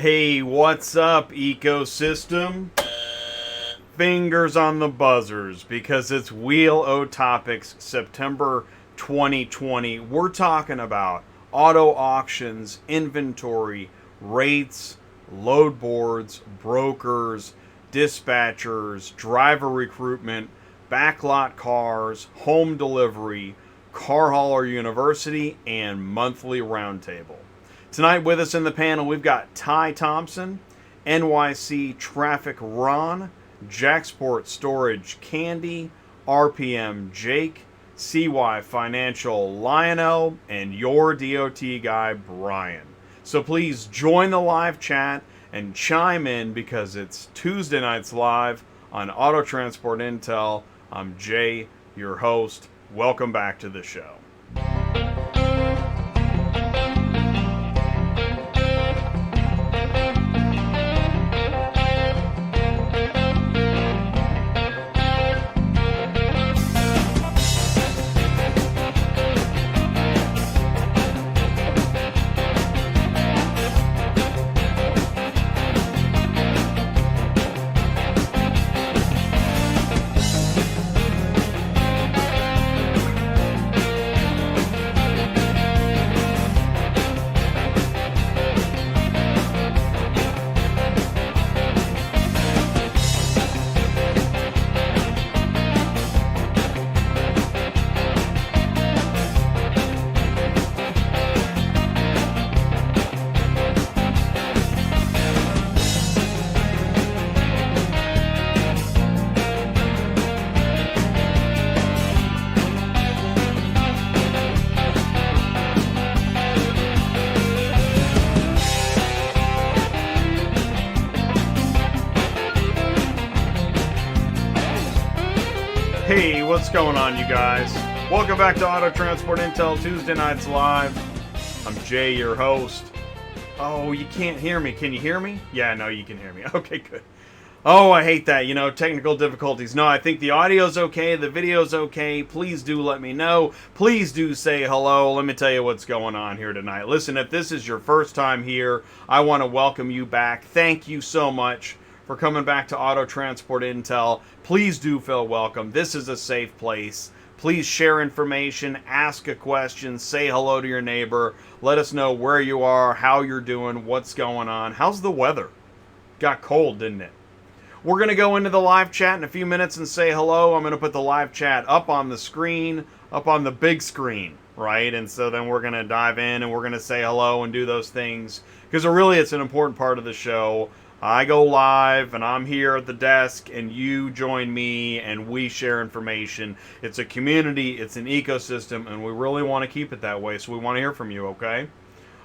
Hey, what's up, ecosystem? Fingers on the buzzers, because it's Wheel O Topics September 2020. We're talking about auto auctions, inventory, rates, load boards, brokers, dispatchers, driver recruitment, backlot cars, home delivery, car hauler university, and monthly roundtable. Tonight with us in the panel, we've got Thompson, NYC Traffic Ron, Jacksport Storage Candy, RPM Jake, CY Financial Lionel, and your DOT guy Brian. So please join the live chat and chime in because it's Tuesday nights live on Auto Transport Intel. I'm Jay, your host. Welcome back to the show. Hey, what's going on, you guys? Welcome back to Auto Transport Intel Tuesday Nights Live. I'm Jay, your host. Oh, you can't hear me. Can you hear me? Yeah, no, you can hear me. Okay, good. Oh, I hate that, technical difficulties. No, I think the audio's okay, the video's okay. Please do let me know. Please do say hello. Let me tell you what's going on here tonight. Listen, if this is your first time here, I want to welcome you back. Thank you so much for coming back to Auto Transport Intel. Please do feel welcome. This is a safe place. Please share information, ask a question, say hello to your neighbor. Let us know where you are, how you're doing, what's going on. How's the weather? Got cold, didn't it? We're going to go into the live chat in a few minutes and say hello. I'm going to put the live chat up on the screen, up on the big screen, right? And so then we're going to dive in and we're going to say hello and do those things because really it's an important part of the show. I go live and I'm here at the desk and you join me and we share information. It's a community, it's an ecosystem, and we really want to keep it that way, so we want to hear from you, okay?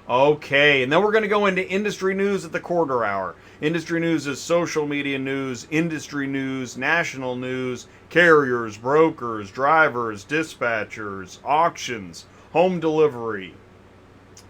Okay, and then we're going to go into industry news at the quarter hour. Industry news is social media news, industry news, national news, carriers, brokers, drivers, dispatchers, auctions, home delivery,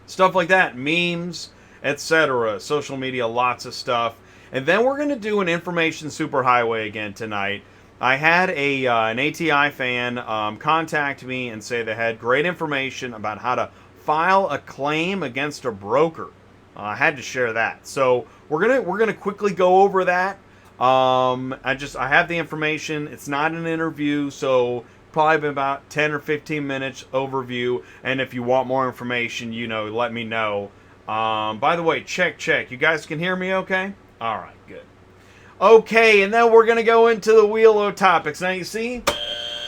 stuff like that, memes, etc. Social media, lots of stuff. And then we're going to do an information superhighway again tonight. I had an ATI fan contact me and say they had great information about how to file a claim against a broker. I had to share that. So we're gonna quickly go over that. I have the information. It's not an interview, so probably about 10 or 15 minutes overview. And if you want more information, let me know. By the way, check. You guys can hear me okay? All right, good. Okay, and then we're going to go into the Wheel O Topics. Now, you see,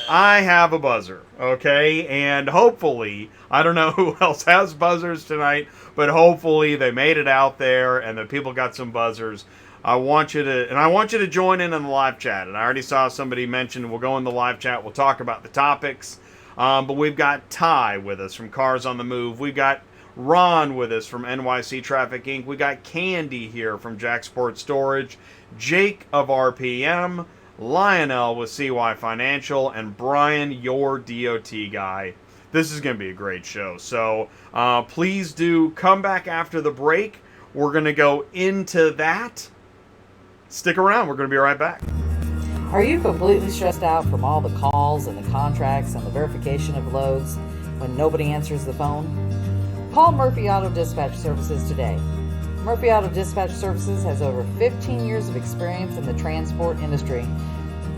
I have a buzzer, okay? And hopefully, I don't know who else has buzzers tonight, but hopefully they made it out there and the people got some buzzers. I want you to join in on the live chat. And I already saw somebody mention we'll go in the live chat. We'll talk about the topics. But we've got Ty with us from Cars on the Move. We've got Ron with us from NYC Traffic Inc. We got Candy here from Jacksport Storage, Jake of RPM, Lionel with CY Financial, and Brian, your DOT guy. This is going to be a great show. So please do come back after the break. We're going to go into that. Stick around. We're going to be right back. Are you completely stressed out from all the calls and the contracts and the verification of loads when nobody answers the phone? Call Murphy Auto Dispatch Services today. Murphy Auto Dispatch Services has over 15 years of experience in the transport industry.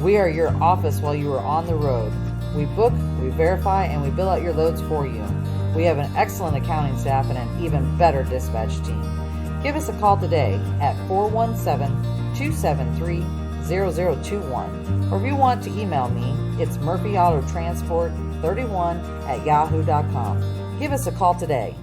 We are your office while you are on the road. We book, we verify, and we bill out your loads for you. We have an excellent accounting staff and an even better dispatch team. Give us a call today at 417-273-0021. Or if you want to email me, it's murphyautotransport31@yahoo.com. Give us a call today.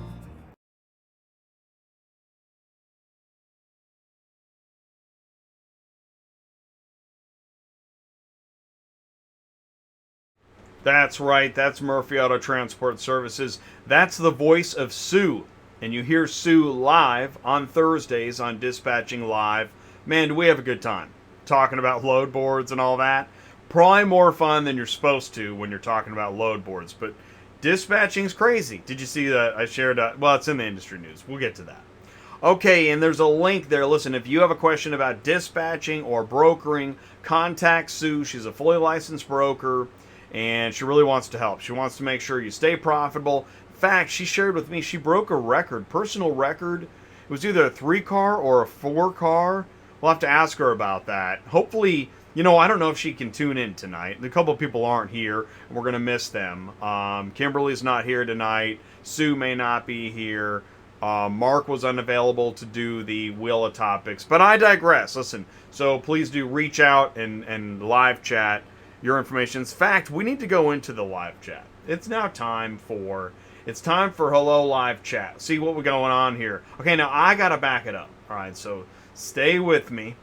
That's right, that's Murphy Auto Transport Services. That's the voice of Sue. And you hear Sue live on Thursdays on Dispatching Live. Man, do we have a good time talking about load boards and all that. Probably more fun than you're supposed to when you're talking about load boards. But dispatching's crazy. Did you see that? I shared, well, it's in the industry news. We'll get to that. Okay, and there's a link there. Listen, if you have a question about dispatching or brokering, contact Sue. She's a fully licensed broker, and she really wants to help. She wants to make sure you stay profitable. In fact, she shared with me she broke a record, personal record. It was either a 3-car or a 4-car. We'll have to ask her about that. Hopefully, I don't know if she can tune in tonight. A couple of people aren't here, and we're going to miss them. Kimberly's not here tonight. Sue may not be here. Mark was unavailable to do the Wheel of Topics. But I digress. Listen, so please do reach out and live chat your information. In fact, we need to go into the live chat. It's time for Hello Live Chat. See what we're going on here. Okay, now I got to back it up. All right, so stay with me.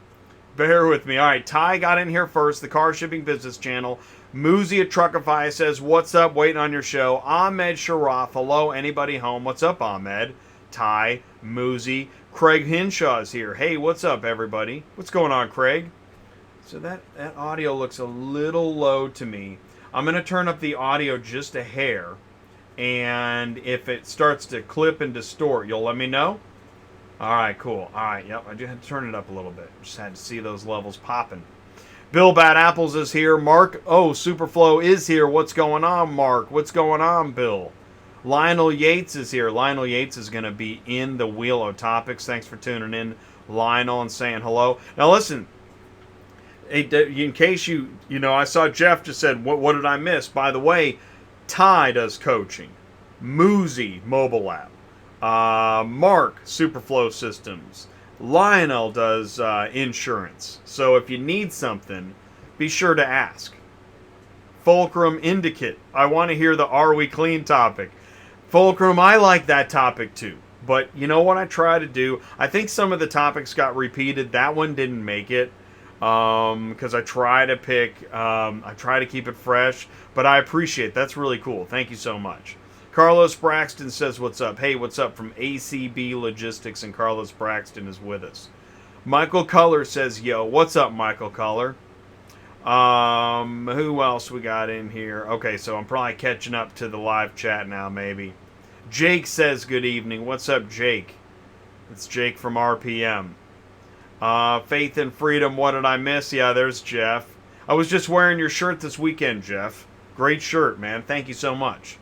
Bear with me. All right, Ty got in here first, the Car Shipping Business Channel. Muzi at Truckify says, what's up? Waiting on your show. Ahmed Sharaf. Hello, anybody home? What's up, Ahmed? Ty, Muzi. Craig Hinshaw's here. Hey, what's up, everybody? What's going on, Craig? So that audio looks a little low to me. I'm going to turn up the audio just a hair. And if it starts to clip and distort, you'll let me know? All right, cool. All right, yep, I just had to turn it up a little bit. Just had to see those levels popping. Bill Bad Apples is here. Mark, Superflow is here. What's going on, Mark? What's going on, Bill? Lionel Yates is here. Lionel Yates is going to be in the Wheel of Topics. Thanks for tuning in, Lionel, and saying hello. Now, listen. In case I saw Jeff just said, what did I miss? By the way, Ty does coaching. Muzi, mobile app. Mark, Superflow Systems. Lionel does insurance. So if you need something, be sure to ask. Fulcrum Indicate. I want to hear the Are We Clean topic. Fulcrum, I like that topic too. But you know what I try to do? I think some of the topics got repeated. That one didn't make it. Because I try to keep it fresh, but I appreciate it. That's really cool. Thank you so much. Carlos Braxton says, what's up? Hey, what's up from ACB Logistics, and Carlos Braxton is with us. Michael Culler says, yo, what's up, Michael Culler? Who else we got in here? Okay, so I'm probably catching up to the live chat now, maybe. Jake says, good evening. What's up, Jake? It's Jake from RPM. Faith and Freedom, what did I miss? Yeah, there's Jeff. I was just wearing your shirt this weekend, Jeff. Great shirt, man. Thank you so much.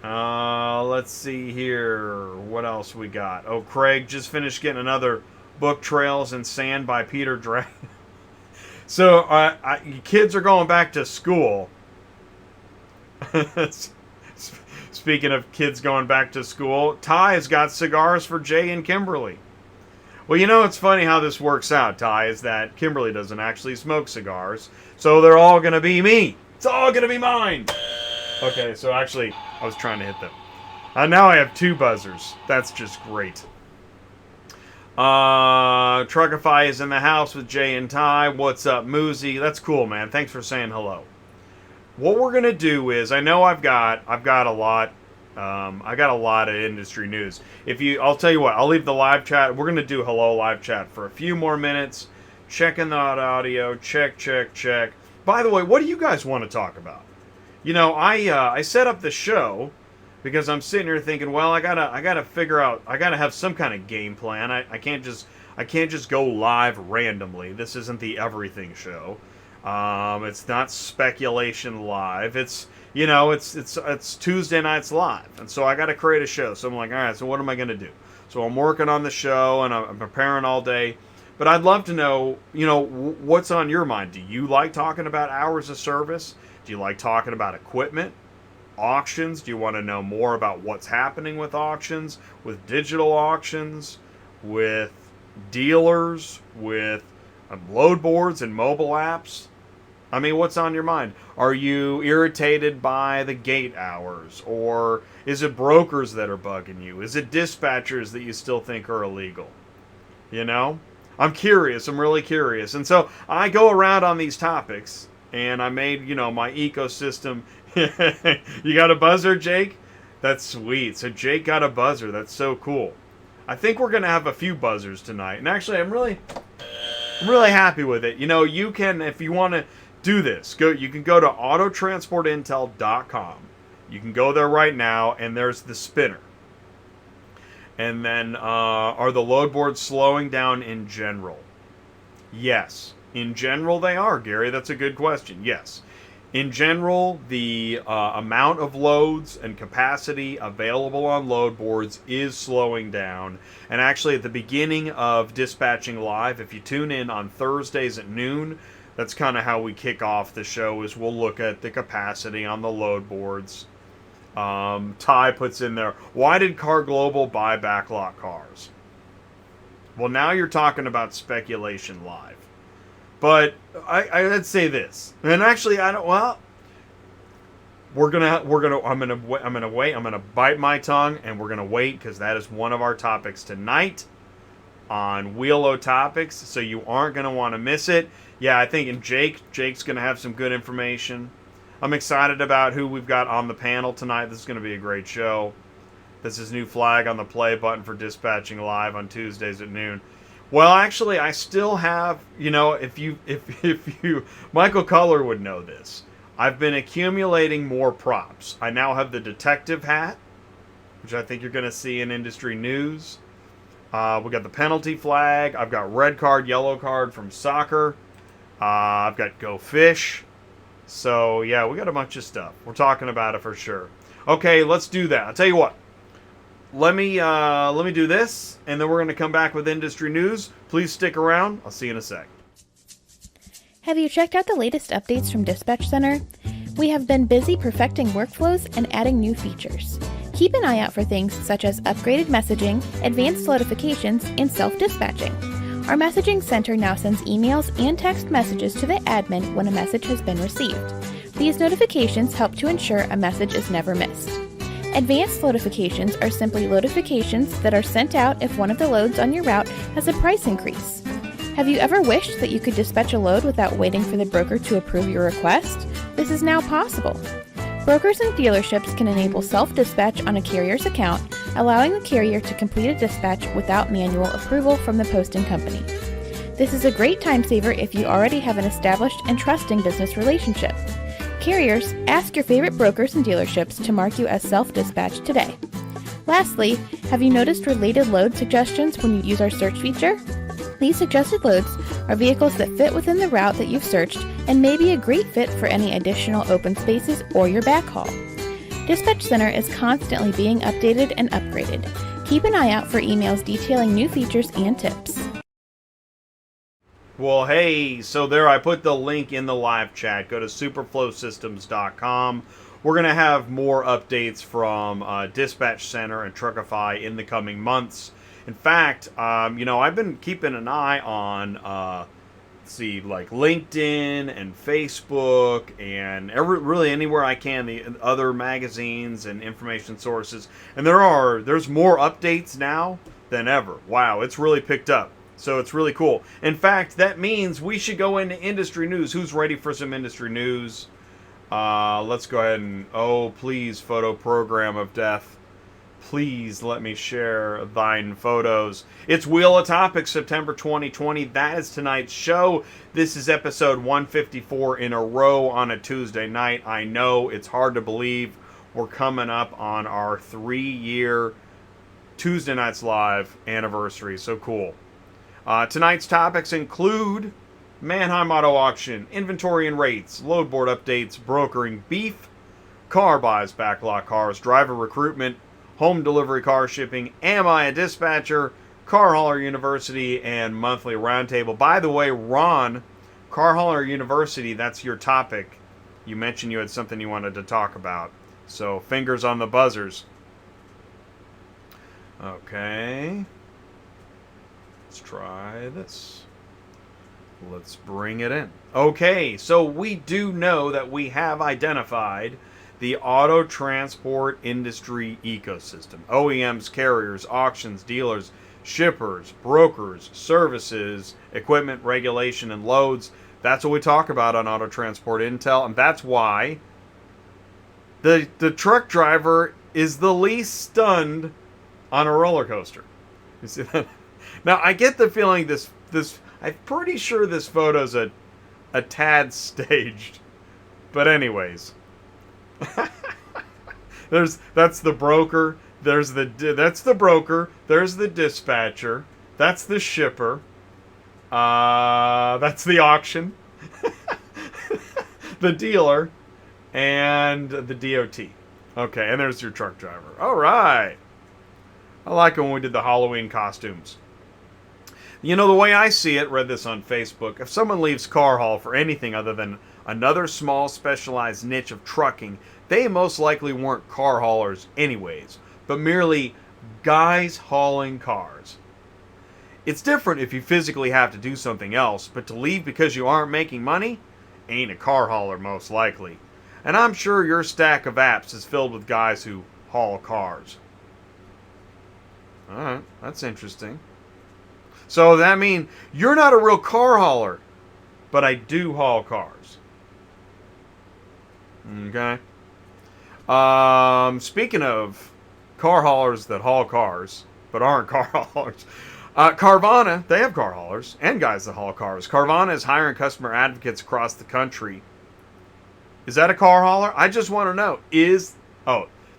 Let's see here. What else we got? Oh, Craig just finished getting another book, Trails in Sand by Peter Drake. So, kids are going back to school. Speaking of kids going back to school, Ty's got cigars for Jay and Kimberly. Well, it's funny how this works out, Ty, is that Kimberly doesn't actually smoke cigars, so they're all going to be me. It's all going to be mine. Okay, so actually, I was trying to hit them. Now I have 2 buzzers. That's just great. Truckify is in the house with Jay and Ty. What's up, Muzi? That's cool, man. Thanks for saying hello. What we're going to do is, I know I've got a lot. I got a lot of industry news. I'll tell you what, I'll leave the live chat. We're going to do hello live chat for a few more minutes. Checking that audio. Check. By the way, what do you guys want to talk about? I set up the show because I'm sitting here thinking, well, I gotta figure out, I gotta have some kind of game plan. I can't just go live randomly. This isn't the everything show. It's not speculation live. It's Tuesday nights live, and so I got to create a show. So I'm like, all right, so what am I going to do? So I'm working on the show and I'm preparing all day. But I'd love to know, what's on your mind? Do you like talking about hours of service? Do you like talking about equipment? Auctions? Do you want to know more about what's happening with auctions, with digital auctions, with dealers, with load boards and mobile apps? I mean, what's on your mind? Are you irritated by the gate hours? Or is it brokers that are bugging you? Is it dispatchers that you still think are illegal? I'm curious. I'm really curious. And so I go around on these topics, and I made, my ecosystem. You got a buzzer, Jake? That's sweet. So Jake got a buzzer. That's so cool. I think we're going to have a few buzzers tonight. And actually, I'm really happy with it. You can, if you want to do this, you can go to autotransportintel.com. You can go there right now, and there's the spinner. And then, are the load boards slowing down in general? Yes. In general, they are, Gary. That's a good question. Yes. In general, the amount of loads and capacity available on load boards is slowing down. And actually, at the beginning of Dispatching Live, if you tune in on Thursdays at noon, that's kind of how we kick off the show, is we'll look at the capacity on the load boards. Ty puts in there, why did Car Global buy Backlot Cars? Well, now you're talking about speculation live. But I'd say this, and actually I'm gonna bite my tongue, and we're gonna wait, because that is one of our topics tonight on Wheelo Topics, so you aren't gonna want to miss it. Yeah, I think Jake's gonna have some good information. I'm excited about who we've got on the panel tonight. This is going to be a great show. This is new flag on the play button for Dispatching Live on Tuesdays at noon. Well, actually, I still have, if you, Michael Culler would know this. I've been accumulating more props. I now have the detective hat, which I think you're going to see in industry news. We got the penalty flag. I've got red card, yellow card from soccer. I've got Go Fish. So, yeah, we got a bunch of stuff. We're talking about it for sure. Okay, let's do that. I'll tell you what. Let me do this, and then we're going to come back with industry news. Please stick around. I'll see you in a sec. Have you checked out the latest updates from Dispatch Center? We have been busy perfecting workflows and adding new features. Keep an eye out for things such as upgraded messaging, advanced notifications, and self-dispatching. Our messaging center now sends emails and text messages to the admin when a message has been received. These notifications help to ensure a message is never missed. Advanced notifications are simply notifications that are sent out if one of the loads on your route has a price increase. Have you ever wished that you could dispatch a load without waiting for the broker to approve your request? This is now possible. Brokers and dealerships can enable self-dispatch on a carrier's account, allowing the carrier to complete a dispatch without manual approval from the posting company. This is a great time saver if you already have an established and trusting business relationship. Carriers, ask your favorite brokers and dealerships to mark you as self-dispatch today. Lastly, have you noticed related load suggestions when you use our search feature? These suggested loads are vehicles that fit within the route that you've searched and may be a great fit for any additional open spaces or your backhaul. Dispatch Center is constantly being updated and upgraded. Keep an eye out for emails detailing new features and tips. Well, hey, so there I put the link in the live chat. Go to superflowsystems.com. We're going to have more updates from Dispatch Center and Truckify in the coming months. In fact, I've been keeping an eye on, like LinkedIn and Facebook and really anywhere I can, the other magazines and information sources. And there's more updates now than ever. Wow, it's really picked up. So it's really cool. In fact, that means we should go into industry news. Who's ready for some industry news? Let's go ahead and, please, photo program of death. Please let me share thine photos. It's Wheel of Topics, September 2020. That is tonight's show. This is episode 154 in a row on a Tuesday night. I know it's hard to believe. We're coming up on our 3-year Tuesday Nights Live anniversary. So cool. Tonight's topics include Manheim Auto Auction, inventory and rates, load board updates, brokering beef, car buys, Backlot Cars, driver recruitment, home delivery car shipping, Am I a Dispatcher, Car Hauler University, and monthly Roundtable. By the way, Ron, Car Hauler University, that's your topic. You mentioned you had something you wanted to talk about. So, fingers on the buzzers. Okay. Let's try this. Let's bring it in. Okay, so we do know that we have identified the auto transport industry ecosystem. OEMs, carriers, auctions, dealers, shippers, brokers, services, equipment, regulation, and loads. That's what we talk about on Auto Transport Intel, and that's why the truck driver is the least stunned on a roller coaster. You see that? Now, I get the feeling this I'm pretty sure this photo's a tad staged. But anyways. That's the broker. That's the broker. There's the dispatcher. That's the shipper. That's the auction. The dealer. And the DOT. Okay, and there's your truck driver. All right. I like it when we did the Halloween costumes. You know, the way I see it, read this on Facebook, if someone leaves car haul for anything other than another small specialized niche of trucking, they most likely weren't car haulers anyways, but merely guys hauling cars. It's different if you physically have to do something else, but to leave because you aren't making money? Ain't a car hauler most likely. And I'm sure your stack of apps is filled with guys who haul cars. Alright, that's interesting. So that means you're not a real car hauler, but I do haul cars. Okay. Speaking of car haulers that haul cars, but aren't car haulers, Carvana, they have car haulers and guys that haul cars. Carvana is hiring customer advocates across the country. Is that a car hauler? I just want to know.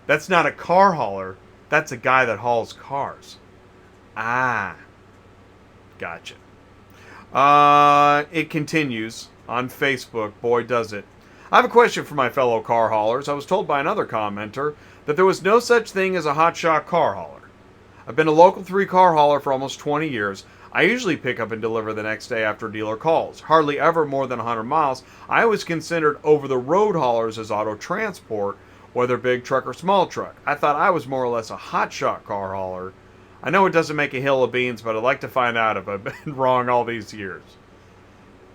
That's not a car hauler. That's a guy that hauls cars. Ah. Gotcha. It continues on Facebook. Boy, does it. I have a question for my fellow car haulers. I was told by another commenter that there was no such thing as a hotshot car hauler. I've been a local 3 car hauler for almost 20 years. I usually pick up and deliver the next day after dealer calls. Hardly ever more than 100 miles. I always considered over-the-road haulers as auto transport, whether big truck or small truck. I thought I was more or less a hotshot car hauler. I know it doesn't make a hill of beans, but I'd like to find out if I've been wrong all these years.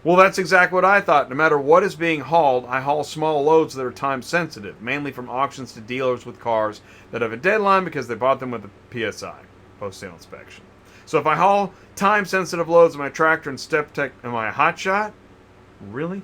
Well, that's exactly what I thought. No matter what is being hauled, I haul small loads that are time sensitive, mainly from auctions to dealers with cars that have a deadline because they bought them with a PSI, post-sale inspection. So if I haul time sensitive loads in my tractor and step tech, am I a hotshot? Really?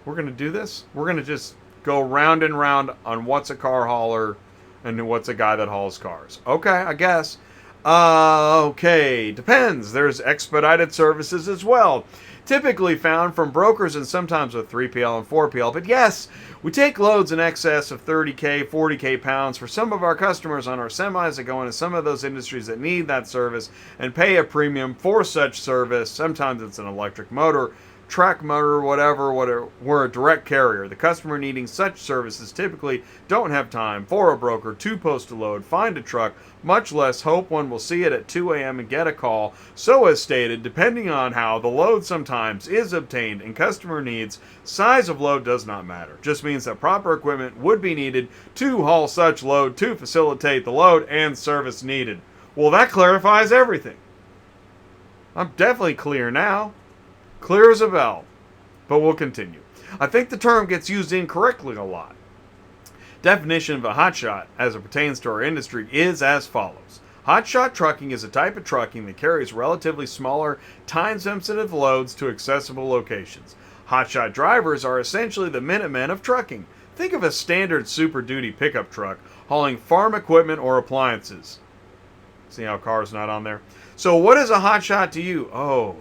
We're going to do this? We're going to just go round and round on what's a car hauler and what's a guy that hauls cars. Okay, I guess. Okay, depends. There's expedited services as well. Typically found from brokers and sometimes with 3PL and 4PL. But yes, we take loads in excess of 30K, 40K pounds for some of our customers on our semis that go into some of those industries that need that service and pay a premium for such service. Sometimes it's an electric motor, track motor, whatever, we're a direct carrier. The customer needing such services typically don't have time for a broker to post a load, find a truck, much less hope one will see it at 2 a.m. and get a call. So as stated, depending on how the load sometimes is obtained and customer needs, size of load does not matter. Just means that proper equipment would be needed to haul such load to facilitate the load and service needed. Well, that clarifies everything. I'm definitely clear now. Clear as a bell. But we'll continue. I think the term gets used incorrectly a lot. Definition of a hotshot as it pertains to our industry is as follows. Hotshot trucking is a type of trucking that carries relatively smaller, time-sensitive loads to accessible locations. Hotshot drivers are essentially the Minutemen of trucking. Think of a standard Super Duty pickup truck hauling farm equipment or appliances. See how car's not on there? So what is a hotshot to you? Oh.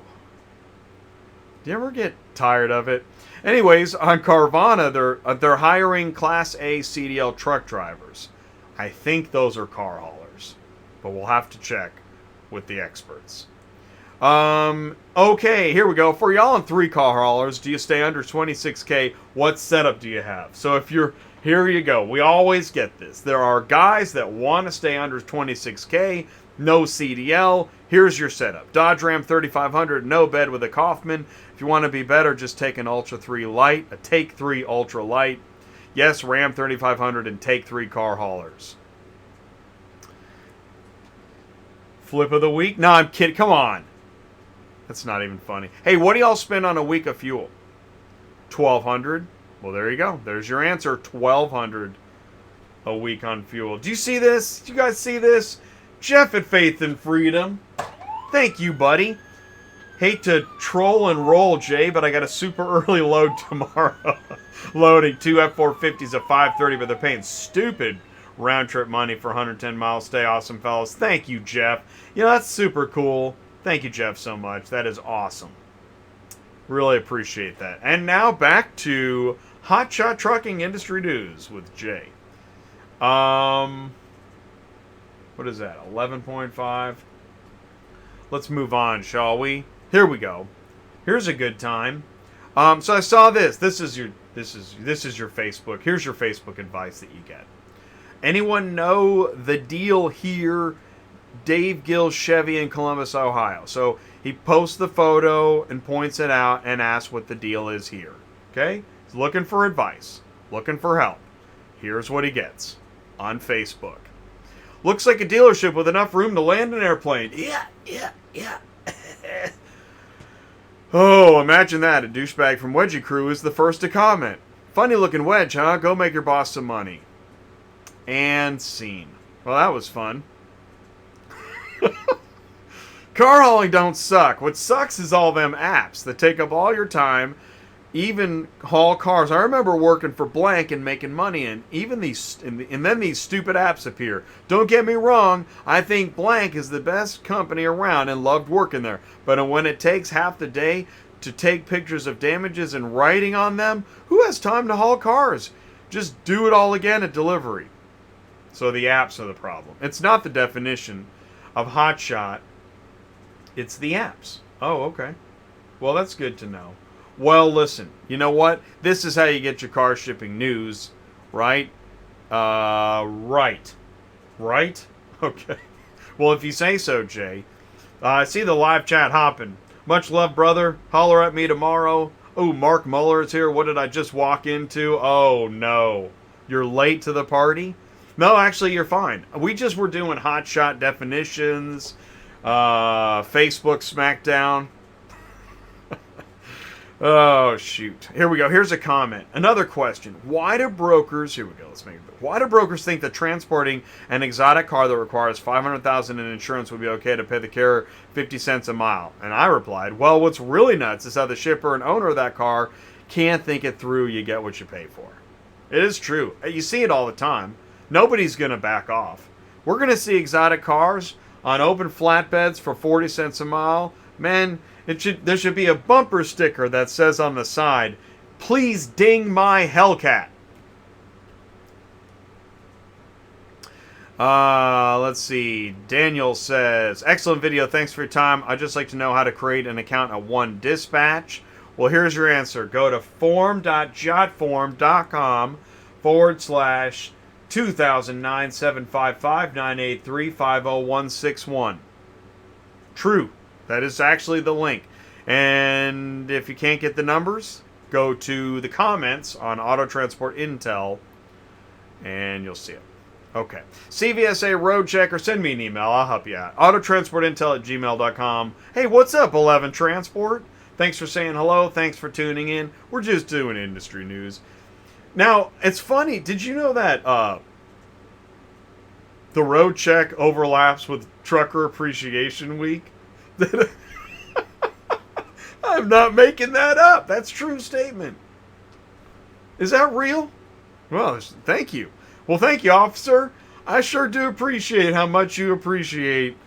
Do you ever get tired of it? Anyways, on Carvana, they're hiring Class A CDL truck drivers. I think those are car haulers, but we'll have to check with the experts. Okay, here we go. For y'all in 3 car haulers, do you stay under 26K? What setup do you have? So if you're Here you go. We always get this. There are guys that want to stay under 26K, no CDL. Here's your setup. Dodge Ram 3500, no bed with a Kaufman. If you want to be better, just take an Ultra 3 Light, a Take 3 Ultra Light. Yes, Ram 3500 and Take 3 car haulers. Flip of the week? No, I'm kidding. Come on. That's not even funny. Hey, what do y'all spend on a week of fuel? $1,200. Well, there you go. There's your answer. $1,200 a week on fuel. Do you see this? Do you guys see this? Jeff at Faith and Freedom. Thank you, buddy. Hate to troll and roll, Jay, but I got a super early load tomorrow. Loading 2 F450s at 5:30, but they're paying stupid round trip money for 110 miles. Stay awesome, fellas. Thank you, Jeff. You know, that's super cool. Thank you, Jeff, so much. That is awesome. Really appreciate that. And now back to Hotshot Trucking Industry News with Jay. What is that? 11.5. Let's move on, shall we? Here we go. Here's a good time. So I saw this. This is your Facebook. Here's your Facebook advice that you get. Anyone know the deal here? Dave Gill Chevy in Columbus, Ohio. So he posts the photo and points it out and asks what the deal is here. Okay? He's looking for advice, looking for help. Here's what he gets on Facebook. Looks like a dealership with enough room to land an airplane. Yeah. Oh, imagine that. A douchebag from Wedgie Crew is the first to comment. Funny looking wedge, huh? Go make your boss some money. And scene. Well, that was fun. Car hauling don't suck. What sucks is all them apps that take up all your time, even haul cars. I remember working for blank and making money, and even then these stupid apps appear. Don't get me wrong, I think blank is the best company around and loved working there. But when it takes half the day to take pictures of damages and writing on them, who has time to haul cars? Just do it all again at delivery. So the apps are the problem. It's not the definition of hotshot. It's the apps. Oh, okay. Well, that's good to know. Well, listen. You know what? This is how you get your car shipping news, right? Right. Okay. Well, if you say so, Jay. I see the live chat hopping. Much love, brother. Holler at me tomorrow. Oh, Mark Muller is here. What did I just walk into? Oh, no. You're late to the party? No, actually, you're fine. We just were doing hotshot definitions, Facebook Smackdown. Oh, shoot. Here we go. Here's a comment. Another question. Why do brokers... Here we go. Let's make it... Why do brokers think that transporting an exotic car that requires $500,000 in insurance would be okay to pay the carrier 50 cents a mile? And I replied, well, what's really nuts is how the shipper and owner of that car can't think it through. You get what you pay for. It is true. You see it all the time. Nobody's going to back off. We're going to see exotic cars on open flatbeds for 40 cents a mile. Man, there should be a bumper sticker that says on the side, please ding my Hellcat. Let's see. Daniel says, excellent video. Thanks for your time. I'd just like to know how to create an account at One Dispatch. Well, here's your answer. Go to form.jotform.com/2009-755-983-50161. True. That is actually the link. And if you can't get the numbers, go to the comments on Auto Transport Intel and you'll see it. Okay. CVSA Road Checker, send me an email. I'll help you out. Autotransportintel@gmail.com. Hey, what's up, 11 Transport? Thanks for saying hello. Thanks for tuning in. We're just doing industry news. Now, it's funny. Did you know that the road check overlaps with Trucker Appreciation Week? I'm not making that up. That's a true statement. Is that real? Well, thank you. Well, thank you, officer. I sure do appreciate how much you appreciate.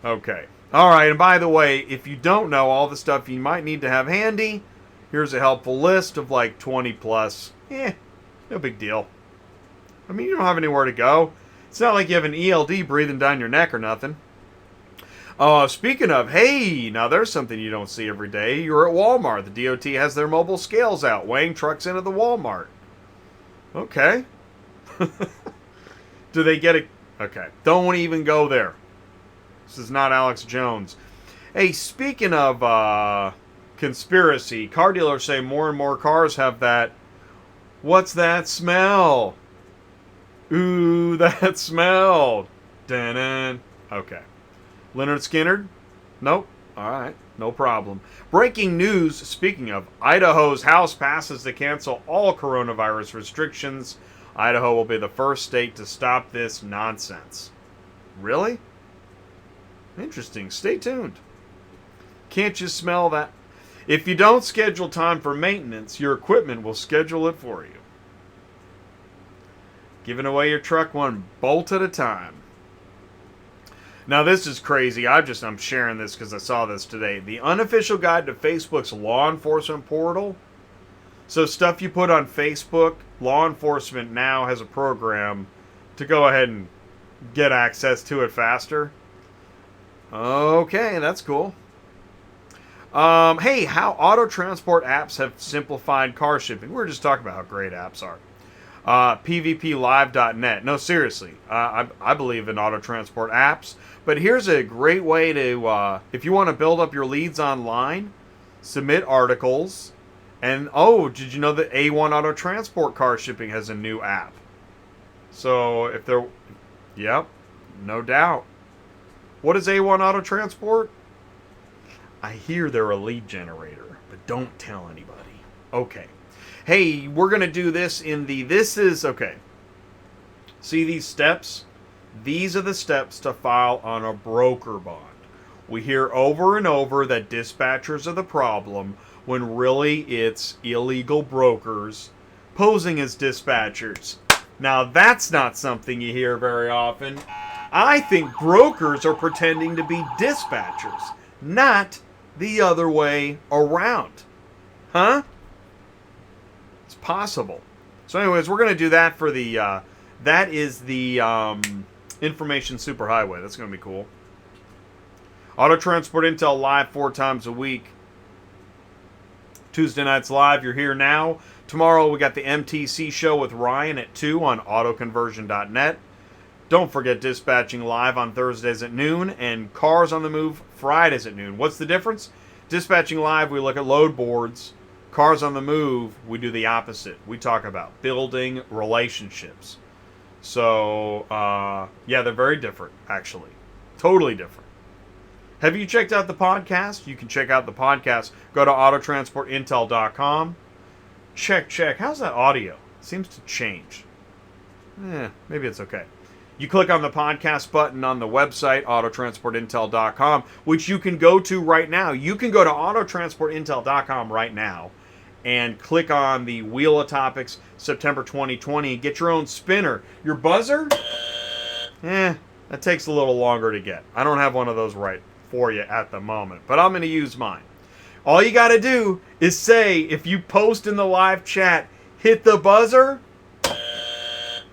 Okay. All right. And by the way, if you don't know all the stuff you might need to have handy, here's a helpful list of like 20 plus. No big deal. I mean, you don't have anywhere to go. It's not like you have an ELD breathing down your neck or nothing. Speaking of, hey, now there's something you don't see every day. You're at Walmart. The DOT has their mobile scales out, weighing trucks into the Walmart. Okay. Do they get it? Okay, don't even go there. This is not Alex Jones. Hey, speaking of conspiracy, car dealers say more and more cars have that. What's that smell? Ooh, that smell. Dun-dun. Okay. Leonard Skinner? Nope. All right. No problem. Breaking news, speaking of, Idaho's House passes to cancel all coronavirus restrictions. Idaho will be the first state to stop this nonsense. Really? Interesting. Stay tuned. Can't you smell that? If you don't schedule time for maintenance, your equipment will schedule it for you. Giving away your truck one bolt at a time. Now this is crazy. I'm sharing this because I saw this today. The unofficial guide to Facebook's law enforcement portal. So stuff you put on Facebook, law enforcement now has a program to go ahead and get access to it faster. Okay, that's cool. Hey, how auto transport apps have simplified car shipping. We were just talking about how great apps are. PVPlive.net. No, seriously. I believe in auto transport apps. But here's a great way to, if you want to build up your leads online, submit articles. And, oh, did you know that A1 Auto Transport car shipping has a new app? So, if they're, yep, no doubt. What is A1 Auto Transport? I hear they're a lead generator, but don't tell anybody. Okay. Hey, we're going to do this in the, okay. See these steps? These are the steps to file on a broker bond. We hear over and over that dispatchers are the problem when really it's illegal brokers posing as dispatchers. Now that's not something you hear very often. I think brokers are pretending to be dispatchers, not the other way around. Huh? It's possible. So anyways, we're going to do that for the, that is the information superhighway. That's going to be cool. Auto Transport Intel live 4 times a week. Tuesday nights live, you're here now. Tomorrow we got the MTC show with Ryan at 2 on autoconversion.net. Don't forget dispatching live on Thursdays at noon and Cars on the Move Fridays at noon. What's the difference? Dispatching live, we look at load boards. Cars on the Move, we do the opposite. We talk about building relationships. So, yeah, they're very different, actually. Totally different. Have you checked out the podcast? You can check out the podcast. Go to autotransportintel.com. Check. How's that audio? It seems to change. Maybe it's okay. You click on the podcast button on the website, autotransportintel.com, which you can go to right now. You can go to autotransportintel.com right now and click on the Wheel of Topics September 2020 and get your own spinner. Your buzzer? That takes a little longer to get. I don't have one of those right for you at the moment, but I'm going to use mine. All you got to do is say, if you post in the live chat, hit the buzzer,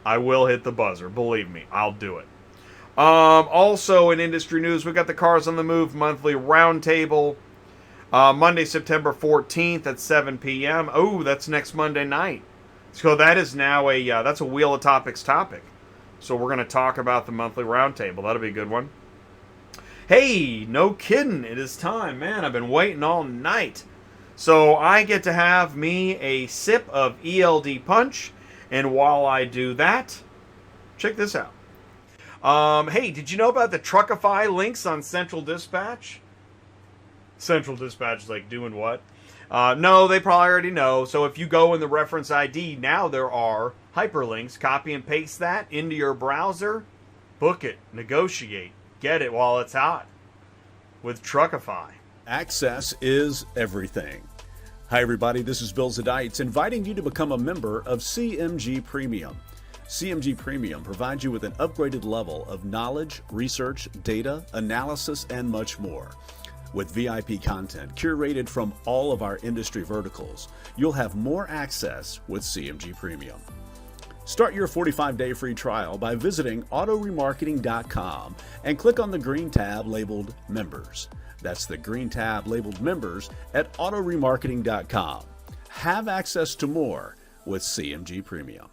I will hit the buzzer. Believe me, I'll do it. Also in industry news, we got the Cars on the Move monthly roundtable. Monday, September 14th at 7 p.m. Oh, that's next Monday night. So that is now that's a Wheel of Topics topic. So we're going to talk about the monthly roundtable. That'll be a good one. Hey, no kidding. It is time, man. I've been waiting all night. So I get to have me a sip of ELD Punch. And while I do that, check this out. Hey, did you know about the Truckify links on Central Dispatch? Central Dispatch is like doing what? No, they probably already know. So if you go in the reference ID, now there are hyperlinks. Copy and paste that into your browser. Book it. Negotiate. Get it while it's hot with Truckify. Access is everything. Hi everybody, this is Bill Zadites inviting you to become a member of CMG Premium. CMG Premium provides you with an upgraded level of knowledge, research, data, analysis, and much more. With VIP content curated from all of our industry verticals, you'll have more access with CMG Premium. Start your 45-day free trial by visiting autoremarketing.com and click on the green tab labeled Members. That's the green tab labeled Members at autoremarketing.com. Have access to more with CMG Premium.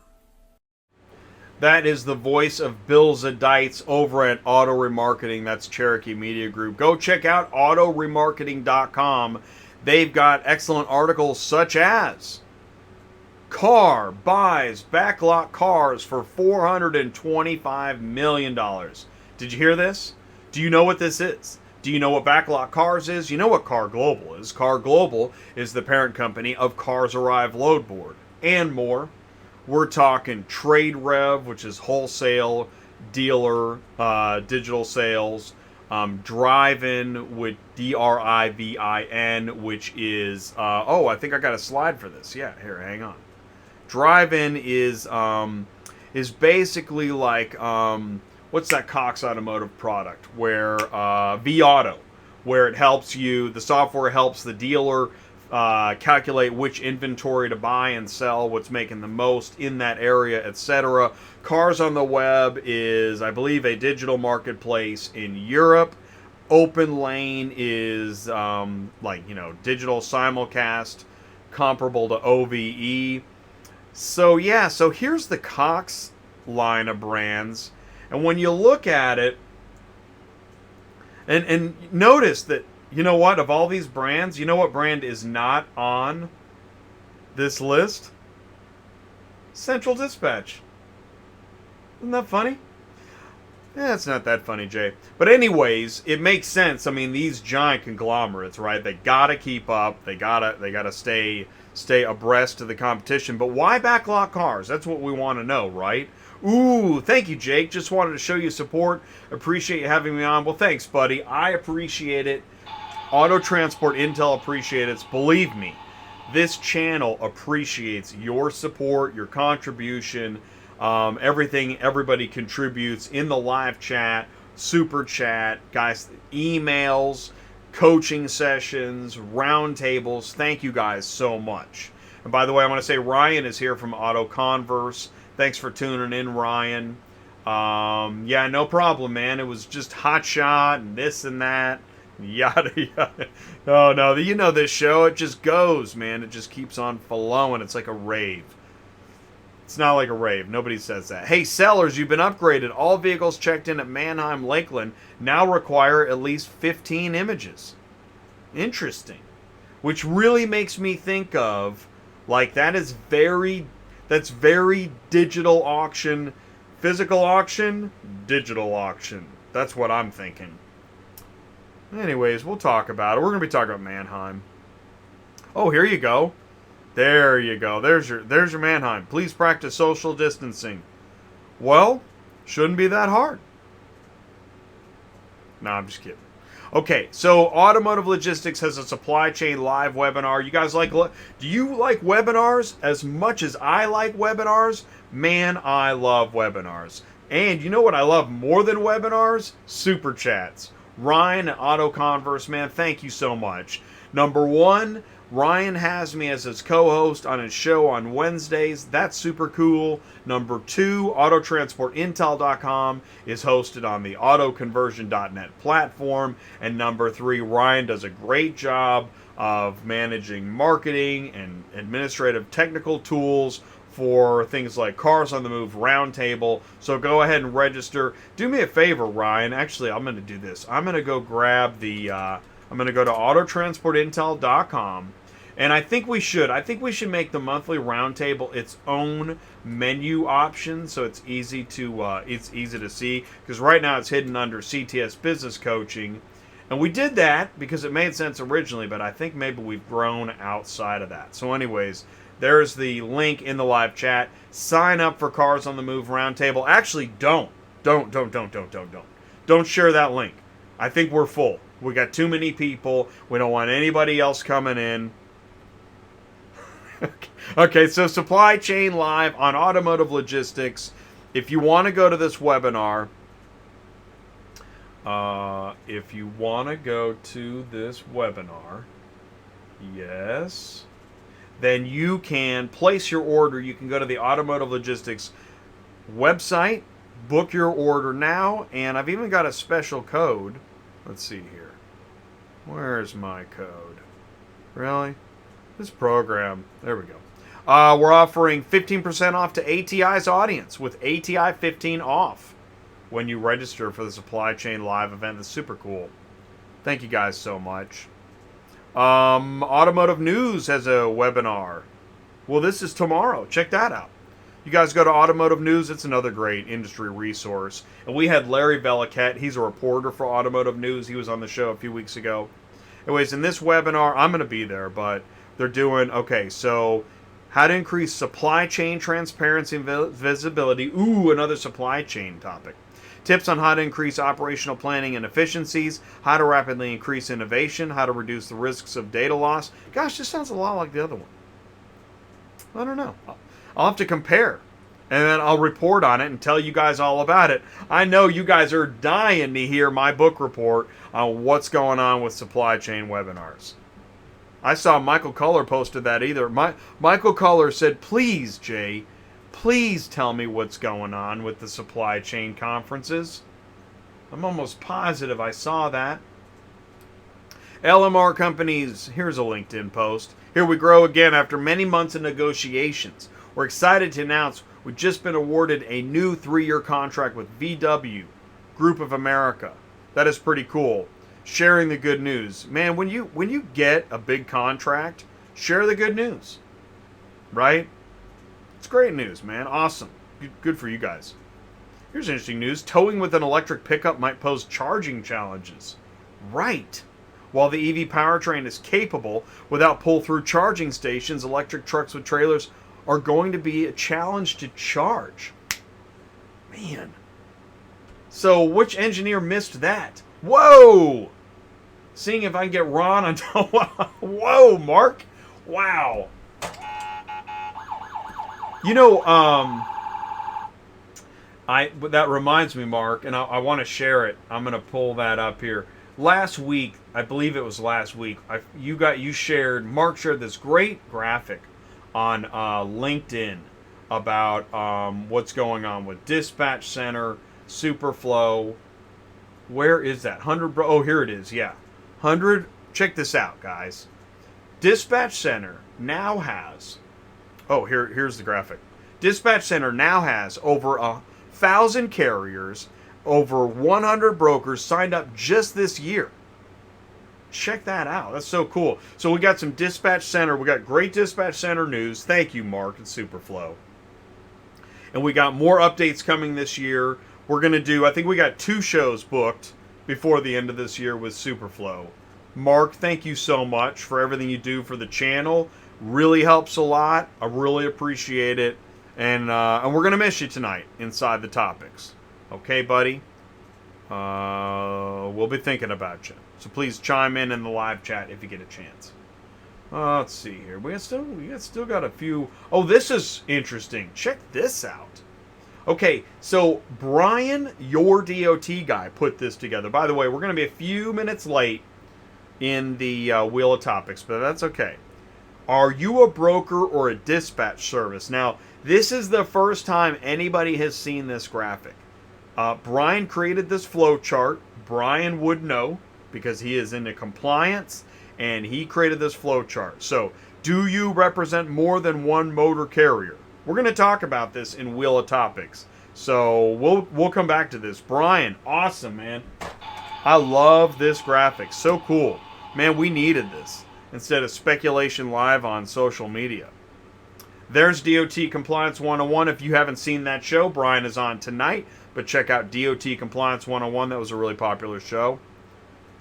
That is the voice of Bill Zadites over at Auto Remarketing. That's Cherokee Media Group. Go check out autoremarketing.com. They've got excellent articles such as Car buys Backlot Cars for $425 million. Did you hear this? Do you know what this is? Do you know what Backlot Cars is? You know what Car Global is. Car Global is the parent company of Cars Arrive Load Board and more. We're talking Trade Rev, which is wholesale dealer digital sales. Drive-In with Drivin, which is I think I got a slide for this. Yeah, here, hang on. Drive-In is basically like what's that Cox Automotive product where V-Auto, where it helps you, the software helps the dealer calculate which inventory to buy and sell, what's making the most in that area, etc. Cars on the Web is, I believe, a digital marketplace in Europe. Open Lane is digital simulcast comparable to OVE. So yeah, so here's the Cox line of brands, and when you look at it, and notice that, you know what, of all these brands, you know what brand is not on this list? Central Dispatch. Isn't that funny? Yeah, it's not that funny, Jay. But anyways, it makes sense. I mean, these giant conglomerates, right? They gotta keep up. They gotta stay abreast of the competition. But why Backlot Cars? That's what we want to know, right? Ooh, thank you, Jake. Just wanted to show you support. Appreciate you having me on. Well, thanks, buddy. I appreciate it. Auto Transport Intel appreciates it. Believe me, this channel appreciates your support, your contribution, everything everybody contributes in the live chat, super chat, guys, emails, coaching sessions, roundtables. Thank you guys so much. And by the way, I want to say Ryan is here from Auto Converse. Thanks for tuning in, Ryan. Yeah, no problem, man. It was just hot shot and this and that. Yada yada. Oh no, you know this show, it just goes, man. It just keeps on flowing. It's like a rave. It's not like a rave. Nobody says that. Hey, sellers, you've been upgraded. All vehicles checked in at Manheim, Lakeland now require at least 15 images. Interesting. Which really makes me think of, like, that's very digital auction. Physical auction, digital auction. That's what I'm thinking. Anyways, we'll talk about it. We're going to be talking about Manheim. Oh, here you go. There you go. There's your Manheim. Please practice social distancing. Well, shouldn't be that hard. No, I'm just kidding. Okay, so Automotive Logistics has a supply chain live webinar. You guys do you like webinars as much as I like webinars? Man, I love webinars. And you know what I love more than webinars? Super chats. Ryan at Auto Converse, man, thank you so much. Number one, Ryan has me as his co-host on his show on Wednesdays. That's super cool. Number two, AutoTransportIntel.com is hosted on the AutoConversion.net platform. And number three, Ryan does a great job of managing marketing and administrative technical tools for things like Cars on the Move Roundtable. So go ahead and register. Do me a favor, Ryan. Actually, I'm going to do this. I'm going to go grab the... I'm going to go to AutoTransportIntel.com, and I think we should make the monthly roundtable its own menu option, so it's easy to see. Because right now it's hidden under CTS Business Coaching, and we did that because it made sense originally. But I think maybe we've grown outside of that. So, anyways, there's the link in the live chat. Sign up for Cars on the Move Roundtable. Actually, don't share that link. I think we're full. We got too many people. We don't want anybody else coming in. Okay, so Supply Chain Live on Automotive Logistics. If you want to go to this webinar, yes, then you can place your order. You can go to the Automotive Logistics website, book your order now, and I've even got a special code. Let's see here. Where's my code? Really? This program. There we go. We're offering 15% off to ATI's audience with ATI 15 off when you register for the Supply Chain Live event. That's super cool. Thank you guys so much. Automotive News has a webinar. Well, this is tomorrow. Check that out. You guys go to Automotive News. It's another great industry resource. And we had Larry Veliket. He's a reporter for Automotive News. He was on the show a few weeks ago. Anyways, in this webinar, I'm going to be there, but they're doing, okay, so how to increase supply chain transparency and visibility. Ooh, another supply chain topic. Tips on how to increase operational planning and efficiencies, how to rapidly increase innovation, how to reduce the risks of data loss. Gosh, this sounds a lot like the other one. I don't know. I'll have to compare, and then I'll report on it and tell you guys all about it. I know you guys are dying to hear my book report on what's going on with supply chain webinars. I saw Michael Culler posted that either. Michael Culler said, please, Jay, please tell me what's going on with the supply chain conferences. I'm almost positive I saw that. LMR companies, here's a LinkedIn post. Here we grow again after many months of negotiations. We're excited to announce we've just been awarded a new 3-year contract with VW Group of America. That is pretty cool. Sharing the good news. Man, when you get a big contract, share the good news. Right? It's great news, man. Awesome. Good for you guys. Here's interesting news. Towing with an electric pickup might pose charging challenges. Right. While the EV powertrain is capable without pull-through charging stations, electric trucks with trailers are going to be a challenge to charge. Man. So which engineer missed that? Whoa! Seeing if I can get Ron on... Whoa, Mark! Wow. You know, that reminds me, Mark, and I want to share it. I'm going to pull that up here. Last week, I believe it was last week, Mark shared this great graphic on LinkedIn about what's going on with Dispatch Center, Superflow. Where is that? 100, oh, here it is, yeah. 100, check this out, guys. Dispatch Center now has, here's the graphic. Dispatch Center now has over 1,000 carriers, over 100 brokers signed up just this year. Check that out. That's so cool. So we got some Dispatch Center. We got great Dispatch Center news. Thank you, Mark and Superflow. And we got more updates coming this year. We're going to do, I think we got 2 shows booked before the end of this year with Superflow. Mark, thank you so much for everything you do for the channel. Really helps a lot. I really appreciate it. And we're going to miss you tonight inside the topics. Okay, buddy? We'll be thinking about you. So please chime in the live chat if you get a chance. Let's see here. We still got a few. Oh, this is interesting. Check this out. Okay, so Brian, your DOT guy, put this together. By the way, we're going to be a few minutes late in the Wheel of Topics, but that's okay. Are you a broker or a dispatch service? Now, this is the first time anybody has seen this graphic. Brian created this flow chart. Brian would know because he is into compliance, and he created this flow chart. So, do you represent more than one motor carrier? We're going to talk about this in Wheel of Topics. So, we'll come back to this. Brian, awesome, man. I love this graphic. So cool. Man, we needed this instead of speculation live on social media. There's DOT Compliance 101. If you haven't seen that show, Brian is on tonight. But check out DOT Compliance 101. That was a really popular show.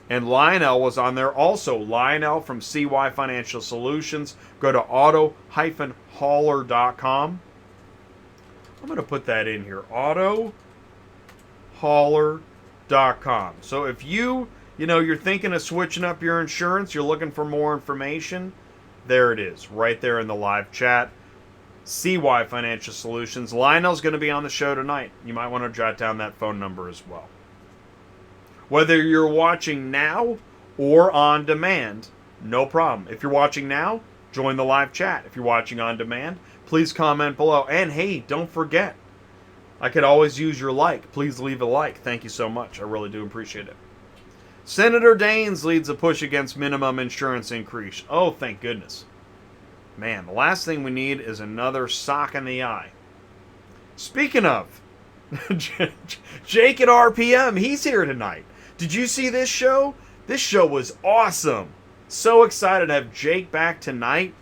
And Lionel was on there also. Lionel from CY Financial Solutions. Go to auto-hauler.com. I'm going to put that in here. auto-hauler.com. So if you're thinking of switching up your insurance, you're looking for more information, there it is. Right there in the live chat. CY Financial Solutions. Lionel's going to be on the show tonight. You might want to jot down that phone number as well. Whether you're watching now or on demand, no problem. If you're watching now, join the live chat. If you're watching on demand, please comment below. And hey, don't forget, I could always use your like. Please leave a like. Thank you so much. I really do appreciate it. Senator Daines leads a push against minimum insurance increase. Oh, thank goodness. Man, the last thing we need is another sock in the eye. Speaking of, Jake at RPM, he's here tonight. Did you see this show? This show was awesome. So excited to have Jake back tonight.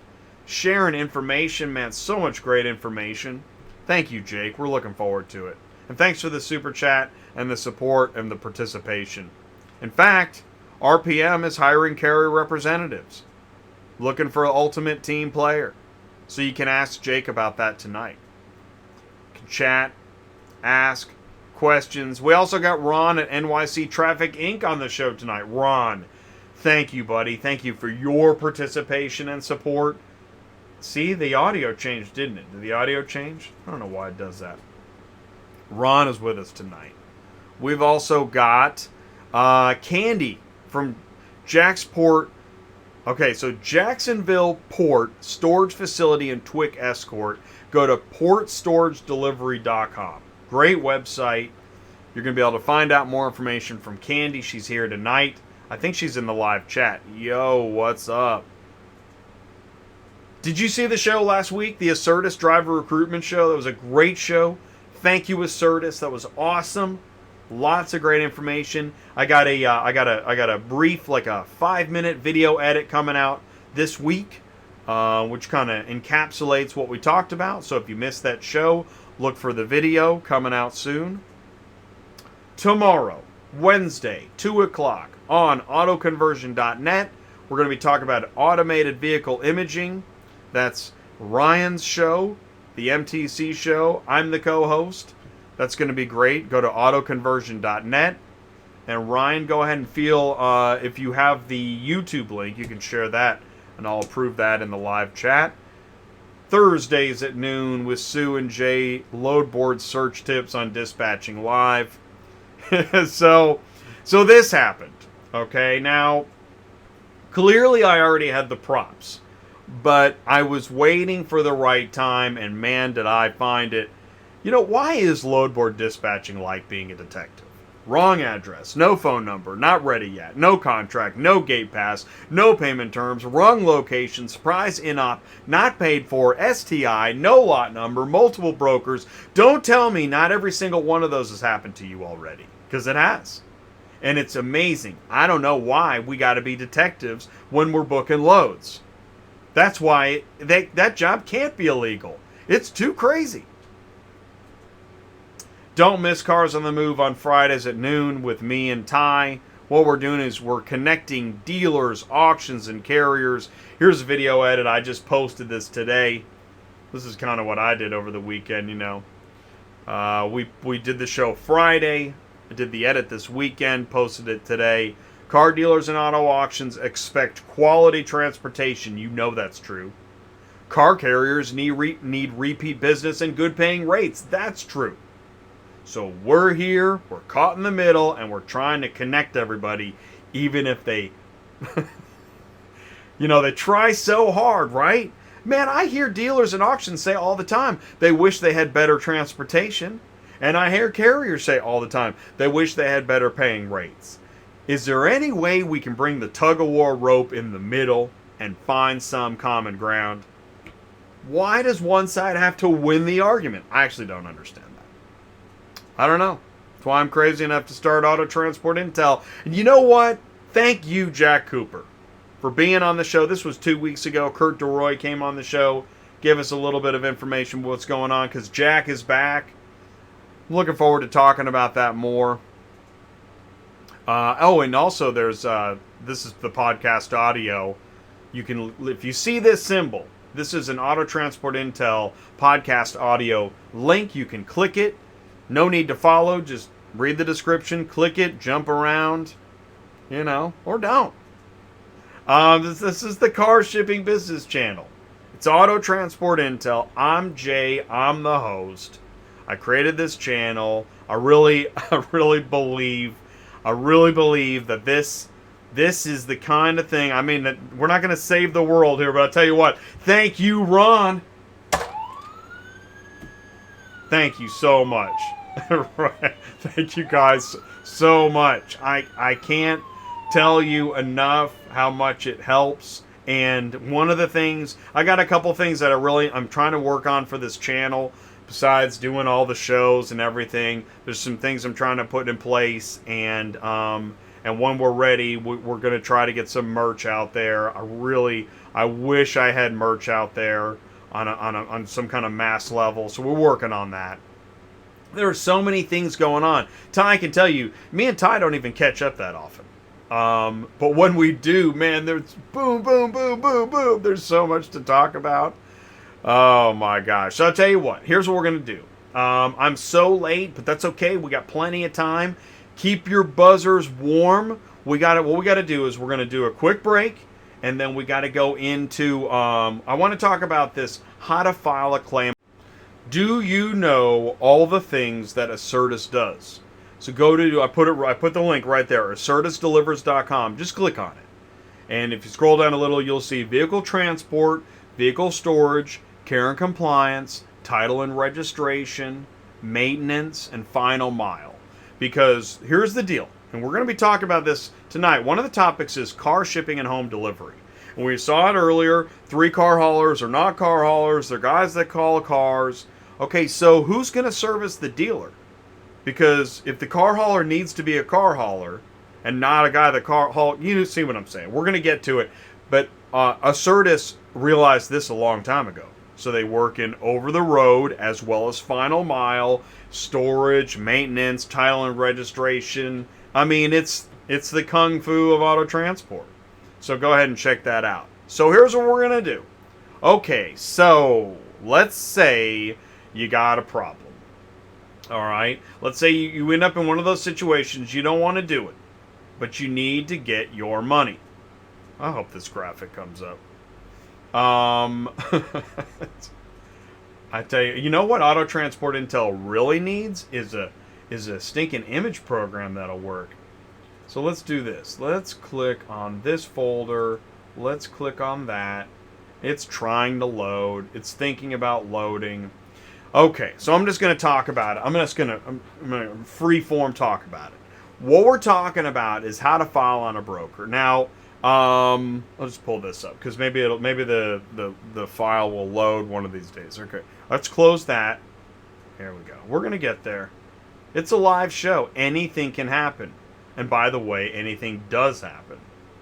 Sharing information, man, so much great information. Thank you, Jake. We're looking forward to it. And thanks for the super chat and the support and the participation. In fact, RPM is hiring carrier representatives. Looking for an ultimate team player. So you can ask Jake about that tonight. You can chat, ask questions. We also got Ron at NYC Traffic Inc. on the show tonight. Ron, thank you, buddy. Thank you for your participation and support. See, the audio changed, didn't it? Did the audio change? I don't know why it does that. Ron is with us tonight. We've also got Candy from Jacksport. Okay, so Jacksonville Port Storage Facility and Twick Escort. Go to portstoragedelivery.com. Great website. You're going to be able to find out more information from Candy. She's here tonight. I think she's in the live chat. Yo, what's up? Did you see the show last week? The Assertus Driver Recruitment Show? That was a great show. Thank you, Assertus. That was awesome. Lots of great information. I got a brief, like a 5-minute video edit coming out this week, which kind of encapsulates what we talked about. So if you missed that show, look for the video coming out soon. Tomorrow, Wednesday, 2 o'clock on autoconversion.net, we're going to be talking about automated vehicle imaging. That's Ryan's show, the MTC show. I'm the co-host. That's going to be great. Go to autoconversion.net. And Ryan, go ahead and feel if you have the YouTube link, you can share that, and I'll approve that in the live chat. Thursdays at noon with Sue and Jay, load board search tips on Dispatching Live. So this happened. Okay, now, clearly I already had the props, but I was waiting for the right time, and man, did I find it. You know, why is load board dispatching like being a detective? Wrong address, no phone number, not ready yet, no contract, no gate pass, no payment terms, wrong location, surprise in-op, not paid for, STI, no lot number, multiple brokers. Don't tell me not every single one of those has happened to you already, because it has. And it's amazing. I don't know why we got to be detectives when we're booking loads. That's why that job can't be illegal. It's too crazy. Don't miss Cars on the Move on Fridays at noon with me and Ty. What we're doing is we're connecting dealers, auctions, and carriers. Here's a video edit. I just posted this today. This is kind of what I did over the weekend, you know. We did the show Friday. I did the edit this weekend, posted it today. Car dealers and auto auctions expect quality transportation. You know that's true. Car carriers need repeat business and good paying rates. That's true. So we're here, we're caught in the middle, and we're trying to connect everybody, even if they, they try so hard, right? Man, I hear dealers and auctions say all the time they wish they had better transportation. And I hear carriers say all the time they wish they had better paying rates. Is there any way we can bring the tug-of-war rope in the middle and find some common ground? Why does one side have to win the argument? I actually don't understand that. I don't know. That's why I'm crazy enough to start Auto Transport Intel. And you know what? Thank you, Jack Cooper, for being on the show. This was 2 weeks ago. Kurt DeRoy came on the show, gave us a little bit of information about what's going on, because Jack is back. I'm looking forward to talking about that more. And also there's this is the podcast audio. You can, if you see this symbol, this is an Auto Transport Intel podcast audio link. You can click it. No need to follow. Just read the description, click it, jump around, or don't. This is the Car Shipping Business Channel. It's Auto Transport Intel. I'm Jay. I'm the host. I created this channel. I really believe that this is the kind of thing. I mean, that we're not going to save the world here, but I'll tell you what. Thank you, Ron. Thank you so much. Thank you guys so much. I can't tell you enough how much it helps And one of the things, I got a couple things that I'm trying to work on for this channel. Besides doing all the shows and everything, there's some things I'm trying to put in place, and when we're ready, we're going to try to get some merch out there. I wish I had merch out there on some kind of mass level, so we're working on that. There are so many things going on. Ty can tell you, me and Ty don't even catch up that often. But when we do, man, there's boom, boom, boom, boom, boom. There's so much to talk about. Oh my gosh. So I'll tell you what, here's what we're going to do. I'm so late, but that's okay. We got plenty of time. Keep your buzzers warm. What we got to do is we're going to do a quick break, and then we got to go into, I want to talk about this, how to file a claim. Do you know all the things that Acertus does? So go to, I put the link right there, acertusdelivers.com. Just click on it. And if you scroll down a little, you'll see vehicle transport, vehicle storage, care and compliance, title and registration, maintenance, and final mile. Because here's the deal, and we're going to be talking about this tonight. One of the topics is car shipping and home delivery. And we saw it earlier, 3 car haulers are not car haulers, they're guys that call cars. Okay, so who's going to service the dealer? Because if the car hauler needs to be a car hauler and not a guy that you see what I'm saying. We're going to get to it. But Acertus realized this a long time ago. So they work in over the road as well as final mile, storage, maintenance, title and registration. I mean, it's the kung fu of auto transport. So go ahead and check that out. So here's what we're going to do. Okay, so let's say you got a problem. All right, let's say you end up in one of those situations, you don't want to do it, but you need to get your money. I hope this graphic comes up. I tell you, you know what Auto Transport Intel really needs is a stinking image program that'll work. So let's do this. Let's click on this folder. Let's click on that. It's trying to load. It's thinking about loading. Okay, so I'm just going to talk about it. I'm going to free form talk about it. What we're talking about is how to file on a broker. Now, I'll just pull this up because maybe the file will load one of these days. Okay, let's close that. Here we go. We're going to get there. It's a live show. Anything can happen. And by the way, anything does happen.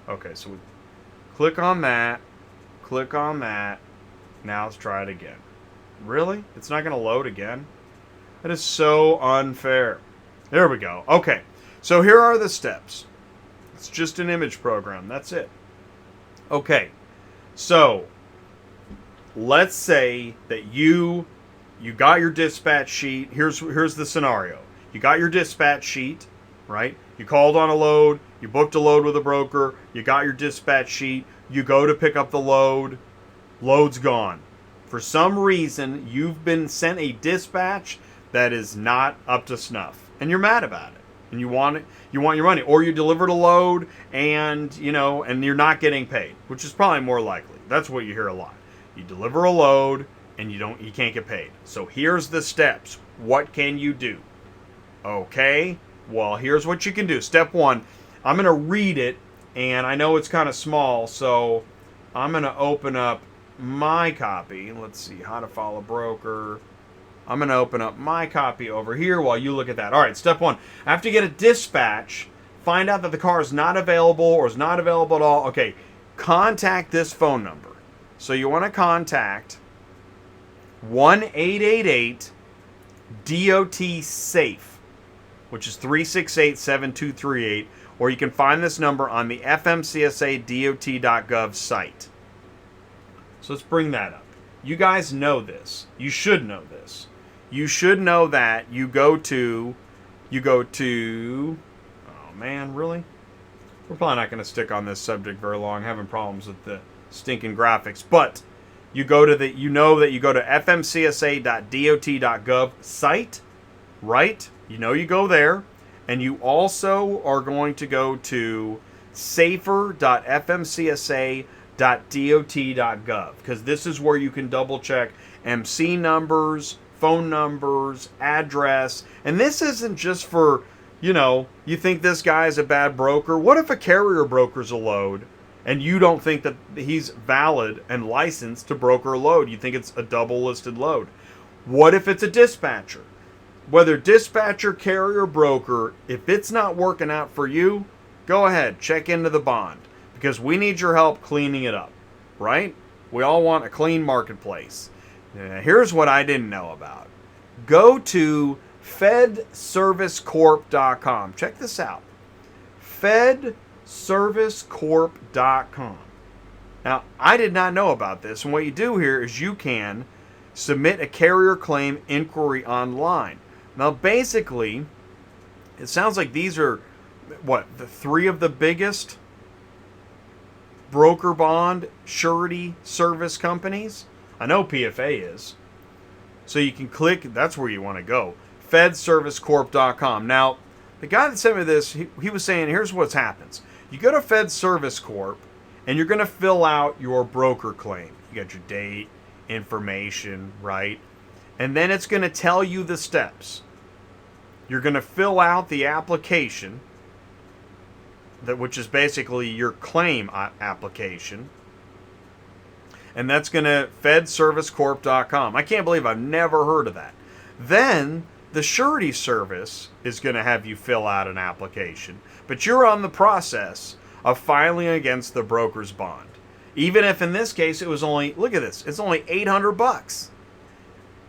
Okay, so we click on that. Click on that. Now let's try it again. Really? It's not going to load again? That is so unfair. There we go. Okay, so here are the steps. It's just an image program. That's it. Okay, so let's say that you got your dispatch sheet. Here's the scenario. You got your dispatch sheet, right? You called on a load. You booked a load with a broker. You got your dispatch sheet. You go to pick up the load. Load's gone. For some reason, you've been sent a dispatch that is not up to snuff, and you're mad about it, and you want your money, or you delivered a load and you're not getting paid, which is probably more likely. That's what you hear a lot. You deliver a load and you can't get paid. So here's the steps. What can you do? Okay, well, here's what you can do. Step 1, I'm going to read it, and I know it's kind of small, so I'm going to open up my copy. Let's see, how to file a broker. I'm going to open up my copy over here while you look at that. All right, step 1. After you get a dispatch, find out that the car is not available or is not available at all. Okay, contact this phone number. So you want to contact 1-888-DOT-SAFE, which is 368-7238, or you can find this number on the fmcsa.dot.gov site. So let's bring that up. You guys know this. You should know this. You should know that you go to, oh man, really? We're probably not going to stick on this subject very long, having problems with the stinking graphics. But you go to you go to fmcsa.dot.gov site, right? You go there, and you also are going to go to safer.fmcsa.dot.gov, because this is where you can double check MC numbers, phone numbers, address. And this isn't just for, you think this guy is a bad broker. What if a carrier brokers a load and you don't think that he's valid and licensed to broker a load. You think it's a double listed load. What if it's a dispatcher? Whether dispatcher, carrier, broker, if it's not working out for you, go ahead, check into the bond, because we need your help cleaning it up, right? We all want a clean marketplace. Here's what I didn't know about. Go to fedservicecorp.com. Check this out. fedservicecorp.com. Now, I did not know about this, and what you do here is you can submit a carrier claim inquiry online. Now, basically, it sounds like these are, the three of the biggest broker bond surety service companies? I know PFA is. So you can click, that's where you want to go. fedservicecorp.com. Now, the guy that sent me this, he was saying, here's what happens. You go to Fed Service Corp, and you're going to fill out your broker claim. You got your date, information, right? And then it's going to tell you the steps. You're going to fill out the application, which is basically your claim application. And that's going to fedservicecorp.com. I can't believe I've never heard of that. Then the surety service is going to have you fill out an application. But you're on the process of filing against the broker's bond. Even if in this case it was only, look at this, it's only $800.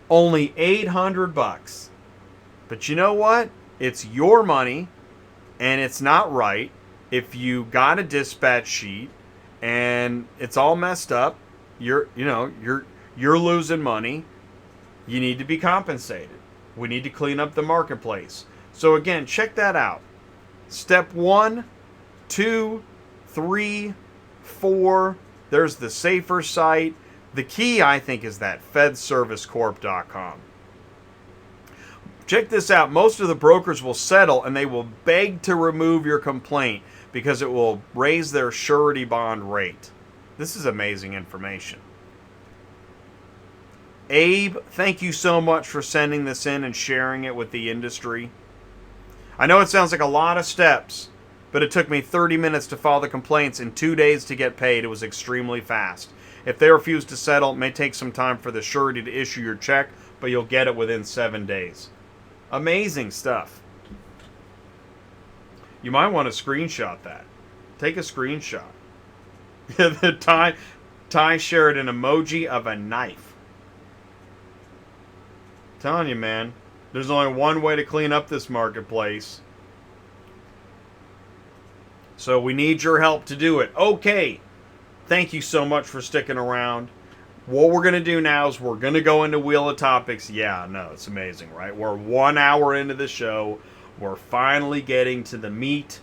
Only $800. But you know what? It's your money, and it's not right if you got a dispatch sheet and it's all messed up. You're losing money. You need to be compensated. We need to clean up the marketplace. So again, check that out. Step 1, 2, 3, 4. There's the safer site. The key, I think, is that fedservicecorp.com. Check this out. Most of the brokers will settle, and they will beg to remove your complaint because it will raise their surety bond rate. This is amazing information. Abe, thank you so much for sending this in and sharing it with the industry. I know it sounds like a lot of steps, but it took me 30 minutes to file the complaints and 2 days to get paid. It was extremely fast. If they refuse to settle, it may take some time for the surety to issue your check, but you'll get it within 7 days. Amazing stuff. You might want to screenshot that. Take a screenshot. The Ty shared an emoji of a knife. I'm telling you, man, there's only one way to clean up this marketplace. So we need your help to do it. Okay. Thank you so much for sticking around. What we're going to do now is we're going to go into Wheel of Topics. Yeah, no, it's amazing, right? We're 1 hour into the show. We're finally getting to the meat.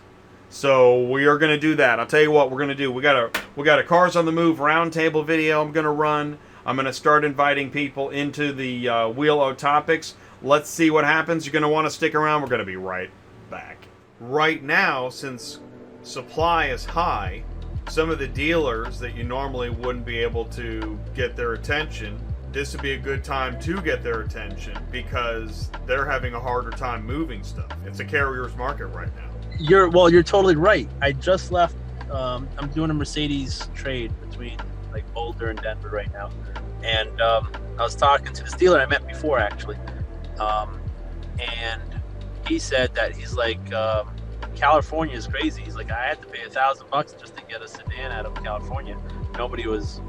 So we are going to do that. I'll tell you what we're going to do. We got a Cars on the Move roundtable video I'm going to run. I'm going to start inviting people into the Wheel of Topics. Let's see what happens. You're going to want to stick around. We're going to be right back. Right now, since supply is high, some of the dealers that you normally wouldn't be able to get their attention, this would be a good time to get their attention because they're having a harder time moving stuff. It's a carrier's market right now. You're totally right. I just left. I'm doing a Mercedes trade between like Boulder and Denver right now, and I was talking to this dealer I met before actually, and he said that he's like, California is crazy. He's like, I had to pay $1,000 just to get a sedan out of California. Nobody was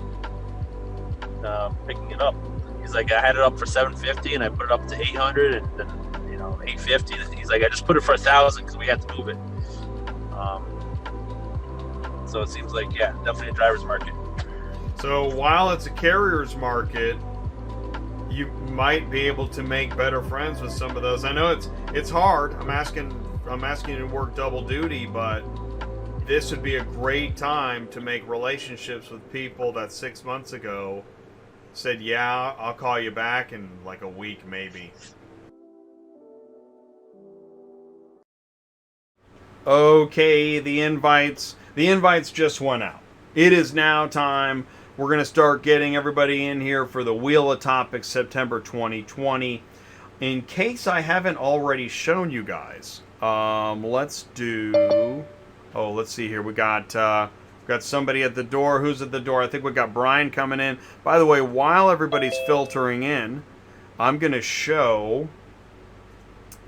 picking it up. He's like, I had it up for $750 and I put it up to $800 and then $850. He's like, I just put it for $1,000 because we had to move it. So it seems like, yeah, definitely a driver's market. So while it's a carrier's market, you might be able to make better friends with some of those. I know it's hard. I'm asking you to work double duty, but this would be a great time to make relationships with people that 6 months ago said, yeah, I'll call you back in like a week maybe. Okay, the invites just went out. It is now time. We're going to start getting everybody in here for the Wheel of Topics September 2020. In case I haven't already shown you guys, let's see here. We got Got somebody at the door. Who's at the door? I think we got Brian coming in. By the way, while everybody's filtering in, I'm going to show...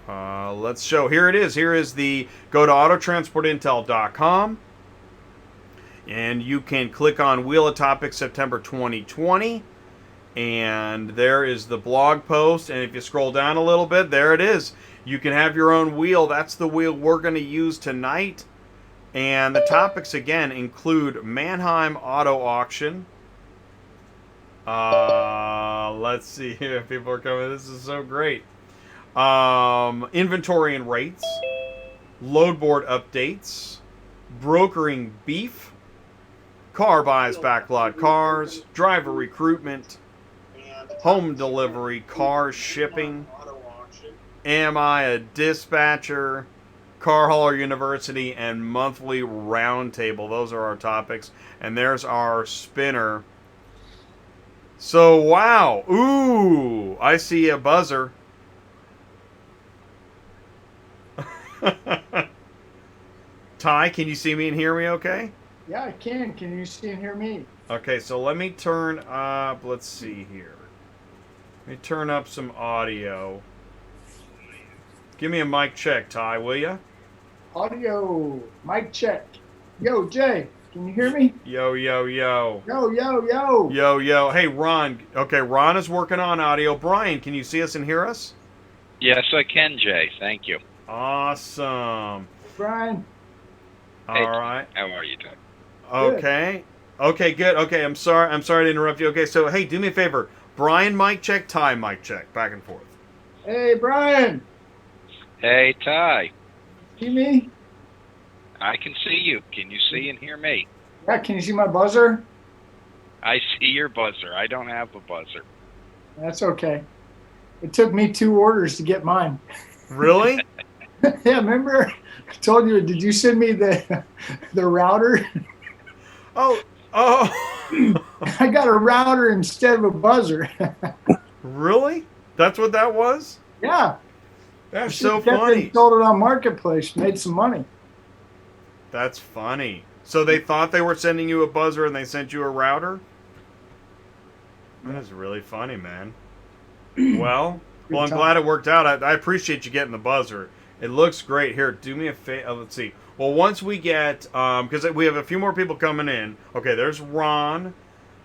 let's show. Here it is. Here is the... Go to autotransportintel.com. And you can click on Wheel of Topics September 2020. And there is the blog post. And if you scroll down a little bit, there it is. You can have your own wheel. That's the wheel we're going to use tonight. And the topics, again, include Manheim Auto Auction. Let's see here. People are coming. This is so great. Inventory and rates. Load board updates. Brokering beef. Car buys, backlot cars. Driver recruitment. Home delivery, car shipping. Am I a dispatcher? Car Hauler University, and monthly roundtable. Those are our topics. And there's our spinner. So, wow. Ooh, I see a buzzer. Ty, can you see me and hear me okay? Yeah, I can. Can you see and hear me? Okay, so let me turn up, let's see here. Let me turn up some audio. Give me a mic check, Ty, will ya? Audio, mic check. Yo, Jay, can you hear me? Yo, yo, yo. Yo, yo, yo. Yo, yo. Hey, Ron. Okay, Ron is working on audio. Brian, can you see us and hear us? Yes, I can, Jay. Thank you. Awesome. Brian. All right. How are you doing? Okay. Okay, good. Okay, I'm sorry to interrupt you. Okay, so, hey, do me a favor. Brian, mic check. Ty, mic check. Back and forth. Hey, Brian. Hey, Ty. See me? I can see you. Can you see and hear me? Yeah, can you see my buzzer? I see your buzzer. I don't have a buzzer. That's okay. It took me 2 orders to get mine. Really? Yeah, remember? I told you, did you send me the router? Oh. I got a router instead of a buzzer. Really? That's what that was? Yeah. That's so Kept it funny. and sold it on Marketplace, made some money. That's funny. So they thought they were sending you a buzzer and they sent you a router? That is really funny, man. Well, I'm glad it worked out. I appreciate you getting the buzzer. It looks great. Here, do me a favor. Let's see. Well, once we get, because we have a few more people coming in. Okay, there's Ron.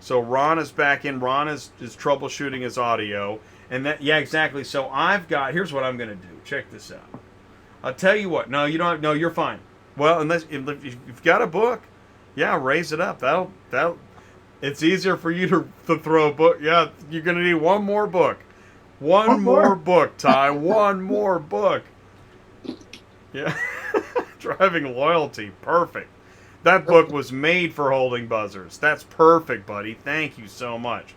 So Ron is back in. Ron is troubleshooting his audio. And that, yeah, exactly. So I've got, here's what I'm going to do. Check this out. I'll tell you what. No, you don't. No, you're fine. Well, unless if you've got a book, yeah, raise it up. That'll. It's easier for you to throw a book. Yeah, you're going to need one more book. One more book, Ty. One more book. Yeah. Driving loyalty. Perfect. That book was made for holding buzzers. That's perfect, buddy. Thank you so much.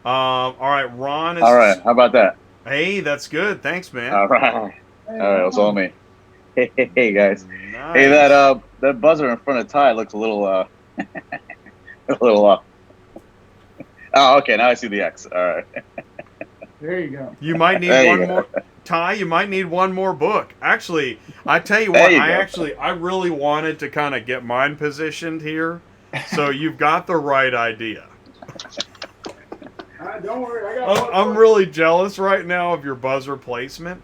All right, Ron is... All right, how about that? Hey, that's good. Thanks, man. All right. All right, it was all me. Hey, guys. Nice. Hey, that buzzer in front of Ty looks a little, a little, oh, okay, now I see the X. All right. There you go. You might need one more... Ty, you might need one more book. Actually, I tell you what, I really wanted to kind of get mine positioned here, so you've got the right idea. Don't worry, I got I'm really jealous right now of your buzzer placement.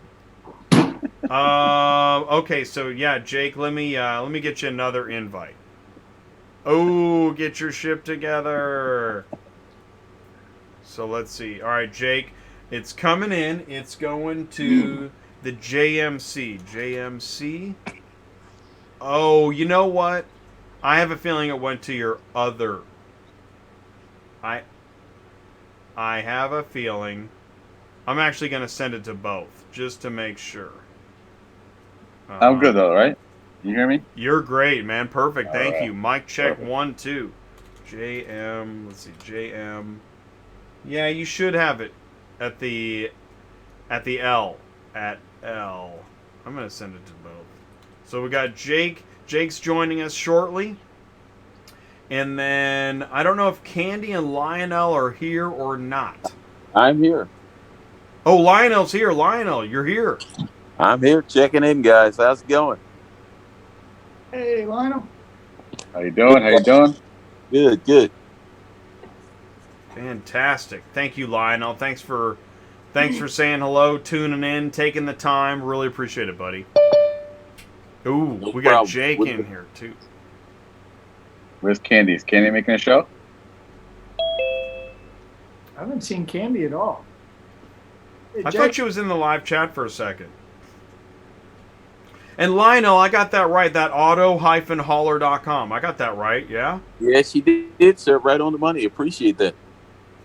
Okay, so yeah, Jake, let me get you another invite. Oh, get your ship together. So let's see. All right, Jake. It's coming in. It's going to the JMC. JMC. Oh, you know what? I have a feeling it went to your other. I have a feeling. I'm actually going to send it to both, just to make sure. I'm good, though, right? You hear me? You're great, man. Perfect. Thank right. you. Mic check. Perfect. 1, 2. JM. Let's see. JM. Yeah, you should have it. At the L. At L. I'm going to send it to both. So we got Jake. Jake's joining us shortly. And then, I don't know if Candy and Lionel are here or not. I'm here. Oh, Lionel's here. Lionel, you're here. I'm here checking in, guys. How's it going? Hey, Lionel. How you doing? How you doing? Good, good. Fantastic. Thank you, Lionel. Thanks for saying hello, tuning in, taking the time. Really appreciate it, buddy. Ooh, No we got problem. Jake in here too. Where's Candy? Is Candy making a show? I haven't seen Candy at all. Hey, I Jake, thought she was in the live chat for a second. And Lionel, I got that right. That auto-hauler.com. I got that right, yeah? Yes, you did, sir. Right on the money. Appreciate that.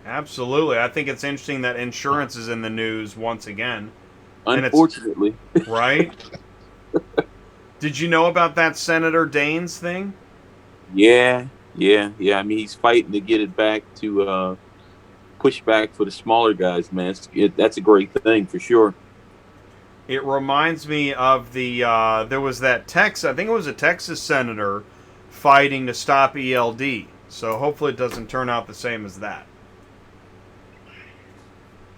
Absolutely. I think it's interesting that insurance is in the news once again. And it's- Unfortunately. Right? Did you know about that Senator Daines thing? Yeah. I mean, he's fighting to get it back to push back for the smaller guys, man. That's a great thing for sure. It reminds me of the there was that I think it was a Texas senator fighting to stop ELD. So hopefully it doesn't turn out the same as that.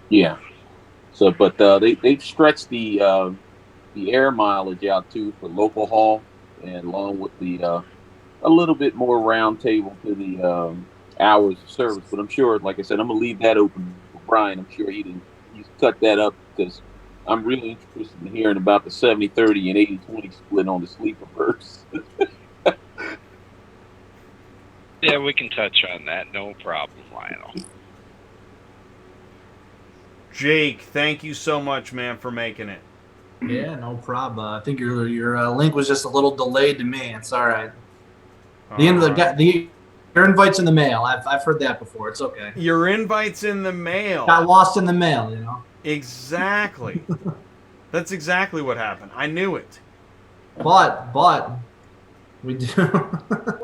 Yeah. So, but they've stretched the air mileage out too for local haul, and along with the a little bit more round table to the hours of service. But I'm sure, like I said, I'm gonna leave that open for Brian. I'm sure he's cut that up because I'm really interested in hearing about the 70-30 and 80-20 split on the sleeper berths. Yeah, we can touch on that. No problem, Lionel. Jake, thank you so much, man, for making it. Yeah, no problem. I think your link was just a little delayed to me. It's all right. The end of your invite's in the mail. I've heard that before. It's okay. Your invite's in the mail. Got lost in the mail, you know. Exactly. That's exactly what happened. I knew it. But we do.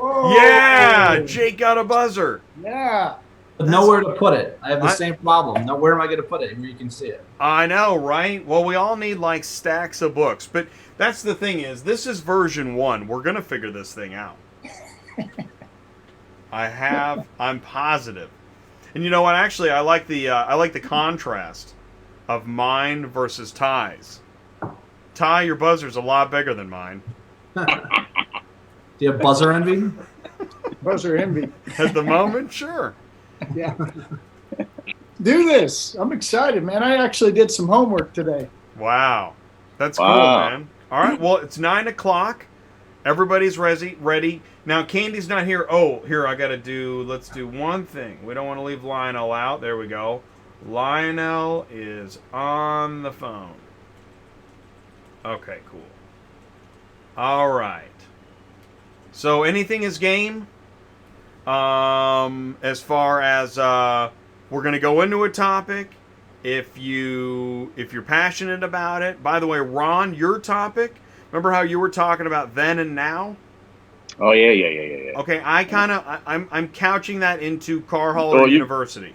Yeah, Jake got a buzzer. yeah. Nowhere to put it. I have the same problem. Now, where am I going to put it? Where you can see it. I know, right? Well, we all need like stacks of books, but that's the thing is, this is version 1. We're gonna figure this thing out. I'm positive. And you know what? Actually, I like the contrast of mine versus Ty's. Ty, your buzzer's a lot bigger than mine. Do you have buzzer envy? Buzzer envy. At the moment, sure. Yeah. Do this. I'm excited, man. I actually did some homework today. Wow. That's cool, Wow. man. All right, well, it's 9 o'clock. Everybody's ready. Now, Candy's not here. Oh, here, let's do one thing. We don't want to leave Lionel out. There we go. Lionel is on the phone. Okay, cool. All right. So, anything is game? As far as, we're going to go into a topic. If you're passionate about it. By the way, Ron, your topic, remember how you were talking about then and now? Oh yeah. Okay, I'm couching that into Car Hauler University.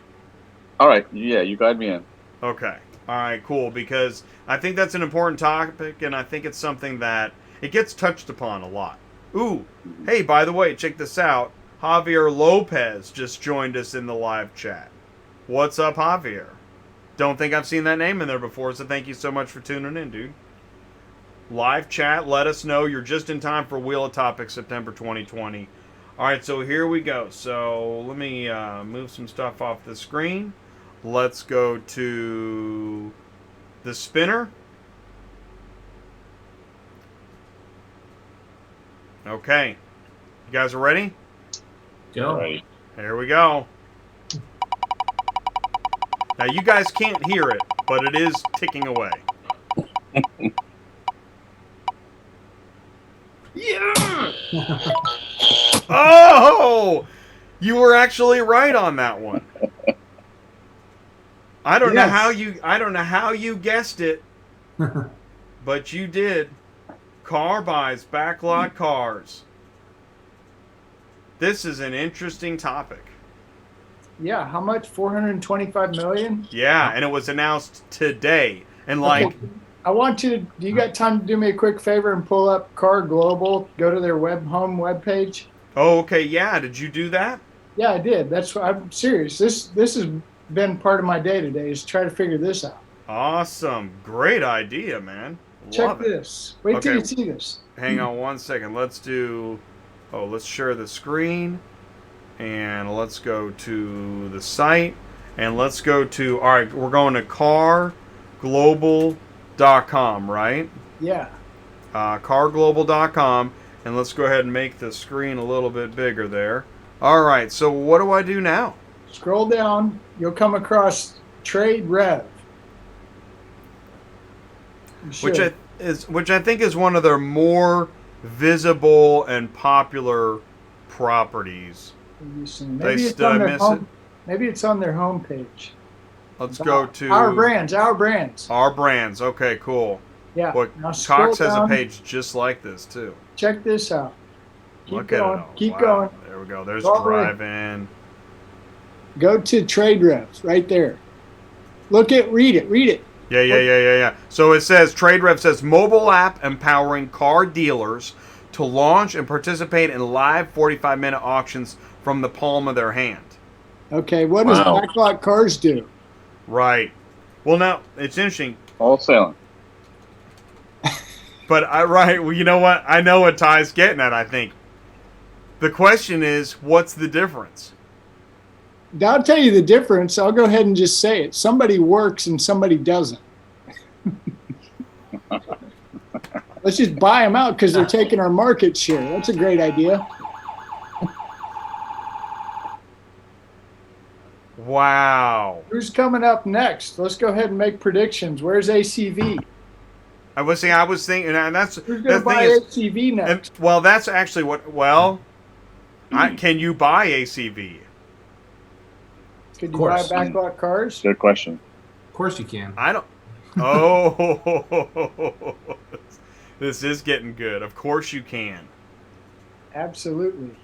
All right, yeah, you guide me in. Okay. All right, cool, because I think that's an important topic, and I think it's something that it gets touched upon a lot. Ooh, hey, by the way, check this out. Javier Lopez just joined us in the live chat. What's up, Javier? Don't think I've seen that name in there before, so thank you so much for tuning in, dude. Live chat, let us know. You're just in time for Wheel of Topics, September 2020. All right, so here we go. So let me move some stuff off the screen. Let's go to the spinner. Okay. You guys are ready? Go. All right. Here we go. Now, you guys can't hear it, but it is ticking away. Yeah. Oh! You were actually right on that one. I don't know how you guessed it, but you did. Car buys, Backlot Cars. This is an interesting topic. Yeah. How much? 425 million? Yeah, and it was announced today. And like, Okay. I want you to. Do you got time to do me a quick favor and pull up Car Global? Go to their home web page. oh, okay, yeah. Did you do that? Yeah, I did. That's why I'm serious. This has been part of my day today is try to figure this out. Awesome, great idea, man. Check Love it. this. Wait till Okay. you see this. Hang on one second. Let's do Oh, let's share the screen. And let's go to the site. And let's go to, all right, we're going to carglobal.com, right? Yeah. Carglobal.com. And let's go ahead and make the screen a little bit bigger there. All right, so what do I do now? Scroll down. You'll come across Trade Rev. Which I think is one of their more visible and popular properties. Maybe it's on their home. Maybe it's on their homepage. Let's go to Our Brands. Our Brands. Our Brands. Okay, cool. Yeah. Well, Cox has a page just like this too. Check this out. Look at it. Keep going. There we go. There's drive-in. Go to Trade Revs right there. Read it. Yeah. So it says, Trade Rev says, mobile app empowering car dealers to launch and participate in live 45-minute auctions from the palm of their hand. Okay, what does Backlot Cars do? Right. Well, now, it's interesting. Wholesaling. But, well, you know what? I know what Ty's getting at, I think. The question is, what's the difference? I'll tell you the difference. I'll go ahead and just say it. Somebody works and somebody doesn't. Let's just buy them out because they're taking our market share. That's a great idea. Wow. Who's coming up next? Let's go ahead and make predictions. Where's ACV? I was thinking, and that's who's going to buy ACV next? Well, that's actually what. Well, can you buy ACV? Can you buy Backlot Cars? Good question. Of course you can. I don't. Oh, this is getting good. Of course you can. Absolutely.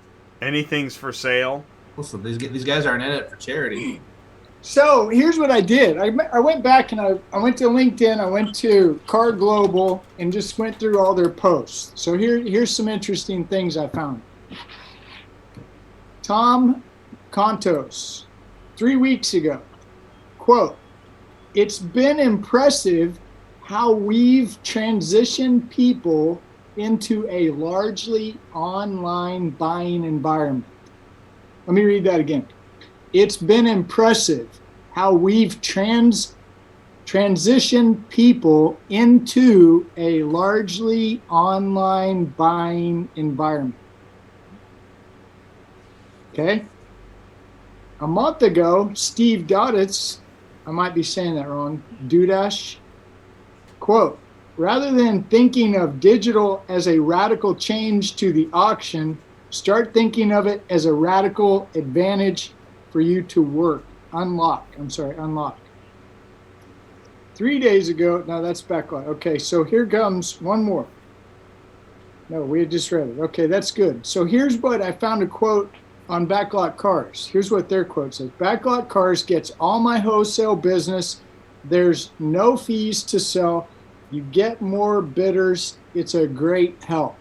Anything's for sale. Also, these guys aren't in it for charity. So here's what I did. I went back and I went to LinkedIn. I went to Car Global and just went through all their posts. So here's some interesting things I found. Tom Contos, 3 weeks ago, quote, "It's been impressive how we've transitioned people into a largely online buying environment." Let me read that again. It's been impressive how we've transitioned people into a largely online buying environment. Okay? A month ago, Steve Doditz, I might be saying that wrong, Dudash, quote, "Rather than thinking of digital as a radical change to the auction, start thinking of it as a radical advantage for you to unlock. 3 days ago, no, that's Backlot. Okay, so here comes one more. No, we had just read it. Okay, that's good. So here's what I found a quote on Backlot Cars. Here's what their quote says. Backlot Cars gets all my wholesale business. There's no fees to sell. You get more bidders. It's a great help.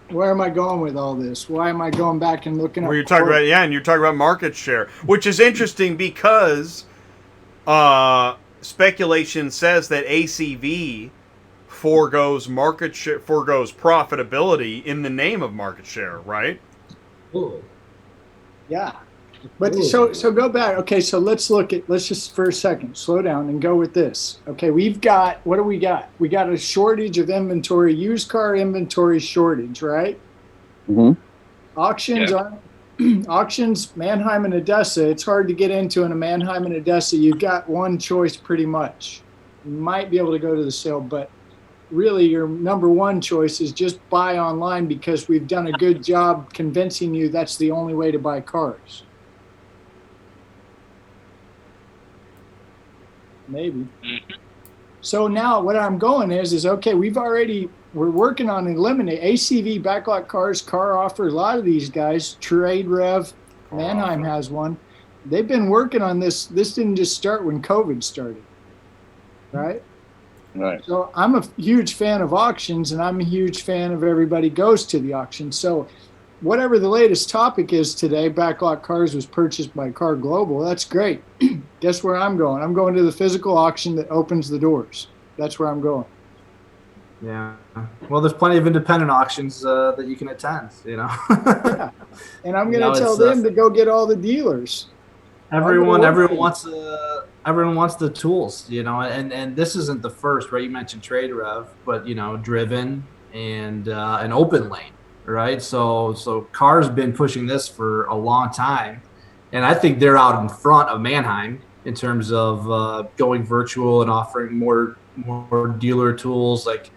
Where am I going with all this? Why am I going back and looking at? You're talking about, and you're talking about market share, which is interesting because speculation says that ACV foregoes market share, foregoes profitability in the name of market share, right? Ooh. Yeah. But so go back. Okay, so let's just for a second slow down and go with this. Okay, what do we got? We got a shortage of inventory, used car inventory shortage, right? Mm-hmm. Auctions, Manheim and Odessa. It's hard to get into in a Manheim and Odessa. You've got one choice pretty much. You might be able to go to the sale, but really your number one choice is just buy online because we've done a good job convincing you that's the only way to buy cars. Maybe. So now what I'm going is okay, we're working on eliminate ACV, Backlot Cars, Car Offer, a lot of these guys, Trade Rev, Manheim has one. They've been working on this. This didn't just start when COVID started, right? Right. So I'm a huge fan of auctions and I'm a huge fan of everybody goes to the auction. So whatever the latest topic is today, Backlot Cars was purchased by Car Global. That's great. Guess where I'm going? I'm going to the physical auction that opens the doors. That's where I'm going. Yeah. Well, there's plenty of independent auctions that you can attend. Yeah. And I'm You going know, to tell it's, them to go get all the dealers. everyone wants the tools, and this isn't the first, right? You mentioned Trade Rev, but Driven and Open Lane, right? So Car's been pushing this for a long time, and I think they're out in front of Manheim in terms of going virtual and offering more dealer tools like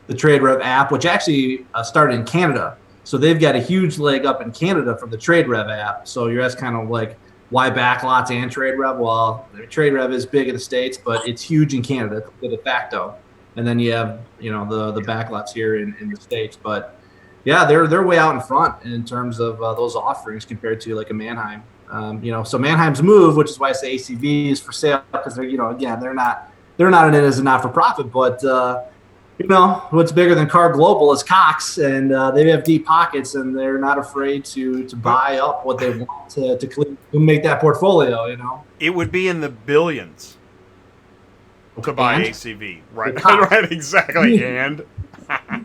the Trade Rev app, which actually started in Canada. So they've got a huge leg up in Canada from the Trade Rev app. So you're asking kind of like why backlots and Trade Rev? Well, Trade Rev is big in the States, but it's huge in Canada, the de facto. And then you have the backlots here in the States. But yeah, they're way out in front in terms of those offerings compared to like a Manheim. So Manheim's move, which is why I say ACV is for sale, because they're again they're not in it as a not for profit, but what's bigger than Car Global is Cox, and they have deep pockets, and they're not afraid to buy up what they want to make that portfolio. It would be in the billions to buy And? ACV, right? Right, exactly. And I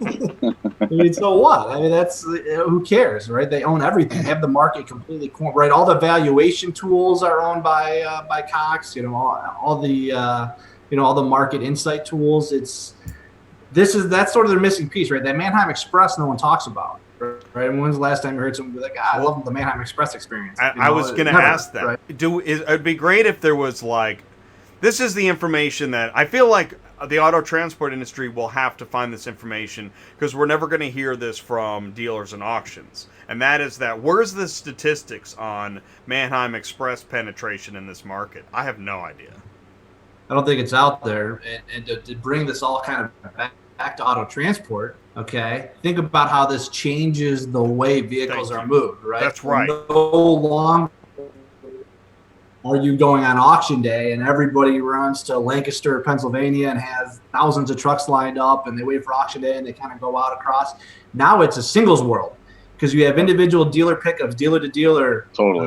mean, so what? I mean, that's who cares, right? They own everything. They have the market completely, right? All the valuation tools are owned by Cox. All the all the market insight tools. That's sort of their missing piece, right? That Manheim Express, no one talks about, right? And when's the last time you heard someone be like, I love the Manheim Express experience? I was going to ask that. Right? It'd be great if there was like, this is the information that I feel like the auto transport industry will have to find this information, because we're never going to hear this from dealers and auctions. And that is that, where's the statistics on Manheim Express penetration in this market? I have no idea. I don't think it's out there. And to bring this all kind of back to auto transport, okay, think about how this changes the way vehicles are moved, right? That's right. No longer are you going on auction day and everybody runs to Lancaster, Pennsylvania, and has thousands of trucks lined up, and they wait for auction day and they kind of go out across. Now it's a singles world, because you have individual dealer pickups, dealer to dealer. Totally.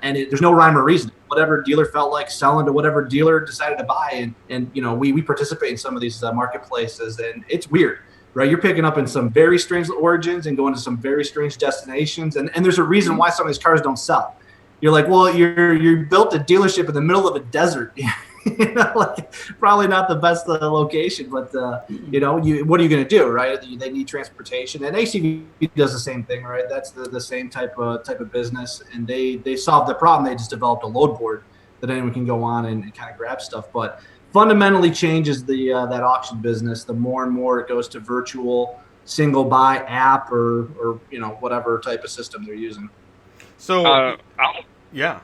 And there's no rhyme or reason. Whatever dealer felt like selling to whatever dealer decided to buy, and we participate in some of these marketplaces, and it's weird, right? You're picking up in some very strange origins and going to some very strange destinations, and there's a reason why some of these cars don't sell. You're like, well, you built a dealership in the middle of a desert. Probably not the best location, but what are you going to do, right? They need transportation, and ACV does the same thing, right? That's the same type of business, and they solved the problem. They just developed a load board that anyone can go on and kind of grab stuff, but fundamentally changes the that auction business. The more and more it goes to virtual single buy app or whatever type of system they're using. So yeah.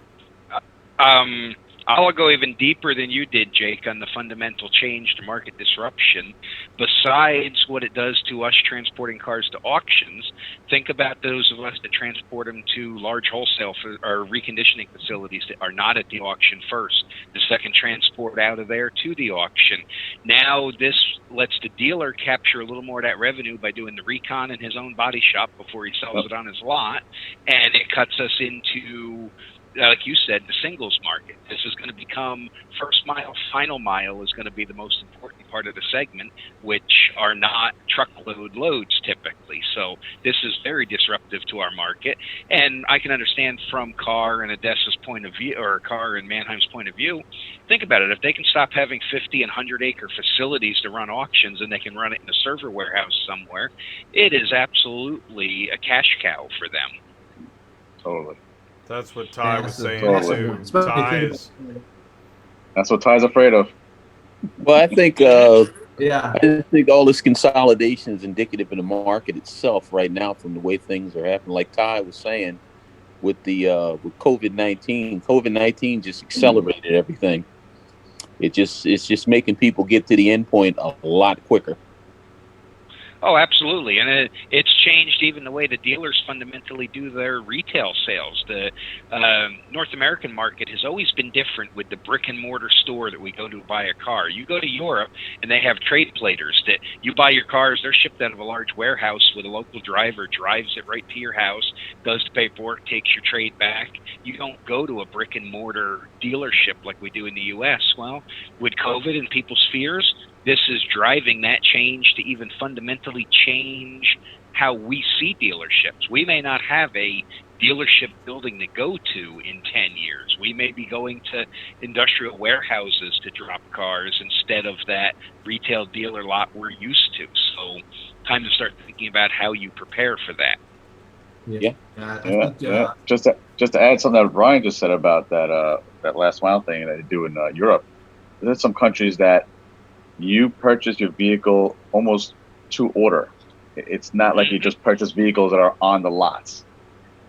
I'll go even deeper than you did, Jake, on the fundamental change to market disruption. Besides what it does to us transporting cars to auctions, think about those of us that transport them to large wholesale or reconditioning facilities that are not at the auction first. The second transport out of there to the auction. Now this lets the dealer capture a little more of that revenue by doing the recon in his own body shop before he sells it on his lot, and it cuts us into, like you said, the singles market. This is going to become first mile, final mile is going to be the most important part of the segment, which are not truckload loads typically. So this is very disruptive to our market. And I can understand from Car and Odessa's point of view, or Car and Manheim's point of view, think about it. If they can stop having 50 and 100 acre facilities to run auctions, and they can run it in a server warehouse somewhere, it is absolutely a cash cow for them. Totally. That's what Ty was saying totally. too. That's what Ty's afraid of. Well, I think Yeah. I think all this consolidation is indicative of the market itself right now from the way things are happening. Like Ty was saying, with with COVID-19, COVID-19 just accelerated everything. It's just making people get to the end point a lot quicker. Oh, absolutely. And it's changed even the way the dealers fundamentally do their retail sales. The North American market has always been different with the brick and mortar store that we go to buy a car. You go to Europe and they have trade platers that you buy your cars. They're shipped out of a large warehouse with a local driver, drives it right to your house, does the paperwork, takes your trade back. You don't go to a brick and mortar dealership like we do in the U.S. Well, with COVID and people's fears, this is driving that change to even fundamentally change how we see dealerships. We may not have a dealership building to go to in 10 years. We may be going to industrial warehouses to drop cars instead of that retail dealer lot we're used to. So time to start thinking about how you prepare for that. Yeah. Just to add something that Brian just said about that last mile thing that they do in Europe. There's some countries that you purchase your vehicle almost to order. It's not like you just purchase vehicles that are on the lots.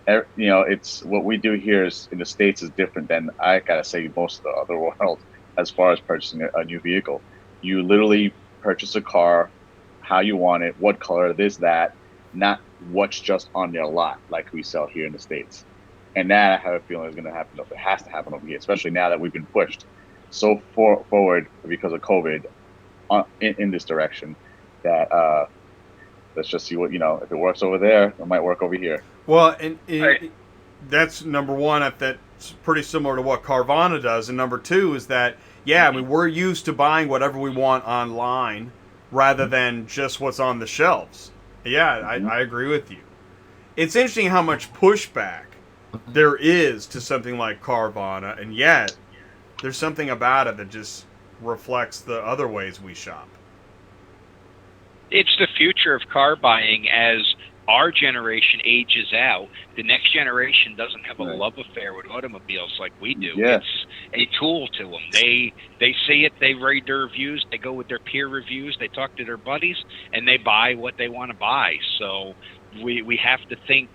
It's what we do here is in the States is different than I gotta say most of the other world as far as purchasing a new vehicle. You literally purchase a car how you want it, what color, this, that, not what's just on their lot like we sell here in the States. And that I have a feeling is going to happen. It has to happen over here, especially now that we've been pushed so forward because of COVID in this direction that let's just see what, if it works over there, it might work over here. Well, and that's number one. That's pretty similar to what Carvana does. And number two is that, we're used to buying whatever we want online rather than just what's on the shelves. Yeah, I agree with you. It's interesting how much pushback there is to something like Carvana, and yet there's something about it that just reflects the other ways we shop. It's the future of car buying as our generation ages out. The next generation doesn't have a love affair with automobiles like we do. Yeah. It's a tool to them. They see it, they read their reviews, they go with their peer reviews, they talk to their buddies, and they buy what they want to buy. So we have to think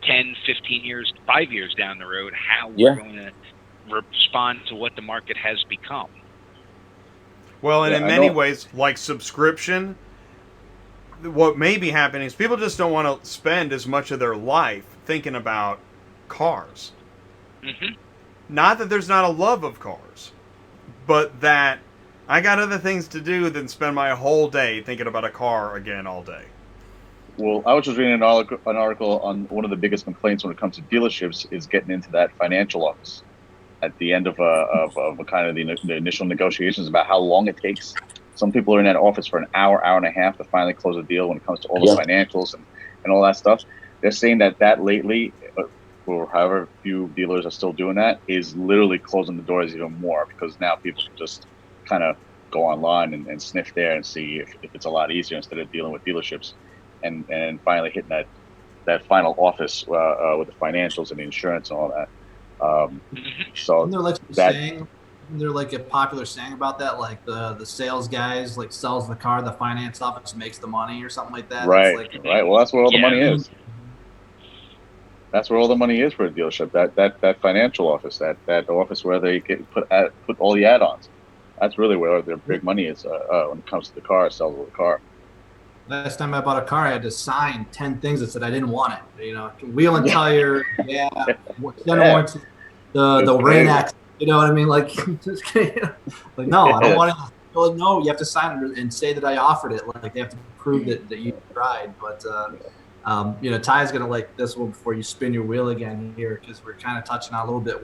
10, 15 years, 5 years down the road how we're going to respond to what the market has become. Well, and in many ways, like subscription, what may be happening is people just don't want to spend as much of their life thinking about cars. Mm-hmm. Not that there's not a love of cars, but that I got other things to do than spend my whole day thinking about a car again all day. Well, I was just reading an article on one of the biggest complaints when it comes to dealerships is getting into that financial office at the end of kind of the initial negotiations about how long it takes. Some people are in that office for an hour and a half to finally close a deal when it comes to all the financials and all that stuff. They're saying that lately, or however few dealers are still doing that, is literally closing the doors even more because now people can just kind of go online and sniff there and see if it's a lot easier instead of dealing with dealerships and finally hitting that final office with the financials and the insurance and all that. So Isn't there like some saying? Isn't there like a popular saying about that? Like the sales guys like sells the car, the finance office makes the money or something like that. Right, like, right. Well, that's where all the money is. That's where all the money is for a dealership. That financial office, that office where they put all the add-ons. That's really where their big money is when it comes to the car, sales of the car. Last time I bought a car, I had to sign 10 things that said I didn't want it. Wheel and tire, center warranty, the rain act. You know what I mean? Like, just kidding. Like, no, I don't want it. Like, no, you have to sign it and say that I offered it. Like, they have to prove that you tried. But Ty's gonna like this one before you spin your wheel again here, because we're kind of touching on a little bit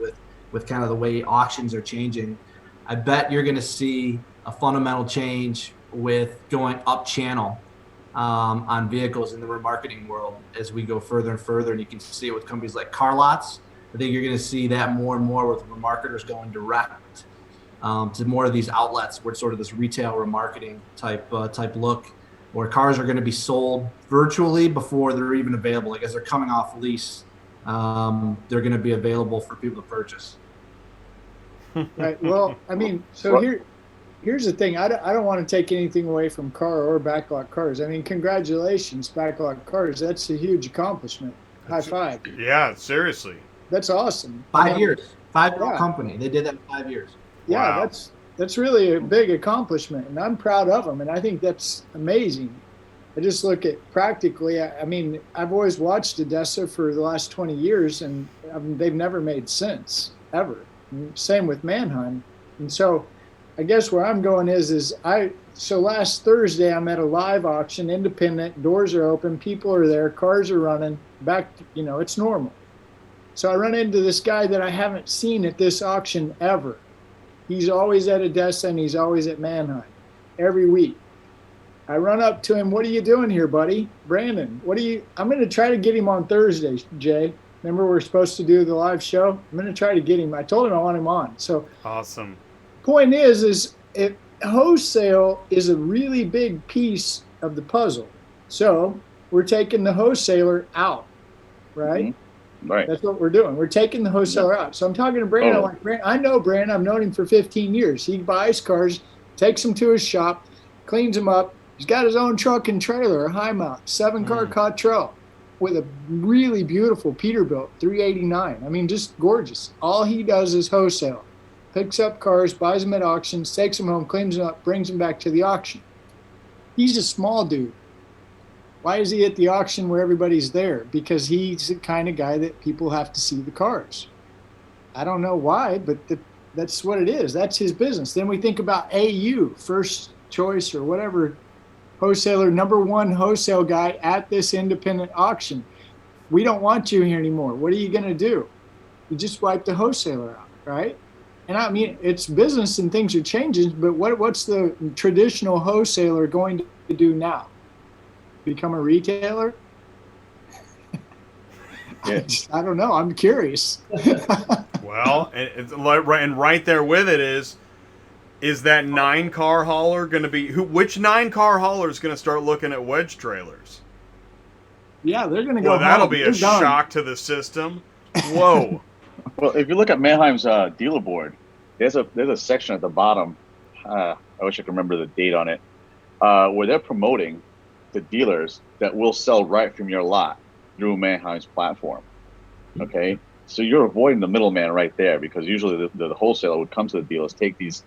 with kind of the way auctions are changing. I bet you're gonna see a fundamental change with going up channel on vehicles in the remarketing world as we go further and further, and you can see it with companies like Car Lots. I think you're going to see that more and more with remarketers going direct to more of these outlets where it's sort of this retail remarketing type look, where cars are going to be sold virtually before they're even available. Like as they're coming off lease, they're going to be available for people to purchase. Right. Well, I mean, so here's the thing. I don't want to take anything away from Car or Backlot Cars. I mean, congratulations, Backlot Cars. That's a huge accomplishment. High five. Yeah, seriously. That's awesome. 5 years. 5-year company. They did that in 5 years. Yeah, Wow. that's really a big accomplishment, and I'm proud of them. And I think that's amazing. I just look at practically. I mean, I've always watched Odessa for the last 20 years, and they've never made sense ever. And same with Manheim. And so, I guess where I'm going is so last Thursday I'm at a live auction, independent. Doors are open, people are there, cars are running. It's normal. So I run into this guy that I haven't seen at this auction ever. He's always at Odessa and he's always at Manheim. every week. I run up to him. What are you doing here, buddy? Brandon, I'm going to try to get him on Thursday, Jay. Remember we're supposed to do the live show? I'm going to try to get him. I told him I want him on. So awesome. Point is wholesale is a really big piece of the puzzle. So we're taking the wholesaler out, right? Mm-hmm. Right. That's what we're doing. We're taking the wholesaler out. So I'm talking to Brandon. I'm like, Brandon, I know Brandon. I've known him for 15 years. He buys cars, takes them to his shop, cleans them up. He's got his own truck and trailer, a high mount, 7-car Cottrell with a really beautiful Peterbilt 389. I mean, just gorgeous. All he does is wholesale. Picks up cars, buys them at auctions, takes them home, cleans them up, brings them back to the auction. He's a small dude. Why is he at the auction where everybody's there? Because he's the kind of guy that people have to see the cars. I don't know why, but that's what it is. That's his business. Then we think about AU, First Choice or whatever, wholesaler, number one wholesale guy at this independent auction. We don't want you here anymore. What are you going to do? You just wipe the wholesaler out, right? And I mean, it's business and things are changing, but what's the traditional wholesaler going to do now? Become a retailer? Yeah. I don't know. I'm curious. Well, and right there with it is that 9-car hauler going to be which 9-car hauler is going to start looking at wedge trailers? Yeah, they're going to go. Well, that'll be They're a done. shock to the system. Whoa. Well, if you look at Manheim's dealer board, there's a section at the bottom. I wish I could remember the date on it, where they're promoting the dealers that will sell right from your lot through Manheim's platform. Okay, so you're avoiding the middleman right there, because usually the wholesaler would come to the dealers, take these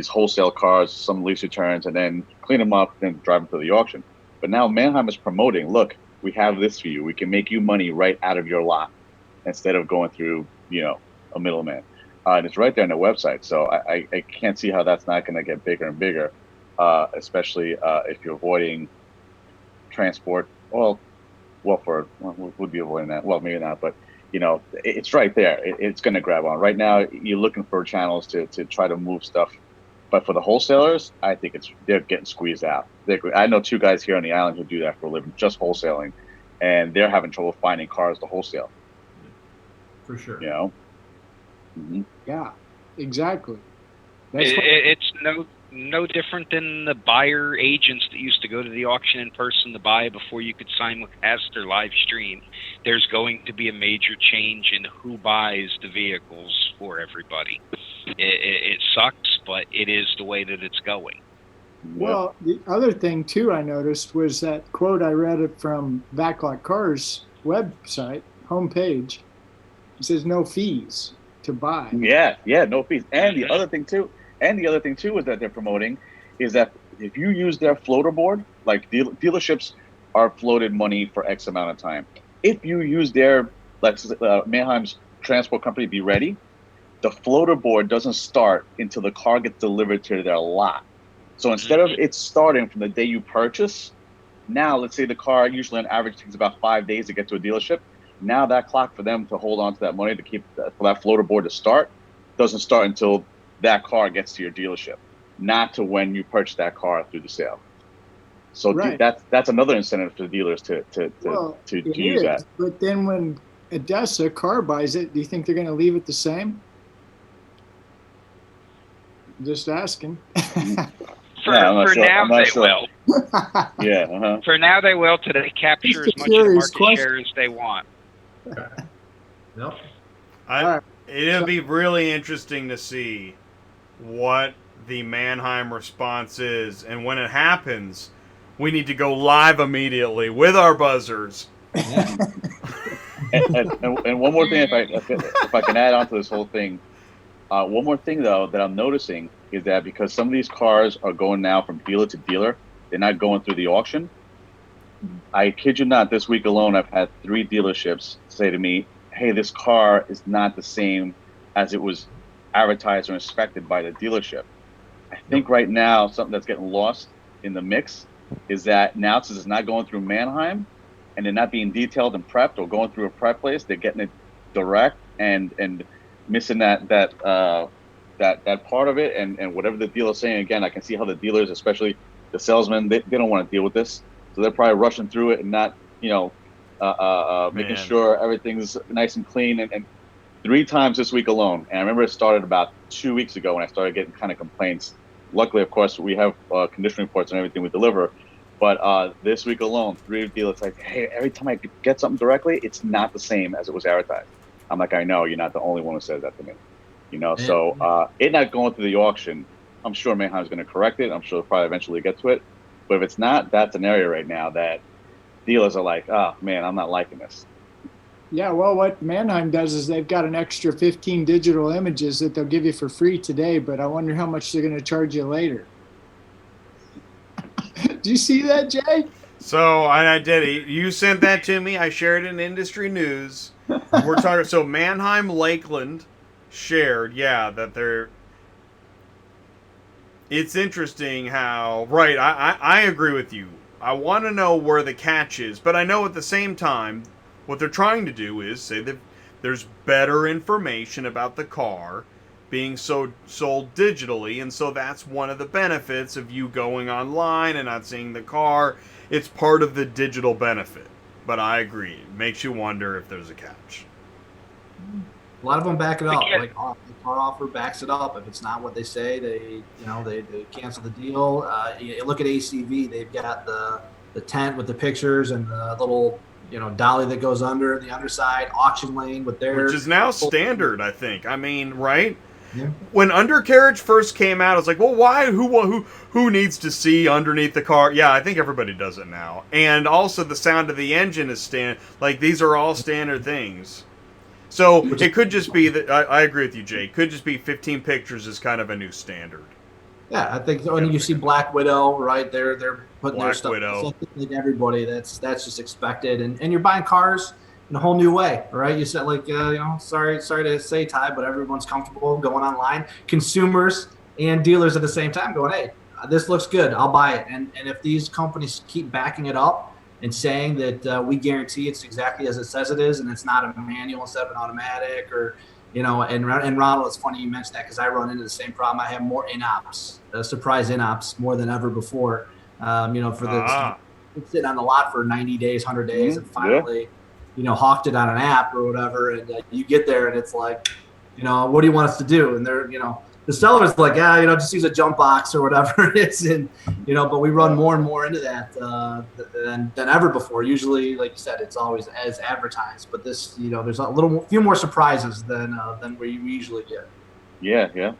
wholesale cars, some lease returns, and then clean them up, then drive them to the auction. But now Manheim is promoting, look, we have this for you. We can make you money right out of your lot instead of going through, a middleman. And it's right there on their website. So I can't see how that's not going to get bigger and bigger, especially if you're avoiding transport. We'll be avoiding that. Well, maybe not, but it's right there. It's going to grab on. Right now, you're looking for channels to try to move stuff. But for the wholesalers, I think they're getting squeezed out. I know 2 guys here on the island who do that for a living, just wholesaling, and they're having trouble finding cars to wholesale. For sure. Mm-hmm. Yeah, exactly. It's no different than the buyer agents that used to go to the auction in person to buy before you could simulcast or live stream. There's going to be a major change in who buys the vehicles for everybody. It sucks, but it is the way that it's going. Well, the other thing too I noticed was that quote I read from Backlot Cars website homepage. It says no fees to buy. Yeah, no fees. And the other thing too is that they're promoting is that if you use their floater board, like dealerships are floated money for X amount of time. If you use their Manheim's transport company, Be Ready, the floater board doesn't start until the car gets delivered to their lot. So instead of it starting from the day you purchase, now let's say the car usually on average takes about 5 days to get to a dealership. Now that clock for them to hold on to that money to keep for that floater board to start doesn't start until that car gets to your dealership, not to when you purchase that car through the sale. So Right. that's another incentive for the dealers to use that. But then when Odessa car buys it, do you think they're going to leave it the same? Just asking. For now, they will. Yeah. For now, they will till they capture as much of the market share as they want. Yep. It'll be really interesting to see what the Manheim response is, and when it happens, we need to go live immediately with our buzzers. And one more thing, if I can add on to this whole thing, one more thing though that I'm noticing is that because some of these cars are going now from dealer to dealer, they're not going through the auction. I kid you not, this week alone, I've had 3 dealerships say to me, hey, this car is not the same as it was advertised or inspected by the dealership. I think right now, something that's getting lost in the mix is that now, since it's not going through Manheim and they're not being detailed and prepped or going through a prep place, they're getting it direct and missing that that part of it, and whatever the dealer's saying, again, I can see how the dealers, especially the salesmen, they don't want to deal with this, so they're probably rushing through it and not, making sure everything's nice and clean. And 3 times this week alone, and I remember it started about 2 weeks ago when I started getting kind of complaints. Luckily, of course, we have condition reports and everything we deliver. But this week alone, 3 dealers like, hey, every time I get something directly, it's not the same as it was advertised. I'm like, I know, you're not the only one who says that to me. So it not going through the auction, I'm sure Manheim's going to correct it. I'm sure they'll probably eventually get to it. But if it's not, that's an area right now that dealers are like, oh, man, I'm not liking this. Yeah, well, what Manheim does is they've got an extra 15 digital images that they'll give you for free today, but I wonder how much they're going to charge you later. Do you see that, Jay? So I did it. You sent that to me. I shared it in industry news. We're talking. So Manheim Lakeland shared, that they're. It's interesting how I agree with you. I want to know where the catch is, but I know at the same time what they're trying to do is say that there's better information about the car being sold digitally, and so that's one of the benefits of you going online and not seeing the car. It's part of the digital benefit. But I agree, it makes you wonder if there's a catch. A lot of them back it up. Like the car offer backs it up. If it's not what they say, they cancel the deal. You look at ACV; they've got the tent with the pictures and the little dolly that goes under the underside, auction lane with their, which is now standard, I think. I mean, right? Yeah. When undercarriage first came out, I was like, well, why? Who needs to see underneath the car? Yeah, I think everybody does it now. And also the sound of the engine is like these are all standard things. So it could just be that I agree with you, Jay. It could just be 15 pictures is kind of a new standard. Yeah, I think when you see Black Widow, right? They're putting Black their stuff. Widow. Like everybody, that's just expected, and you're buying cars in a whole new way, right? You said sorry to say, Ty, but everyone's comfortable going online. Consumers and dealers at the same time going, hey, this looks good, I'll buy it. And if these companies keep backing it up and saying that we guarantee it's exactly as it says it is, and it's not a manual instead of an automatic, or and Ronald, it's funny you mentioned that because I run into the same problem. I have more in-ops, surprise in-ops more than ever before. It's sitting on the lot for 90 days, 100 days, and finally, hawked it on an app or whatever, and you get there and it's like, what do you want us to do? And they're, the seller's like, just use a jump box or whatever it is, and but we run more and more into that than ever before. Usually, like you said, it's always as advertised, but this, there's a few more surprises than we usually get. Yeah.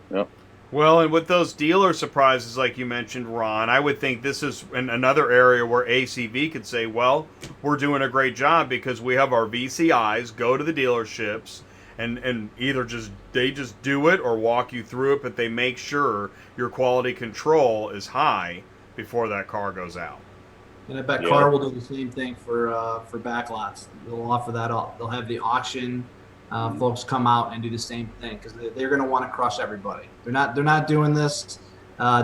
Well, and with those dealer surprises, like you mentioned, Ron, I would think this is another area where ACV could say, well, we're doing a great job because we have our VCIs go to the dealerships and either they just do it or walk you through it, but they make sure your quality control is high before that car goes out. And I bet Car will do the same thing for backlots. They'll offer that up. They'll have the auction folks come out and do the same thing because they're going to want to crush everybody. They're not doing this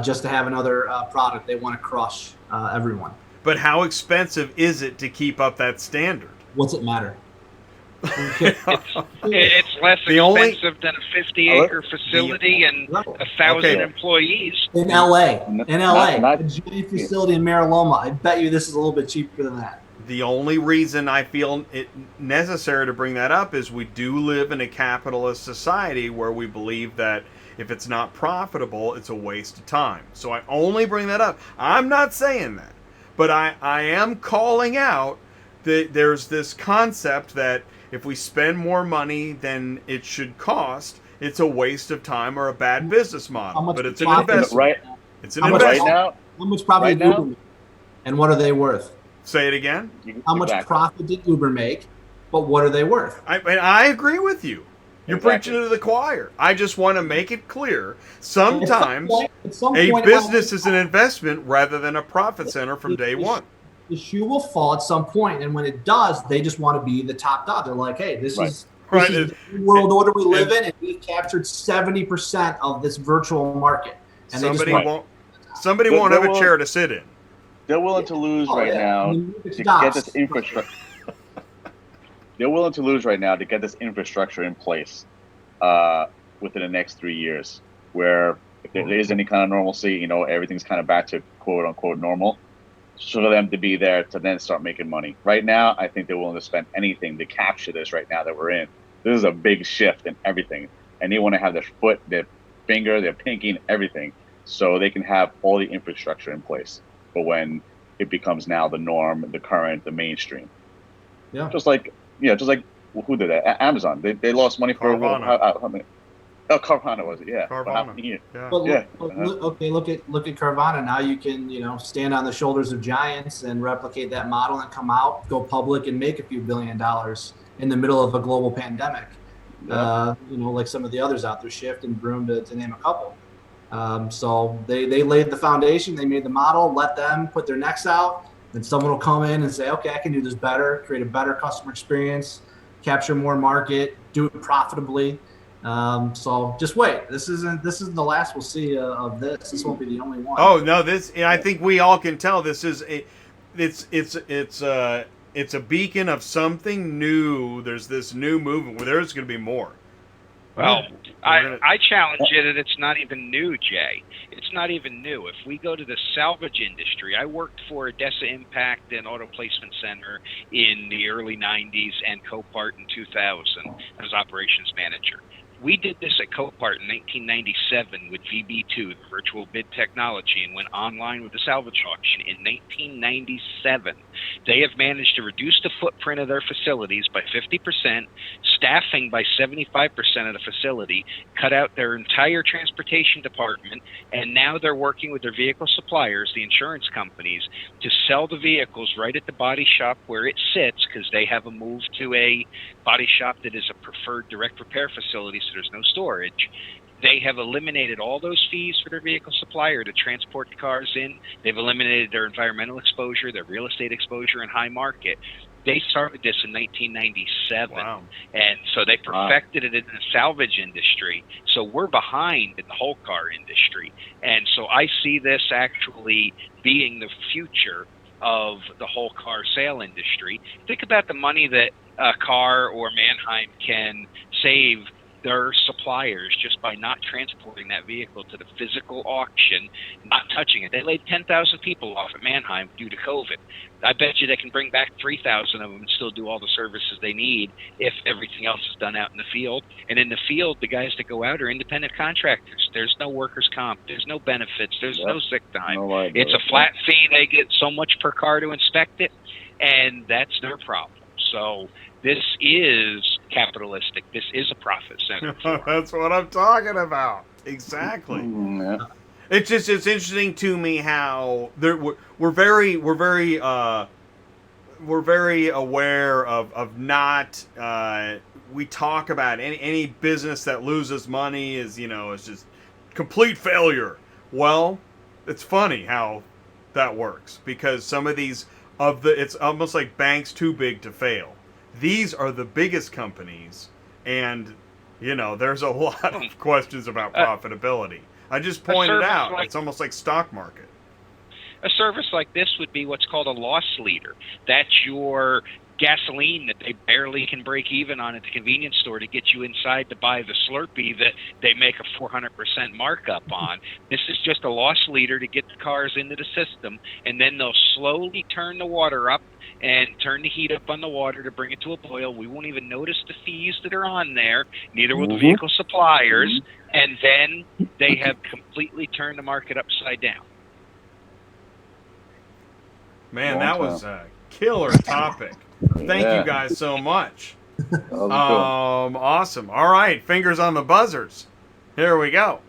just to have another product. They want to crush everyone. But how expensive is it to keep up that standard? What's it matter? It's less expensive than a 50-acre facility and 1,000 employees. In LA, a giant facility in Mariloma. I bet you this is a little bit cheaper than that. The only reason I feel it necessary to bring that up is we do live in a capitalist society where we believe that if it's not profitable, it's a waste of time. So I only bring that up. I'm not saying that, but I am calling out that there's this concept that if we spend more money than it should cost, it's a waste of time or a bad business model. But it's an investment. Right. It's an investment. Right now, how much profit did Uber make? And what are they worth? Say it again. How much profit did Uber make? But what are they worth? I agree with you. You're preaching to the choir. I just want to make it clear. Sometimes a business is an investment rather than a profit center from day one. The shoe will fall at some point, and when it does, they just want to be the top dog. They're like, hey, this is the world order we live in, and we've captured 70% of this virtual market. And somebody won't have a chair to sit in. They're willing to lose now to get this infrastructure. They're willing to lose right now to get this infrastructure in place within the next 3 years. where if there is any kind of normalcy, everything's kind of back to quote unquote normal, so for them to be there to then start making money. Right now, I think they're willing to spend anything to capture this right now that we're in. This is a big shift in everything. And they want to have their foot, their finger, their pinky, everything, so they can have all the infrastructure in place for when it becomes now the norm, the current, the mainstream. Yeah. Just like who did that? Amazon. They lost money for how many? Oh, Carvana was it? Yeah. Carvana. Yeah. Well, Yeah. look at Carvana. Now you can stand on the shoulders of giants and replicate that model and come out, go public, and make a few $1 billion in the middle of a global pandemic. Yeah. Like some of the others out there, Shift and Broom, to name a couple. So they laid the foundation, they made the model, let them put their necks out, then someone will come in and say, okay, I can do this better, create a better customer experience, capture more market, do it profitably. So just wait. This isn't the last we'll see of this. This won't be the only one. Oh no, I think we all can tell this is it's a beacon of something new. There's this new movement where there's going to be more. Well, I challenge it that it's not even new, Jay. It's not even new. If we go to the salvage industry, I worked for Odessa Impact and Auto Placement Center in the early 90s and Copart in 2000 as operations manager. We did this at Copart in 1997 with VB2, the virtual bid technology, and went online with the salvage auction in 1997. They have managed to reduce the footprint of their facilities by 50%, staffing by 75% of the facility, cut out their entire transportation department, and now they're working with their vehicle suppliers, the insurance companies, to sell the vehicles right at the body shop where it sits, because they have a move to a body shop that is a preferred direct repair facility, so there's no storage. They have eliminated all those fees for their vehicle supplier to transport the cars in. They've eliminated their environmental exposure, their real estate exposure in high market. They started this in 1997, Wow. and so they perfected it in the salvage industry. So we're behind in the whole car industry, and so I see this actually being the future of the whole car sale industry. Think about the money that Car or Manheim can save their suppliers just by not transporting that vehicle to the physical auction, not touching it. They laid 10,000 people off at Manheim due to COVID. I bet you they can bring back 3,000 of them and still do all the services they need if everything else is done out in the field. And in the field, the guys that go out are independent contractors. There's no workers' comp. There's no benefits. There's no sick time. It's a flat fee. They get so much per car to inspect it, and that's their problem. So this is capitalistic. This is a profit center. That's what I'm talking about. Exactly. Yeah. It's interesting to me how we're very aware of not we talk about any business that loses money is just complete failure. Well, it's funny how that works, because some of these it's almost like banks too big to fail. These are the biggest companies, and there's a lot of questions about profitability. I just pointed out it's almost like stock market. A service like this would be what's called a loss leader. That's your gasoline that they barely can break even on at the convenience store to get you inside to buy the Slurpee that they make a 400% markup on. This is just a loss leader to get the cars into the system, and then they'll slowly turn the water up and turn the heat up on the water to bring it to a boil. We won't even notice the fees that are on there, neither will the vehicle suppliers, and then they have completely turned the market upside down. Man, that was a killer topic. Thank you guys so much. Awesome. All right, fingers on the buzzers. Here we go.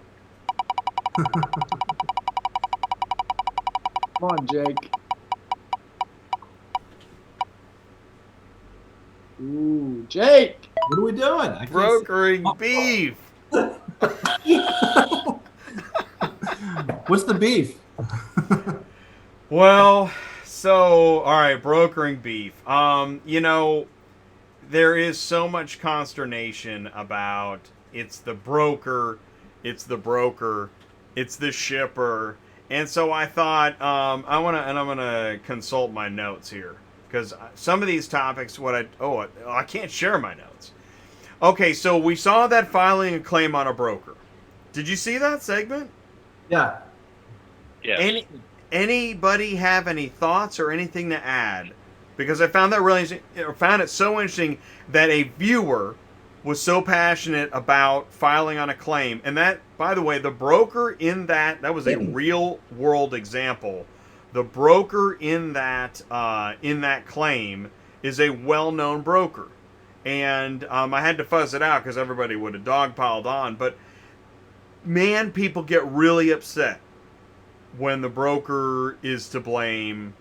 Come on, Jake. Ooh, Jake. What are we doing? Brokering beef. What's the beef? Well, so, all right, brokering beef. There is so much consternation about it's the broker, it's the shipper. And so I thought I'm gonna consult my notes here, because some of these topics, I can't share my notes. Okay, so we saw that filing a claim on a broker. Did you see that segment? Yeah. Yes. Anybody have any thoughts or anything to add? Because I found that really interesting, found it so interesting that a viewer was so passionate about filing on a claim. And that, by the way, the broker in that was a real world example. The broker in that claim is a well-known broker. And I had to fuzz it out because everybody would have dogpiled on. But, man, people get really upset when the broker is to blame,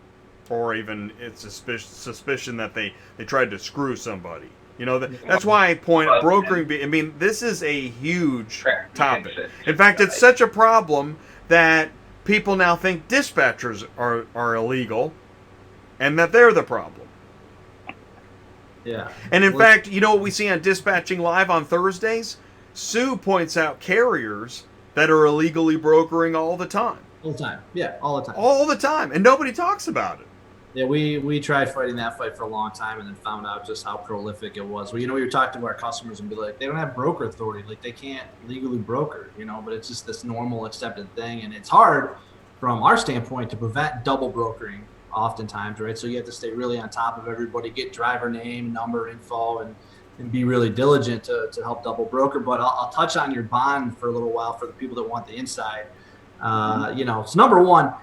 or even it's suspicion that they tried to screw somebody. You know, that's why I point at brokering. I mean, this is a huge topic. In fact, it's such a problem that people now think dispatchers are illegal and that they're the problem. Yeah. And in fact, you know what we see on Dispatching Live on Thursdays? Sue points out carriers that are illegally brokering all the time. All the time. Yeah, all the time. All the time. And nobody talks about it. Yeah, we tried fighting that fight for a long time and then found out just how prolific it was. Well, you know, we were talking to our customers and be like, they don't have broker authority. Like, they can't legally broker, you know, but it's just this normal accepted thing. And it's hard from our standpoint to prevent double brokering oftentimes, right? So you have to stay really on top of everybody, get driver name, number, info, and be really diligent to help double broker. But I'll touch on your bond for a little while for the people that want the inside. You know, so number one,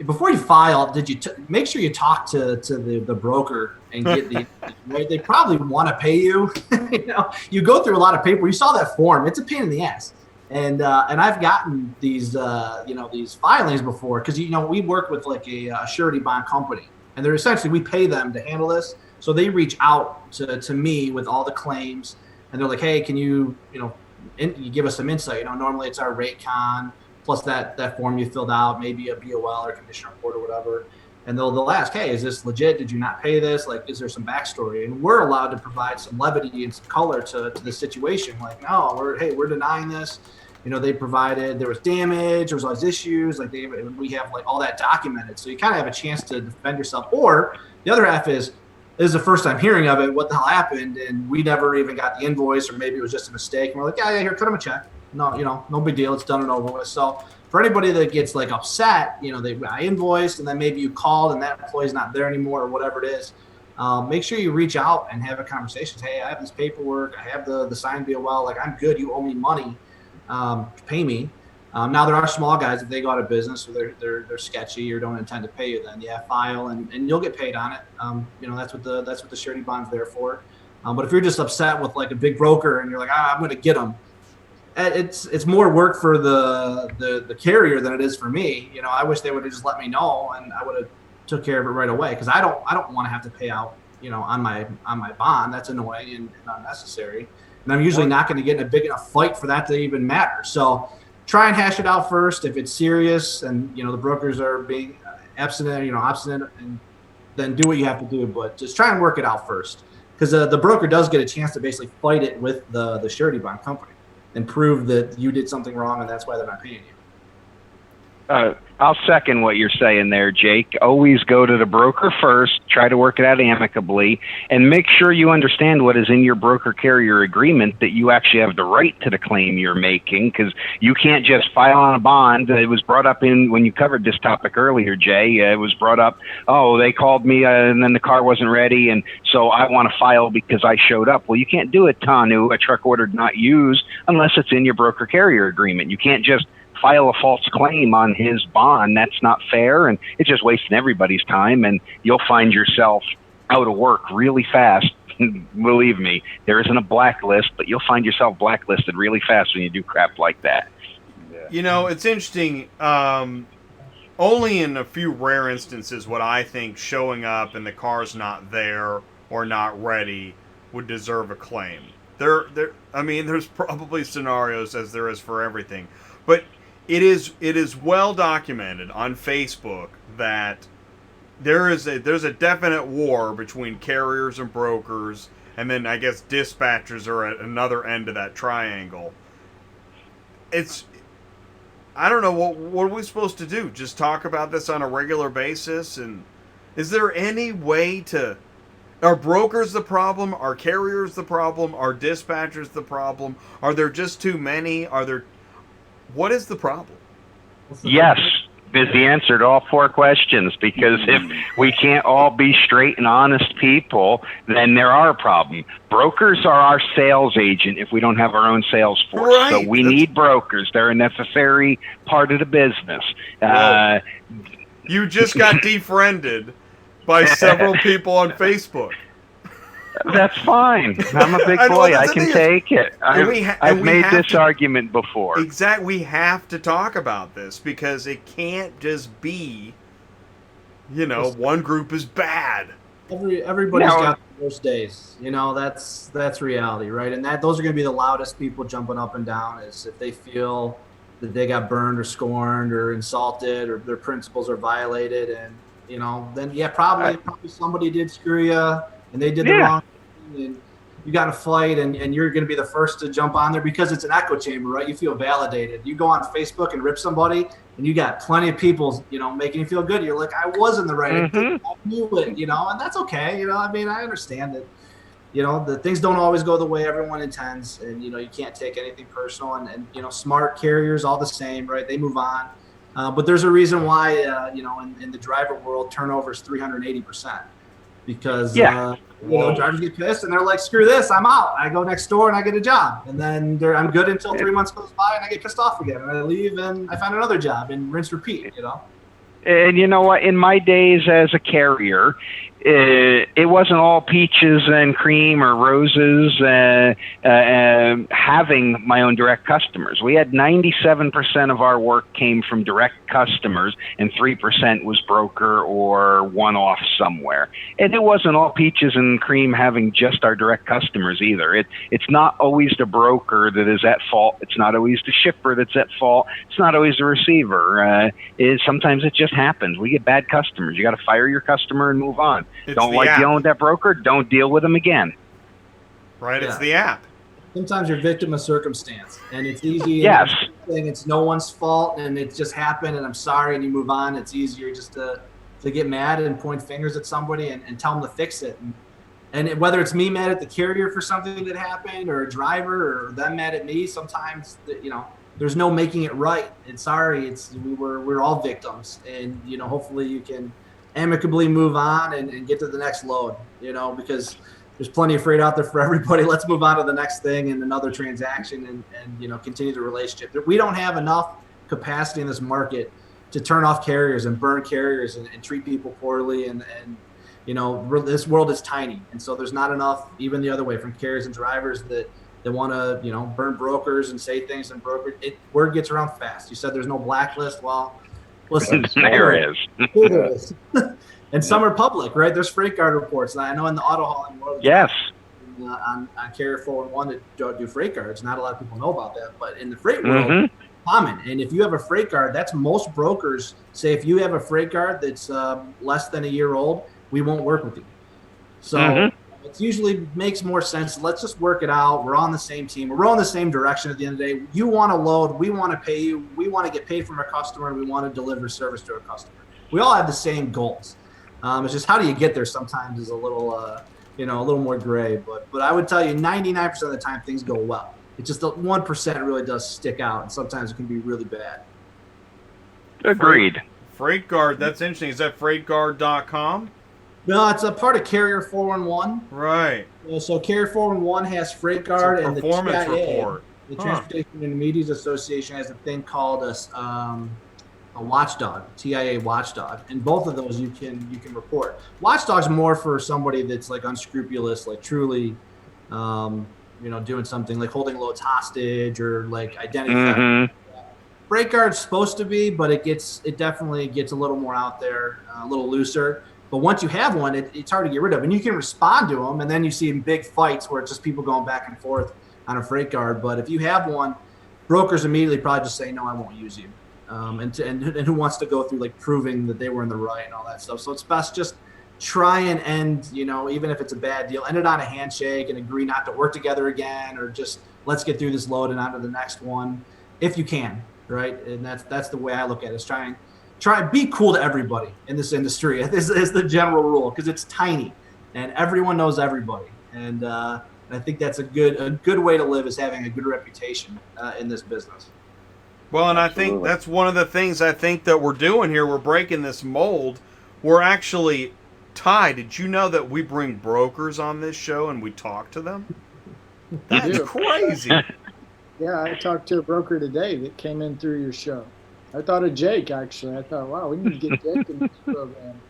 before you file, did you make sure you talk to the broker and get the right? They probably want to pay you. You know, you go through a lot of paper. You saw that form; it's a pain in the ass. And I've gotten these these filings before because you know we work with like a surety bond company, and they're essentially we pay them to handle this. So they reach out to me with all the claims, and they're like, hey, can you you give us some insight? You know, normally it's our rate con plus that form you filled out, maybe a BOL or condition report or whatever. And they'll ask, hey, is this legit? Did you not pay this? Like, is there some backstory? And we're allowed to provide some levity and some color to the situation. Like, no, we're denying this. You know, they provided, there was damage, there was all these issues. Like we have like all that documented. So you kind of have a chance to defend yourself. Or the other half is, this is the first time hearing of it. What the hell happened? And we never even got the invoice, or maybe it was just a mistake. And we're like, yeah, here, cut them a check. No, no big deal. It's done and over with. So for anybody that gets like upset, I invoiced and then maybe you called and that employee's not there anymore or whatever it is. Make sure you reach out and have a conversation. Hey, I have this paperwork. I have the signed BOL. Like, I'm good. You owe me money. Pay me. Now there are small guys, if they go out of business or they're sketchy or don't intend to pay you, then file and you'll get paid on it. That's what the surety bond's there for. But if you're just upset with like a big broker and you're like, I'm going to get them, it's more work for the carrier than it is for me. I wish they would have just let me know and I would have took care of it right away, because I don't want to have to pay out on my bond. That's annoying and unnecessary. And I'm usually not going to get in a big enough fight for that to even matter. So try and hash it out first. If it's serious and the brokers are being obstinate, and then do what you have to do. But just try and work it out first, because the broker does get a chance to basically fight it with the surety bond company and prove that you did something wrong and that's why they're not paying you. I'll second what you're saying there, Jake. Always go to the broker first, try to work it out amicably, and make sure you understand what is in your broker-carrier agreement, that you actually have the right to the claim you're making, because you can't just file on a bond. It was brought up when you covered this topic earlier, Jay. It was brought up, they called me and then the car wasn't ready, and so I want to file because I showed up. Well, you can't do it, Tanu, a truck ordered not used, unless it's in your broker-carrier agreement. You can't just file a false claim on his bond. That's not fair, and it's just wasting everybody's time, and you'll find yourself out of work really fast. Believe me, there isn't a blacklist, but you'll find yourself blacklisted really fast when you do crap like that. Yeah. It's interesting. Only in a few rare instances would I think showing up and the car's not there or not ready would deserve a claim. There's probably scenarios, as there is for everything, but it is well documented on Facebook that there's a definite war between carriers and brokers, and then I guess dispatchers are at another end of that triangle. I don't know, what are we supposed to do? Just talk about this on a regular basis? And is there any way to... Are brokers the problem? Are carriers the problem? Are dispatchers the problem? Are there just too many? What is the problem? Yes is the answer to all 4 questions, because if we can't all be straight and honest people, then there are a problem. Brokers are our sales agent if we don't have our own sales force. Right. So we need brokers. They're a necessary part of the business. You just got defriended by several people on Facebook. That's fine. I'm a big boy. I can take it. I've made this argument before. Exactly. We have to talk about this because it can't just be, one group is bad. Everybody's got the worst days. That's reality, right? And those are going to be the loudest people jumping up and down is if they feel that they got burned or scorned or insulted or their principles are violated. And, then, probably somebody did screw you. And they did the wrong thing, and you got to fight, and you're going to be the first to jump on there because it's an echo chamber, right? You feel validated. You go on Facebook and rip somebody, and you got plenty of people, making you feel good. You're like, I was in the right. I knew it, and that's okay. I understand that, the things don't always go the way everyone intends, and, you can't take anything personal. And smart carriers, all the same, right? They move on. But there's a reason why, in the driver world, turnover is 380%. Because drivers get pissed and they're like, screw this, I'm out. I go next door and I get a job, and then I'm good until 3 months goes by and I get pissed off again and I leave and I find another job and rinse repeat. And you know what? In my days as a carrier, it wasn't all peaches and cream or roses having my own direct customers. We had 97% of our work came from direct customers and 3% was broker or one-off somewhere. And it wasn't all peaches and cream having just our direct customers either. It's not always the broker that is at fault. It's not always the shipper that's at fault. It's not always the receiver. Sometimes it just happens. We get bad customers. You got to fire your customer and move on. Don't like dealing with that broker? Don't deal with them again. Right, it's the app. Sometimes you're victim of circumstance, and it's easy. Yes. It's no one's fault, and it just happened, and I'm sorry, and you move on. It's easier just to get mad and point fingers at somebody and tell them to fix it. And whether it's me mad at the carrier for something that happened, or a driver, or them mad at me, sometimes there's no making it right. And sorry, we're all victims, and hopefully you can amicably move on and get to the next load, because there's plenty of freight out there for everybody. Let's move on to the next thing and another transaction and continue the relationship. We don't have enough capacity in this market to turn off carriers and burn carriers and treat people poorly. And this world is tiny. And so there's not enough, even the other way, from carriers and drivers that want to, burn brokers and say things and broker. Word gets around fast. You said there's no blacklist. Well, listen, there is. And some are public, right? There's freight guard reports. I know in the auto hauling world, yes, on Carrier 411 that do freight guards. Not a lot of people know about that, but in the freight world, common. And if you have a freight guard, that's most brokers say if you have a freight guard that's less than a year old, we won't work with you. So it usually makes more sense. Let's just work it out. We're on the same team. We're rowing the same direction at the end of the day. You want to load. We want to pay you. We want to get paid from our customer, and we want to deliver service to our customer. We all have the same goals. It's just how do you get there sometimes is a little, a little more gray. But I would tell you 99% of the time things go well. It's just the 1% really does stick out, and sometimes it can be really bad. Agreed. Freight Guard, that's interesting. Is that freightguard.com? No, it's a part of Carrier 411. Right. So Carrier 411 has Freight Guard, and the performance TIA, report. the Transportation Intermediates Association, has a thing called a watchdog, TIA watchdog, and both of those you can report. Watchdog's more for somebody that's like unscrupulous, like truly, doing something like holding loads hostage or like identity theft. Freight Guard's supposed to be, but it definitely gets a little more out there, a little looser. But once you have one, it's hard to get rid of, and you can respond to them, and then you see big fights where it's just people going back and forth on a Freight Guard. But if you have one, brokers immediately probably just say, no, I won't use you. And who wants to go through like proving that they were in the right and all that stuff. So it's best just try and end, even if it's a bad deal, end it on a handshake and agree not to work together again, or just let's get through this load and on to the next one if you can, right? And that's the way I look at it, is try and be cool to everybody in this industry is the general rule, because it's tiny and everyone knows everybody. And I think that's a good way to live, is having a good reputation in this business. Well, and I think that's one of the things I think that we're doing here. We're breaking this mold. We're actually, Ty, did you know that we bring brokers on this show and we talk to them? That's crazy. Yeah, I talked to a broker today that came in through your show. I thought of Jake, actually. I thought, wow, we need to get Jake in this program.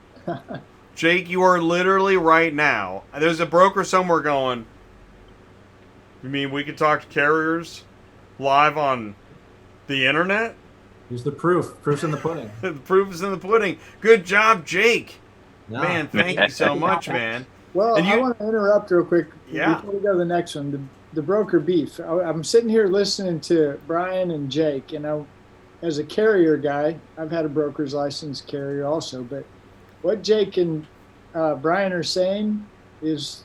Jake, you are literally right now. There's a broker somewhere going, you mean we could talk to carriers live on the internet? Here's the proof. Proof's in the pudding. The proof is in the pudding. Good job, Jake. Yeah. Man, thank you so much, man. Well, I want to interrupt real quick before we go to the next one. The broker beef. I'm sitting here listening to Brian and Jake, and as a carrier guy, I've had a broker's license carrier also, but what Jake and Brian are saying is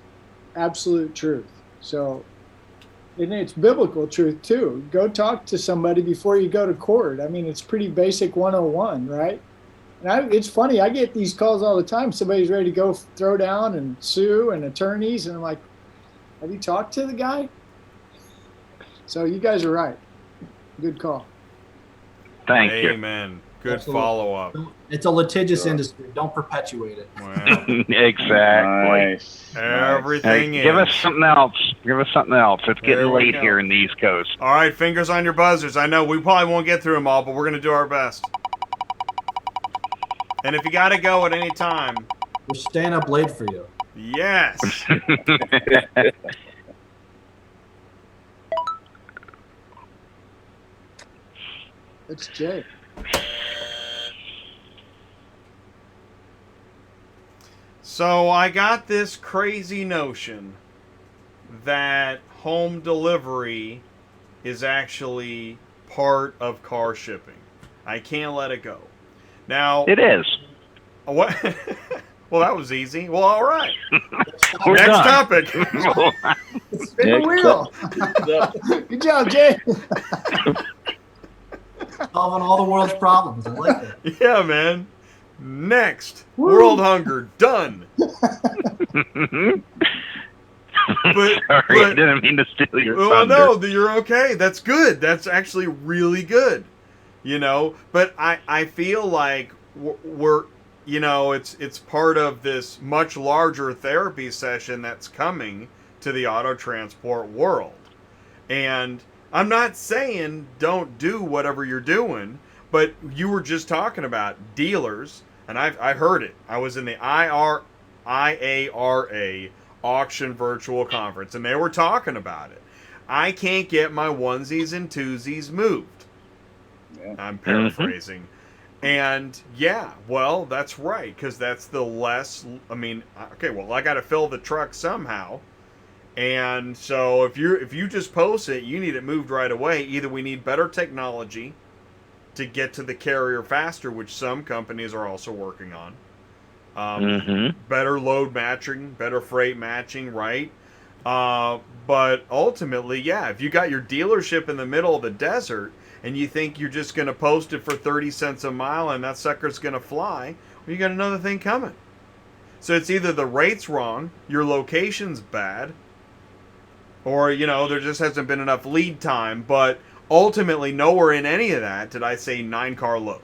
absolute truth. So, and it's biblical truth too. Go talk to somebody before you go to court. I mean, it's pretty basic 101, right? And it's funny, I get these calls all the time. Somebody's ready to go throw down and sue and attorneys, and I'm like, have you talked to the guy? So you guys are right. Good call. Thank you. Amen. Good follow-up. It's a litigious industry. Don't perpetuate it. Wow. Exactly. Nice. Everything Give us something else. Give us something else. It's There getting we late go. here in the East Coast. All right, fingers on your buzzers. I know we probably won't get through them all, but we're going to do our best. And if you got to go at any time, We're staying up late for you. yes. It's Jake. So I got this crazy notion that home delivery is actually part of car shipping. I can't let it go. Now It is. what? Well, that was easy. Well, all right. We're Next done. topic. Spin the wheel. Good job, Jake. Solving all the world's problems. I like that. Yeah, man. Next, world hunger done. Sorry, but- I didn't mean to steal your Well, thunder. no, you're okay. That's good. That's actually really good. You know, but I feel like we're, you know, it's part of this much larger therapy session that's coming to the auto transport world. And I'm not saying don't do whatever you're doing, but you were just talking about dealers, and I heard it. I was in the IARA auction virtual conference, and they were talking about it. I can't get my onesies and twosies moved. Yeah. I'm paraphrasing. And yeah, well, that's right, because that's the less, I mean, okay, well, I got to fill the truck somehow. And so if you just post it, you need it moved right away. Either we need better technology to get to the carrier faster, which some companies are also working on. Better load matching, better freight matching, right? But ultimately, yeah, if you got your dealership in the middle of the desert and you think you're just going to post it for 30 cents a mile and that sucker's going to fly, well, you got another thing coming. So it's either the rate's wrong, your location's bad, or, you know, there just hasn't been enough lead time. But ultimately, nowhere in any of that did I say 9-car load.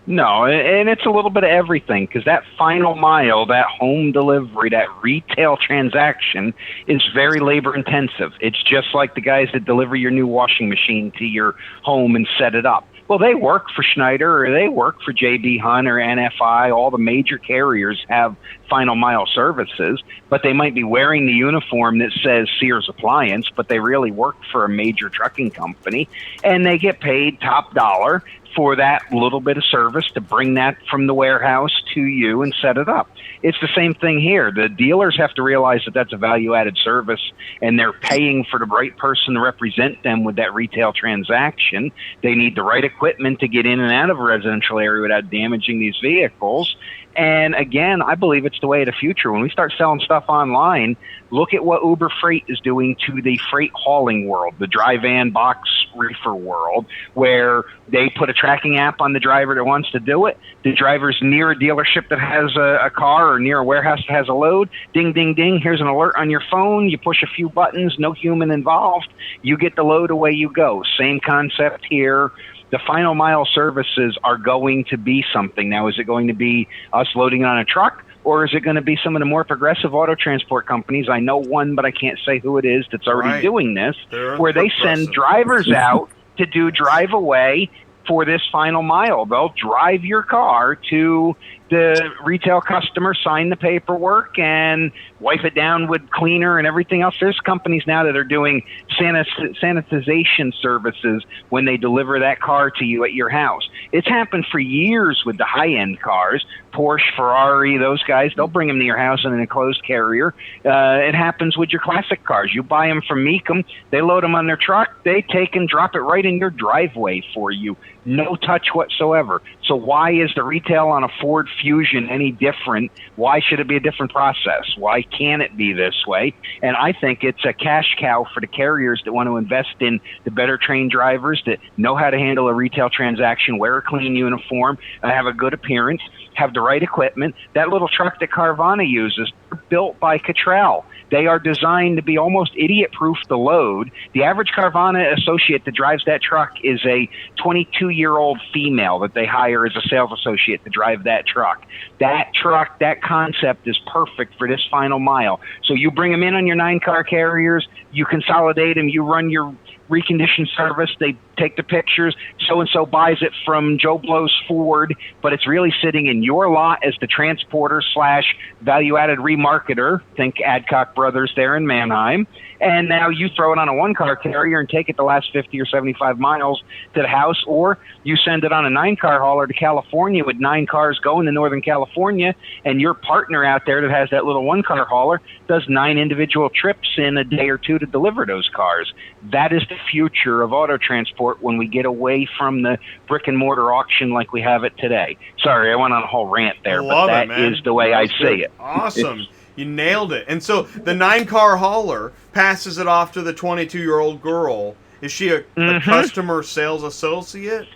No, and it's a little bit of everything, because that final mile, that home delivery, that retail transaction is very labor intensive. It's just like the guys that deliver your new washing machine to your home and set it up. Well, they work for Schneider, or they work for JB Hunt or NFI. All the major carriers have final mile services, but they might be wearing the uniform that says Sears Appliance, but they really work for a major trucking company, and they get paid top dollar for that little bit of service to bring that from the warehouse to you and set it up. It's the same thing here. The dealers have to realize that that's a value-added service, and they're paying for the right person to represent them with that retail transaction. They need the right equipment to get in and out of a residential area without damaging these vehicles. And again, I believe it's the way of the future. When we start selling stuff online, look at what Uber Freight is doing to the freight hauling world, the dry van, box, reefer world where they put a tracking app on the driver that wants to do it. The driver's near a dealership that has a car or near a warehouse that has a load. Ding, ding, ding. Here's an alert on your phone. You push a few buttons, no human involved. You get the load, away you go. Same concept here. The final mile services are going to be something. Now, is it going to be us loading it on a truck? Or is it going to be some of the more progressive auto transport companies? I know one, but I can't say who it is that's already doing this, where they send drivers out to do drive away for this final mile. They'll drive your car to the retail customer, sign the paperwork, and wipe it down with cleaner and everything else. There's companies now that are doing sanitization services when they deliver that car to you at your house. It's happened for years with the high-end cars, Porsche, Ferrari, those guys. They'll bring them to your house in an enclosed carrier. It happens with your classic cars. You buy them from Mecum, they load them on their truck, they take and drop it right in your driveway for you. No touch whatsoever. So why is the retail on a Ford Fusion any different? Why should it be a different process? Why can't it be this way? And I think it's a cash cow for the carriers that want to invest in the better trained drivers that know how to handle a retail transaction, wear a clean uniform, have a good appearance, have the right equipment. That little truck that Carvana uses, built by Cottrell. They are designed to be almost idiot-proof to load. The average Carvana associate that drives that truck is a 22-year-old female that they hire as a sales associate to drive that truck. That truck, that concept is perfect for this final mile. So you bring them in on your 9-car carriers, you consolidate them, you run your reconditioned service, they take the pictures, so-and-so buys it from Joe Blow's Ford, but it's really sitting in your lot as the transporter / value-added remarketer. Think Adcock Brothers there in Manheim. And now you throw it on a 1-car carrier and take it the last 50 or 75 miles to the house, or you send it on a 9-car hauler to California with 9 cars going to Northern California, and your partner out there that has that little 1-car hauler does 9 individual trips in a day or two to deliver those cars. That is the future of auto transport when we get away from the brick and mortar auction like we have it today. Sorry, I went on a whole rant there, but that is the way I see it. Awesome. You nailed it. And so the 9-car hauler passes it off to the 22-year-old girl. Is she a customer sales associate?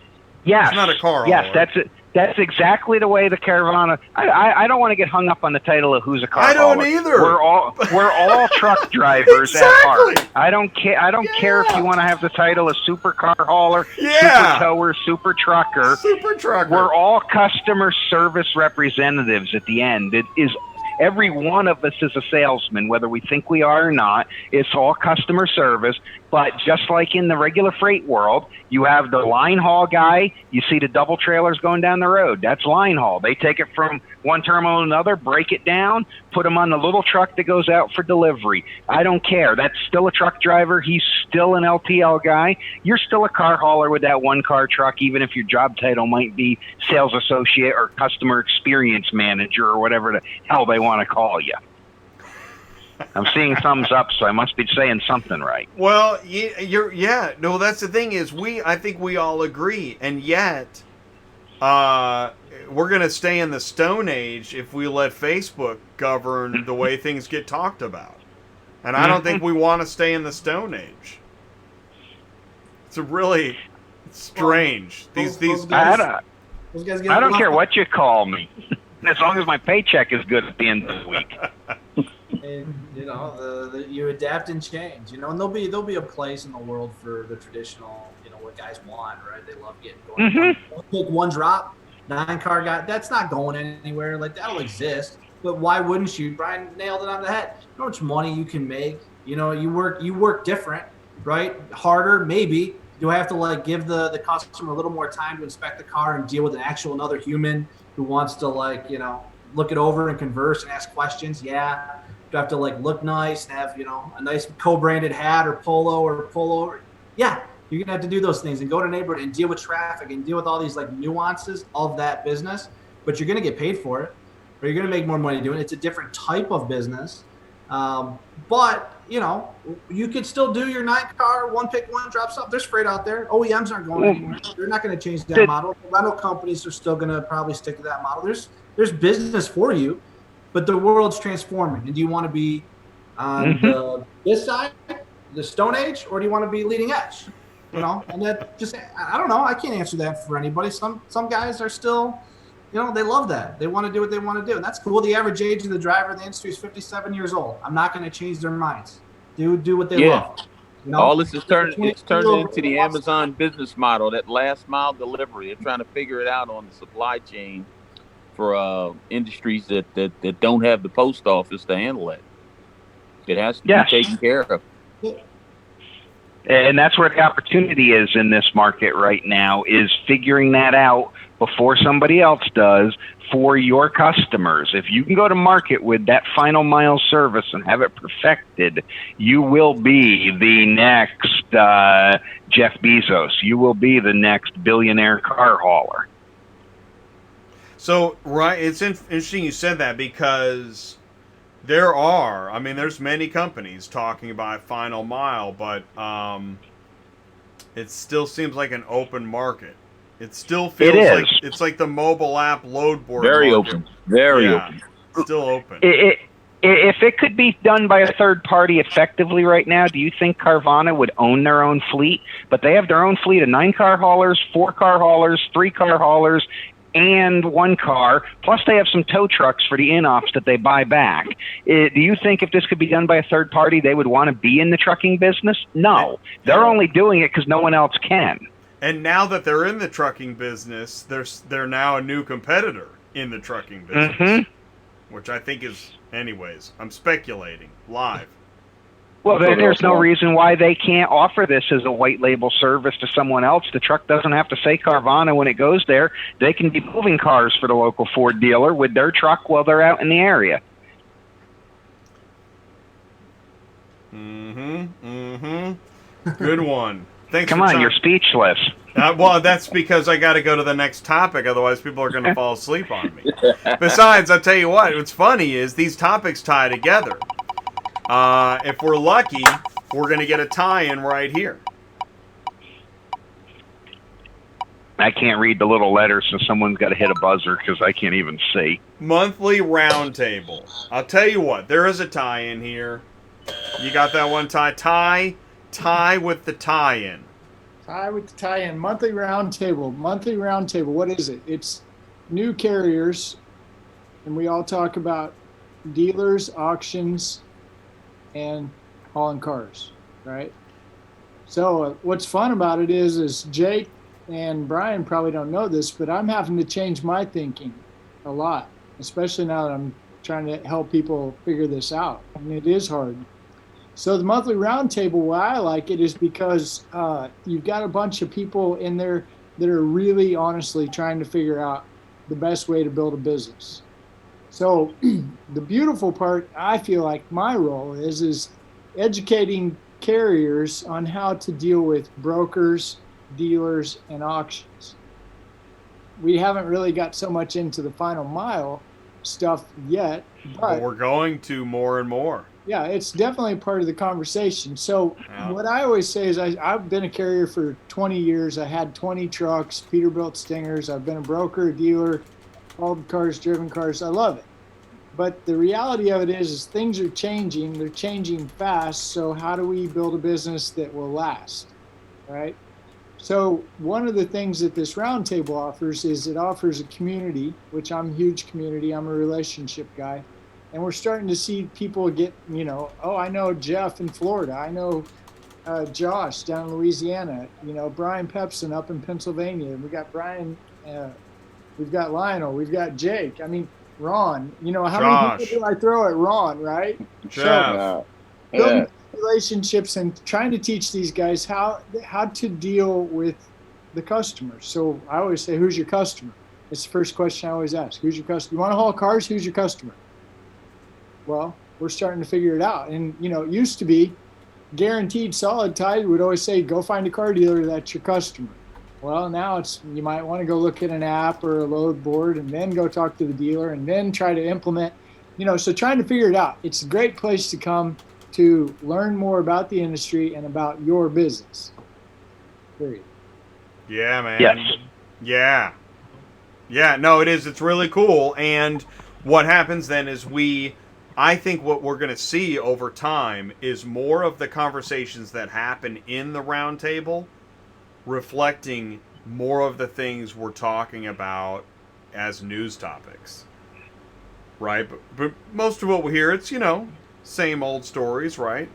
Yes. She's not a car hauler. Yes, that's it. That's exactly the way the Carvana. I don't want to get hung up on the title of who's a car hauler. I don't either. We're all truck drivers exactly. at heart. I don't care if you want to have the title of super car hauler, super tower, super trucker. Super trucker. We're all customer service representatives at the end. It is. Every one of us is a salesman, whether we think we are or not. It's all customer service. But just like in the regular freight world, you have the line haul guy. You see the double trailers going down the road. That's line haul. They take it from one terminal to another, break it down, put them on the little truck that goes out for delivery. I don't care. That's still a truck driver. He's still an LTL guy. You're still a car hauler with that 1-car truck, even if your job title might be sales associate or customer experience manager or whatever the hell they want to call you. I'm seeing thumbs up, so I must be saying something right. Well, no, that's the thing is I think we all agree, and yet we're going to stay in the Stone Age if we let Facebook govern the way things get talked about. And I don't think we want to stay in the Stone Age. It's really strange. I don't care what you call me, as long as my paycheck is good at the end of the week. And you adapt and change, and there'll be a place in the world for the traditional, what guys want, right? They love getting going. Pick one drop, 9-car guy. That's not going anywhere. Like, that'll exist, but why wouldn't you? Brian nailed it on the head. You know how much money you can make. You work different, right? Harder, maybe. Do I have to give the customer a little more time to inspect the car and deal with another human who wants to look it over and converse and ask questions? Yeah. Do I have to look nice and have a nice co-branded hat or polo? Yeah, you're gonna have to do those things and go to a neighborhood and deal with traffic and deal with all these nuances of that business. But you're gonna get paid for it, or you're gonna make more money doing it. It's a different type of business, but you could still do your 9-car, 1-pick, 1-drop stuff. There's freight out there. OEMs aren't going anywhere. They're not going to change that model. The rental companies are still going to probably stick to that model. There's business for you. But the world's transforming. And do you want to be on this side, the Stone Age, or do you want to be leading edge? You know, and that just, I don't know. I can't answer that for anybody. Some guys are still, you know, they love that. They want to do what they want to do. And that's cool. The average age of the driver in the industry is 57 years old. I'm not going to change their minds. Do what they love. You know? All this is turning into the Amazon business model, that last mile delivery. They're trying to figure it out on the supply chain for industries that don't have the post office to handle it. It has to be taken care of. And that's where the opportunity is in this market right now, is figuring that out before somebody else does for your customers. If you can go to market with that final mile service and have it perfected, you will be the next Jeff Bezos. You will be the next billionaire car hauler. So, right, it's interesting you said that, because there's many companies talking about final mile, but it still seems like an open market. It still feels like it's like the mobile app load board. Very market. open. Very open. Still open. If it could be done by a third party effectively right now, do you think Carvana would own their own fleet? But they have their own fleet of 9-car haulers, 4-car haulers, 3-car haulers, and 1 car, plus they have some tow trucks for the in-offs that they buy back. Do you think if this could be done by a third party, they would want to be in the trucking business? No. They're only doing it because no one else can. And now that they're in the trucking business, they're now a new competitor in the trucking business, which I think is, anyways, I'm speculating live. Well, then there's no reason why they can't offer this as a white label service to someone else. The truck doesn't have to say Carvana when it goes there. They can be moving cars for the local Ford dealer with their truck while they're out in the area. Good one. Thanks. Come on, you're speechless. Well, that's because I got to go to the next topic. Otherwise, people are going to fall asleep on me. Besides, I'll tell you what's funny is these topics tie together. If we're lucky, we're going to get a tie-in right here. I can't read the little letters, so someone's got to hit a buzzer because I can't even see. Monthly Roundtable. I'll tell you what, there is a tie-in here. You got that one tie? Tie with the tie-in. Tie with the tie-in. Monthly Roundtable. Monthly Roundtable. What is it? It's new carriers, and we all talk about dealers, auctions, and hauling cars, right? So what's fun about it is Jake and Brian probably don't know this, but I'm having to change my thinking a lot, especially now that I'm trying to help people figure this out. I mean, it is hard. So the monthly roundtable, why I like it is because you've got a bunch of people in there that are really honestly trying to figure out the best way to build a business. So the beautiful part, I feel like my role is educating carriers on how to deal with brokers, dealers, and auctions. We haven't really got so much into the final mile stuff yet, but we're going to more and more. Yeah, it's definitely part of the conversation. So what I always say is I've been a carrier for 20 years. I had 20 trucks, Peterbilt Stingers. I've been a broker, a dealer, hauled cars, driven cars. I love it. But the reality of it is things are changing. They're changing fast. So how do we build a business that will last, right? So one of the things that this roundtable offers is it offers a community, which I'm a huge community. I'm a relationship guy. And we're starting to see people get, I know Jeff in Florida. I know Josh down in Louisiana. Brian Pepson up in Pennsylvania. We got Brian. We've got Lionel. We've got Jake. I mean, Ron. How many people do I throw at Ron, right? Jeff. Building relationships and trying to teach these guys how to deal with the customers. So I always say, who's your customer? It's the first question I always ask. Who's your customer? You want to haul cars? Who's your customer? Well, we're starting to figure it out. And, it used to be guaranteed solid tide would always say, go find a car dealer that's your customer. Well, now you might want to go look at an app or a load board and then go talk to the dealer and then try to implement, so trying to figure it out. It's a great place to come to learn more about the industry and about your business. Period. Yeah, man. Yes. Yeah. Yeah, no, it is. It's really cool. And what happens then is I think what we're going to see over time is more of the conversations that happen in the roundtable reflecting more of the things we're talking about as news topics, right? But most of what we hear, it's, same old stories, right?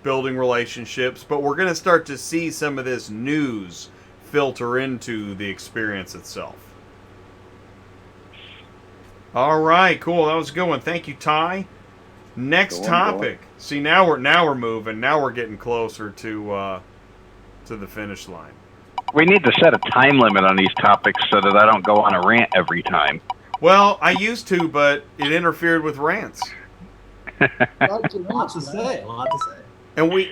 Building relationships, but we're going to start to see some of this news filter into the experience itself. All right, cool. That was a good one. Thank you, Ty. Next topic. See, now we're moving. Now we're getting closer to the finish line. We need to set a time limit on these topics so that I don't go on a rant every time. Well, I used to, but it interfered with rants. Lots to say. And we,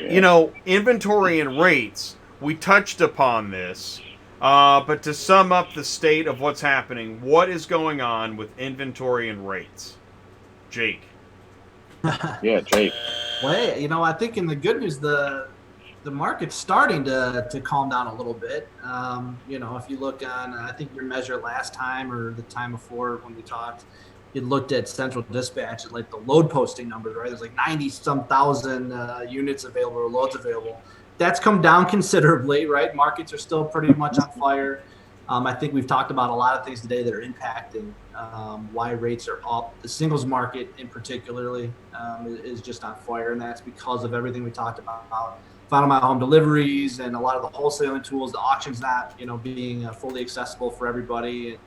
inventory and rates, we touched upon this. But to sum up the state of what's happening, what is going on with inventory and rates? Jake. Yeah, Jake. Well, I think in the good news, the market's starting to calm down a little bit. If you look on, I think your measure last time or the time before when we talked, you looked at central dispatch, like the load posting numbers, right? There's like 90-some thousand units available or loads available. That's come down considerably, right? Markets are still pretty much on fire. I think we've talked about a lot of things today that are impacting why rates are up. The singles market in particularly is just on fire, and that's because of everything we talked about. Final mile home deliveries and a lot of the wholesaling tools, the auctions not, being fully accessible for everybody,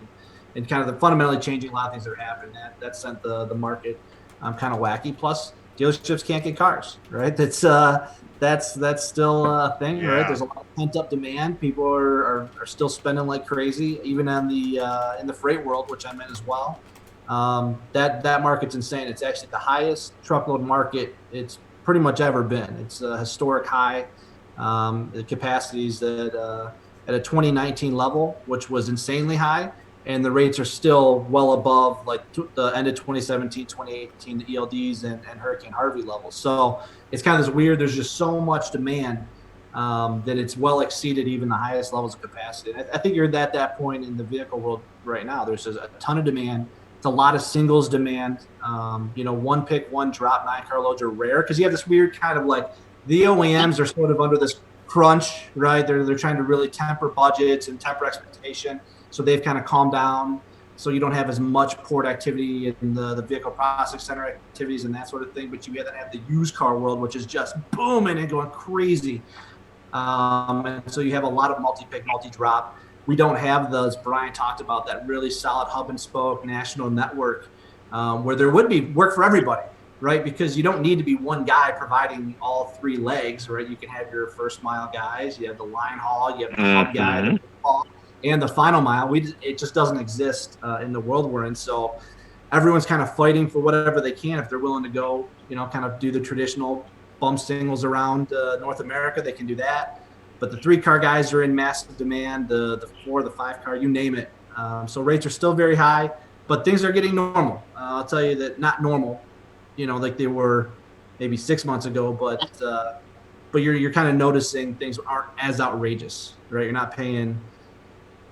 and kind of the fundamentally changing a lot of things that are happening. That sent the market kind of wacky. Plus, dealerships can't get cars, right? That's still a thing, right? There's a lot of pent up demand. People are still spending like crazy, even on in the freight world, which I'm in as well. That market's insane. It's actually the highest truckload market it's pretty much ever been. It's a historic high. The capacities at a 2019 level, which was insanely high, and the rates are still well above like the end of 2017, 2018 ELDs and Hurricane Harvey levels. So it's kind of this weird. There's just so much demand that it's well exceeded even the highest levels of capacity. I think you're at that point in the vehicle world right now. There's a ton of demand. It's a lot of singles demand. One pick, one drop 9-car loads are rare because you have this weird kind of like the OEMs are sort of under this crunch, right? They're trying to really temper budgets and temper expectation. So they've kind of calmed down. So you don't have as much port activity in the vehicle processing center activities and that sort of thing. But you then have the used car world, which is just booming and going crazy. And so you have a lot of multi-pick, multi-drop. We don't have those, Brian talked about, that really solid hub and spoke national network where there would be work for everybody, right? Because you don't need to be one guy providing all three legs, right? You can have your first mile guys, you have the line haul, you have the hub guy, the haul, and the final mile. It just doesn't exist in the world we're in. So everyone's kind of fighting for whatever they can. If they're willing to go, kind of do the traditional bump singles around North America, they can do that. But the 3-car guys are in massive demand, the 4, the 5-car, you name it. So rates are still very high, but things are getting normal. I'll tell you that not normal, like they were maybe 6 months ago, but you're kind of noticing things aren't as outrageous, right? You're not paying,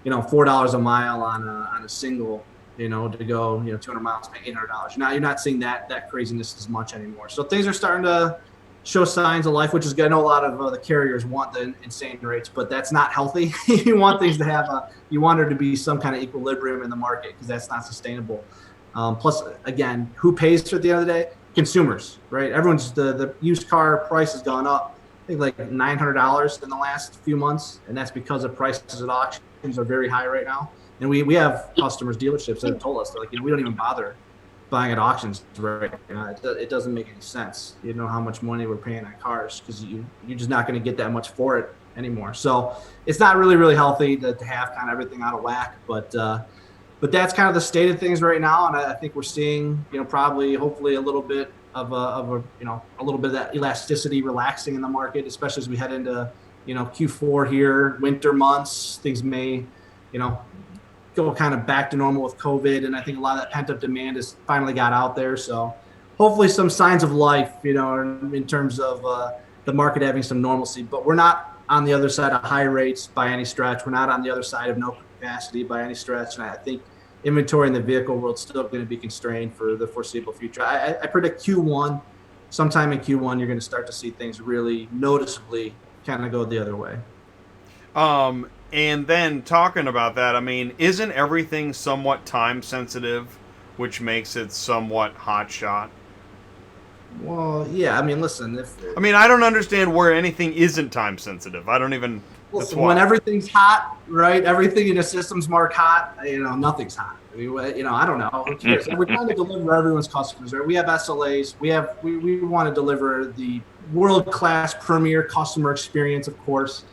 $4 a mile on a single, to go, 200 miles, pay $800. Now you're not seeing that craziness as much anymore. So things are starting to show signs of life, which is good. I know a lot of the carriers want the insane rates, but that's not healthy. You want things to have you want there to be some kind of equilibrium in the market because that's not sustainable. Plus, again, who pays for it at the end of the day? Consumers, right? Everyone's the used car price has gone up, I think like $900 in the last few months, and that's because the prices at auctions are very high right now. And we have customers, dealerships that have told us, they're like, we don't even bother buying at auctions right now. It doesn't make any sense. You know how much money we're paying on cars because you're just not going to get that much for it anymore. So it's not really, really healthy to have kind of everything out of whack. But that's kind of the state of things right now. And I think we're seeing, probably, hopefully a little bit of a little bit of that elasticity relaxing in the market, especially as we head into, Q4 here, winter months. Things may, go kind of back to normal with COVID. And I think a lot of that pent up demand has finally got out there. So hopefully some signs of life, in terms of the market having some normalcy, but we're not on the other side of high rates by any stretch. We're not on the other side of no capacity by any stretch. And I think inventory in the vehicle world is still going to be constrained for the foreseeable future. I predict sometime in Q1, you're going to start to see things really noticeably kind of go the other way. And then talking about that, I mean, isn't everything somewhat time sensitive, which makes it somewhat hot shot? Well, yeah. I mean, listen. I mean, I don't understand where anything isn't time sensitive. I don't even. Listen, when everything's hot, right? Everything in the system's marked hot. Nothing's hot. I mean, I don't know. Who cares? We're trying to deliver everyone's customers, right? We have SLAs. We want to deliver the world-class premier customer experience, of course,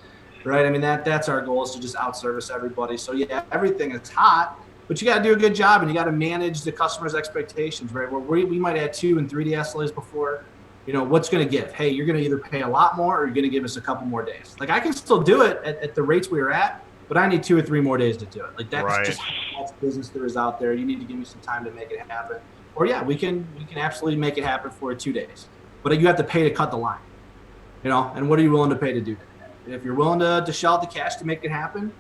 right? I mean, that's our goal, is to just out-service everybody. So yeah, everything is hot, but you got to do a good job, and you got to manage the customer's expectations, right? Where we might add 2 and 3D SLAs before. What's going to give? Hey, you're going to either pay a lot more, or you're going to give us a couple more days. Like, I can still do it at the rates we were at, but I need 2 or 3 more days to do it. Like, that's just how much business there is out there. You need to give me some time to make it happen. Or yeah, we can absolutely make it happen for 2 days, but you have to pay to cut the line. And what are you willing to pay to do that? If you're willing to shell out the cash to make it happen,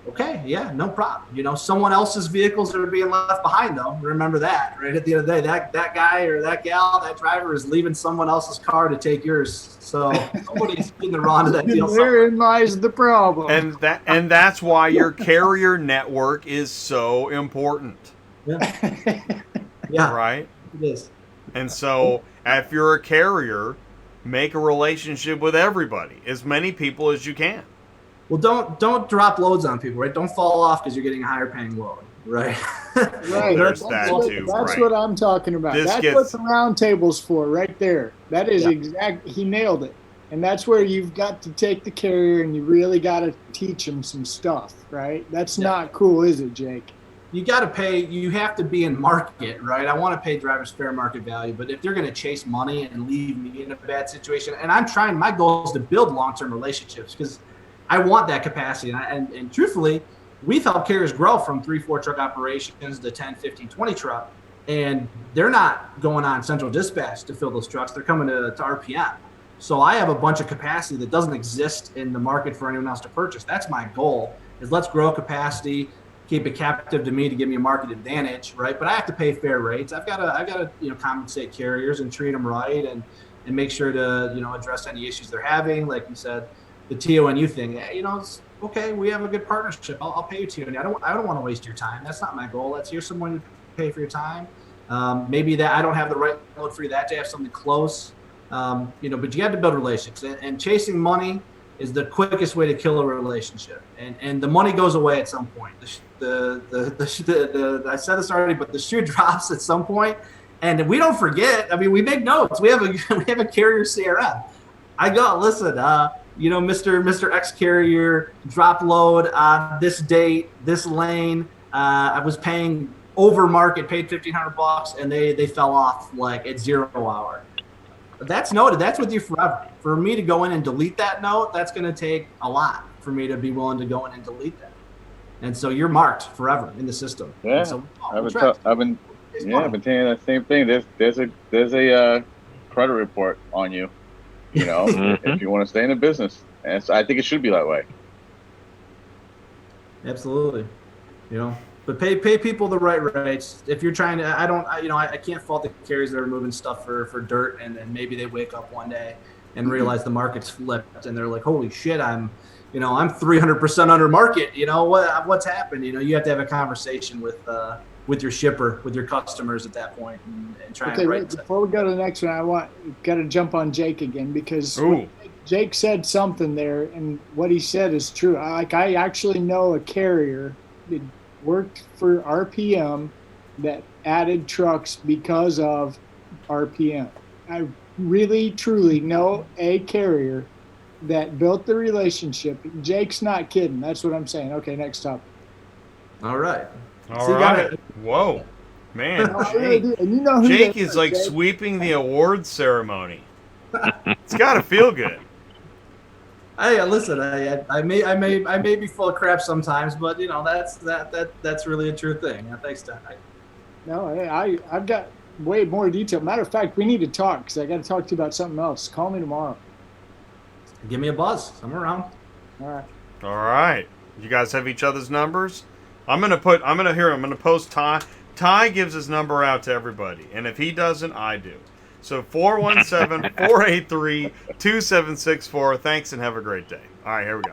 okay, yeah, no problem. Someone else's vehicles are being left behind, though. Remember that, right? At the end of the day, that guy or that gal, that driver is leaving someone else's car to take yours. So somebody's getting the wrong to that deal. Therein lies the problem. And that's why your carrier network is so important. Yeah. Yeah. Right? It is. And so, if you're a carrier, make a relationship with everybody, as many people as you can. Well, don't drop loads on people, right? Don't fall off because you're getting a higher paying load, right? Right. There's that too. That's what I'm talking about. That's what the Roundtable's for, right there. That is he nailed it. And that's where you've got to take the carrier and you really got to teach them some stuff, right? That's not cool, is it, Jake? You got to pay. You have to be in market, right? I want to pay drivers fair market value, but if they're going to chase money and leave me in a bad situation, and my goal is to build long-term relationships, because I want that capacity. And truthfully, we've helped carriers grow from 3-4 truck operations to 10, 15, 20 truck, and they're not going on central dispatch to fill those trucks. They're coming to RPM. So I have a bunch of capacity that doesn't exist in the market for anyone else to purchase. That's my goal, is let's grow capacity, keep it captive to me to give me a market advantage, right? But I have to pay fair rates. I've got to compensate carriers and treat them right, and make sure to address any issues they're having. Like you said, the TONU thing. It's okay. We have a good partnership. I'll pay you TONU. I don't want to waste your time. That's not my goal. Here's someone to pay for your time. Maybe that I don't have the right load for you that day. Have something close. But you have to build relationships, and chasing money is the quickest way to kill a relationship. And the money goes away at some point. I said this already, but the shoe drops at some point, and we don't forget. I mean, we make notes. We have a carrier CRM. I go, listen, Mr. X carrier drop load on this date, this lane. I was paying over market, paid $1,500, and they fell off like at 0 hour. That's noted. That's with you forever. For me to go in and delete that note, that's going to take a lot for me to be willing to go in and delete that. And so you're marked forever in the system. Yeah, so, I've been saying that same thing. There's a credit report on you. If you want to stay in the business, and so I think it should be that way. Absolutely. But pay people the right rates. If you're trying to, I can't fault the carriers that are moving stuff for dirt, and then maybe they wake up one day and realize the market's flipped, and they're like, holy shit, I'm 300% under market. What's happened? You have to have a conversation with your shipper, with your customers at that point, and try and write. Before we go to the next one, got to jump on Jake again, because Jake said something there, and what he said is true. I actually know a carrier that worked for RPM that added trucks because of RPM. I really, truly know a carrier that built the relationship. Jake's not kidding. That's what I'm saying. Okay, next topic. All right. All right. Whoa. Man, Jake is like sweeping the awards ceremony. It's got to feel good. Hey, listen, I may be full of crap sometimes, but that's really a true thing. Thanks, Tom. No, I've got way more detail. Matter of fact, we need to talk, because I got to talk to you about something else. Call me tomorrow. Give me a buzz. I'm around. All right. You guys have each other's numbers? I'm gonna post Ty. Ty gives his number out to everybody, and if he doesn't, I do. So 417-483-2764. Thanks, and have a great day. All right, here we go.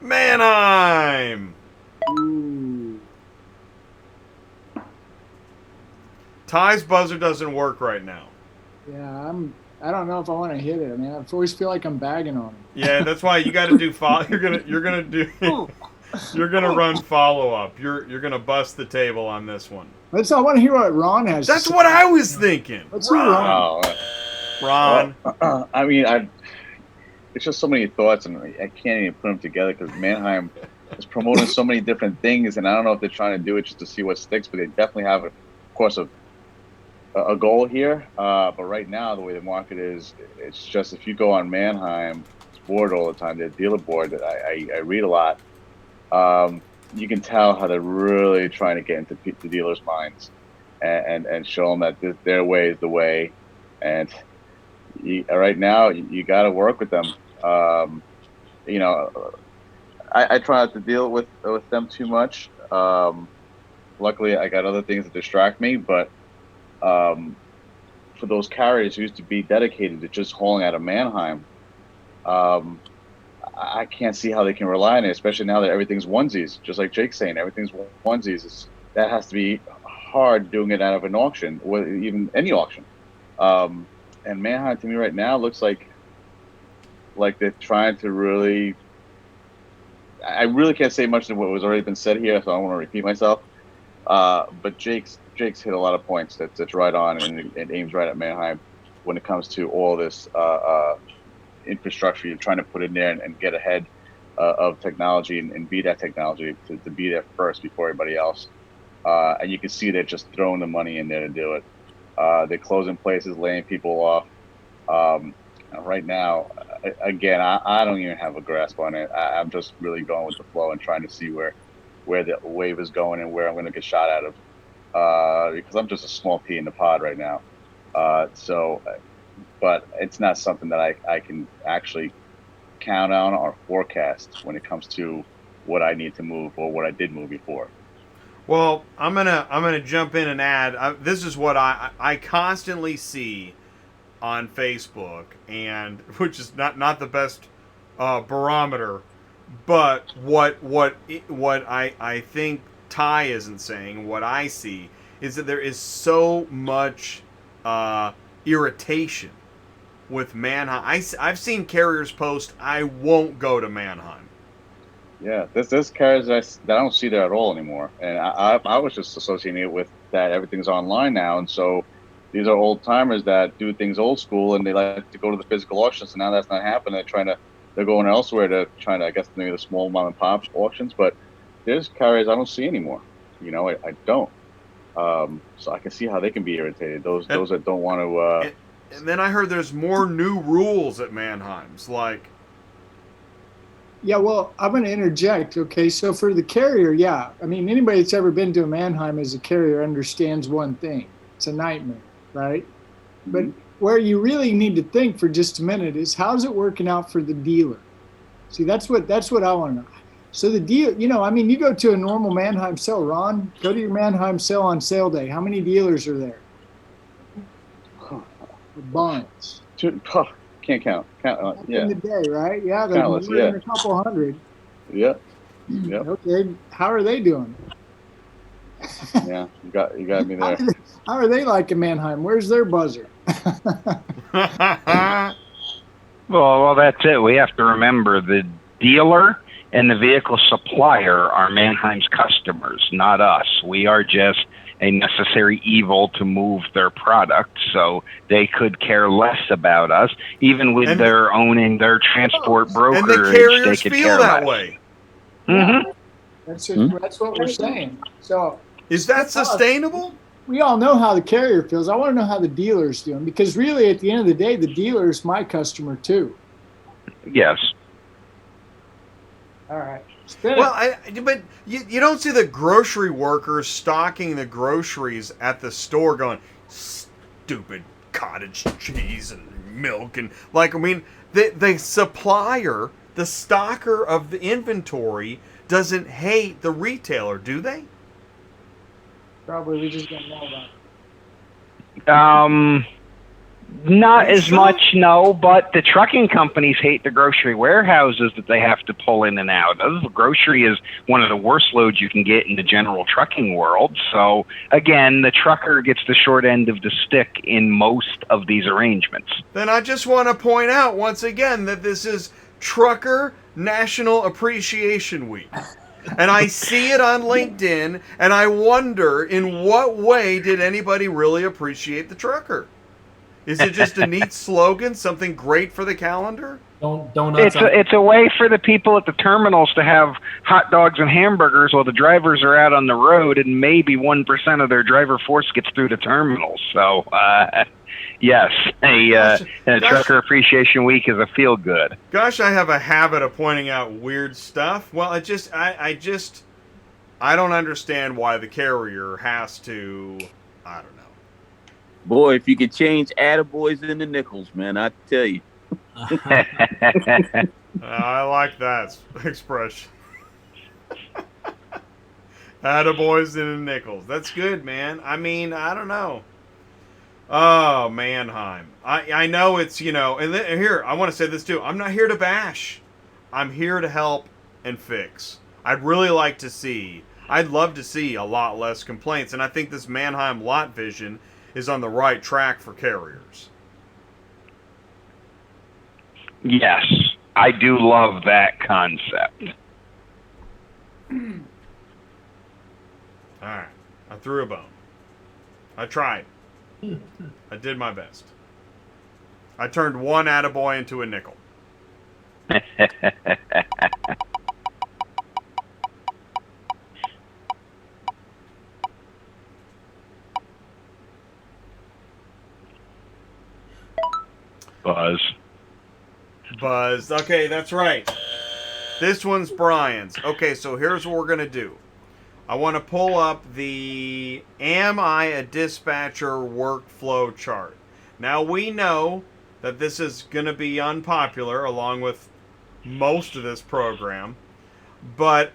Manheim. Ooh. Ty's buzzer doesn't work right now. Yeah, I don't know if I want to hit it. I mean, I always feel like I'm bagging on him. Yeah, that's why you got to do follow. You're gonna do. You're gonna run follow up. You're gonna bust the table on this one. I want to hear what Ron has. That's to say. what I was thinking. Let's hear Ron. Ron. I mean, it's just so many thoughts, and I can't even put them together because Manheim is promoting so many different things, and I don't know if they're trying to do it just to see what sticks, but they definitely have, of course, a goal here. But right now, the way the market is, it's just if you go on Manheim board all the time, their dealer board that I read a lot, you can tell how they're really trying to get into the dealers' minds and show them that their way is the way. And right now, you got to work with them. You know, I try not to deal with them too much. Luckily, I got other things that distract me, but for those carriers who used to be dedicated to just hauling out of Manheim, I can't see how they can rely on it, especially now that everything's onesies. Just like Jake's saying, everything's onesies. That has to be hard doing it out of an auction, or even any auction. And Manheim, to me right now, looks like they're trying to really... I really can't say much of what was already been said here, so I don't want to repeat myself. But Jake's hit a lot of points that's right on and aims right at Manheim when it comes to all this infrastructure you're trying to put in there and get ahead of technology and be that technology to be there first before everybody else. And you can see they're just throwing the money in there to do it. They're closing places, laying people off. Right now, again, I don't even have a grasp on it. I'm just really going with the flow and trying to see where the wave is going and where I'm going to get shot out of. Because I'm just a small pea in the pod right now. But it's not something that I can actually count on or forecast when it comes to what I need to move or what I did move before. Well, I'm gonna jump in and add. This is what I constantly see on Facebook, and which is not the best barometer, but what I think Ty isn't saying. What I see is that there is so much irritation with Manheim. I've seen carriers post, "I won't go to Manheim." Yeah, there's carriers that I don't see there at all anymore, and I was just associating it with that everything's online now, and so these are old timers that do things old school, and they like to go to the physical auctions. And now that's not happening. They're going elsewhere to try to, I guess, maybe the small mom and pop auctions. But there's carriers I don't see anymore. You know, I don't. So I can see how they can be irritated. Those that don't want to. And then I heard there's more new rules at Manheim's, like. Yeah, well, I'm going to interject. Okay, so for the carrier, yeah, I mean, anybody that's ever been to a Manheim as a carrier understands one thing: it's a nightmare, right? But where you really need to think for just a minute is how's it working out for the dealer? See, that's what I want to know. So the deal, you know, I mean, you go to a normal Manheim sale, Ron. Go to your Manheim sale on sale day. How many dealers are there? A bunch. Can't count. Yeah. In the day, right? Yeah, there's more than a couple hundred. Yep. Yep. Okay, how are they doing? Yeah, you got me there. How are they like in Manheim? Where's their buzzer? Well, that's it. We have to remember the dealer and the vehicle supplier are Manheim's customers, not us. We are just a necessary evil to move their product, so they could care less about us. Even with their owning their transport brokerage, and the carriers they could feel care that less. way. Mm-hmm. That's what we're saying. So is that sustainable? We all know how the carrier feels. I want to know how the dealer's doing, because really, at the end of the day, the dealer is my customer too. Yes. All right. Well, but you don't see the grocery workers stocking the groceries at the store going, stupid cottage cheese and milk. And like, I mean, the supplier, the stocker of the inventory doesn't hate the retailer, do they? Probably we just don't know about Not as sure? much, no, but the trucking companies hate the grocery warehouses that they have to pull in and out of. The grocery is one of the worst loads you can get in the general trucking world. So, again, the trucker gets the short end of the stick in most of these arrangements. Then I just want to point out once again that this is Trucker National Appreciation Week. And I see it on LinkedIn, and I wonder in what way did anybody really appreciate the trucker? Is it just a neat slogan, something great for the calendar? It's a way for the people at the terminals to have hot dogs and hamburgers while the drivers are out on the road, and maybe 1% of their driver force gets through the terminals. So, yes, a Trucker Appreciation Week is a feel-good. Gosh, I have a habit of pointing out weird stuff. Well, I don't understand why the carrier has to, I don't know. Boy, if you could change attaboys into nickels, man, I tell you. I like that expression. Attaboys into nickels. That's good, man. I mean, I don't know. Oh, Manheim. I know it's, and here, I want to say this too. I'm not here to bash. I'm here to help and fix. I'd love to see a lot less complaints, and I think this Manheim lot vision is on the right track for carriers. Yes, I do love that concept. All right. I threw a bone. I tried. I did my best. I turned one attaboy into a nickel. Buzz. Okay, that's right. This one's Brian's. Okay, so here's what we're going to do. I want to pull up the Am I a Dispatcher workflow chart. Now, we know that this is going to be unpopular along with most of this program, but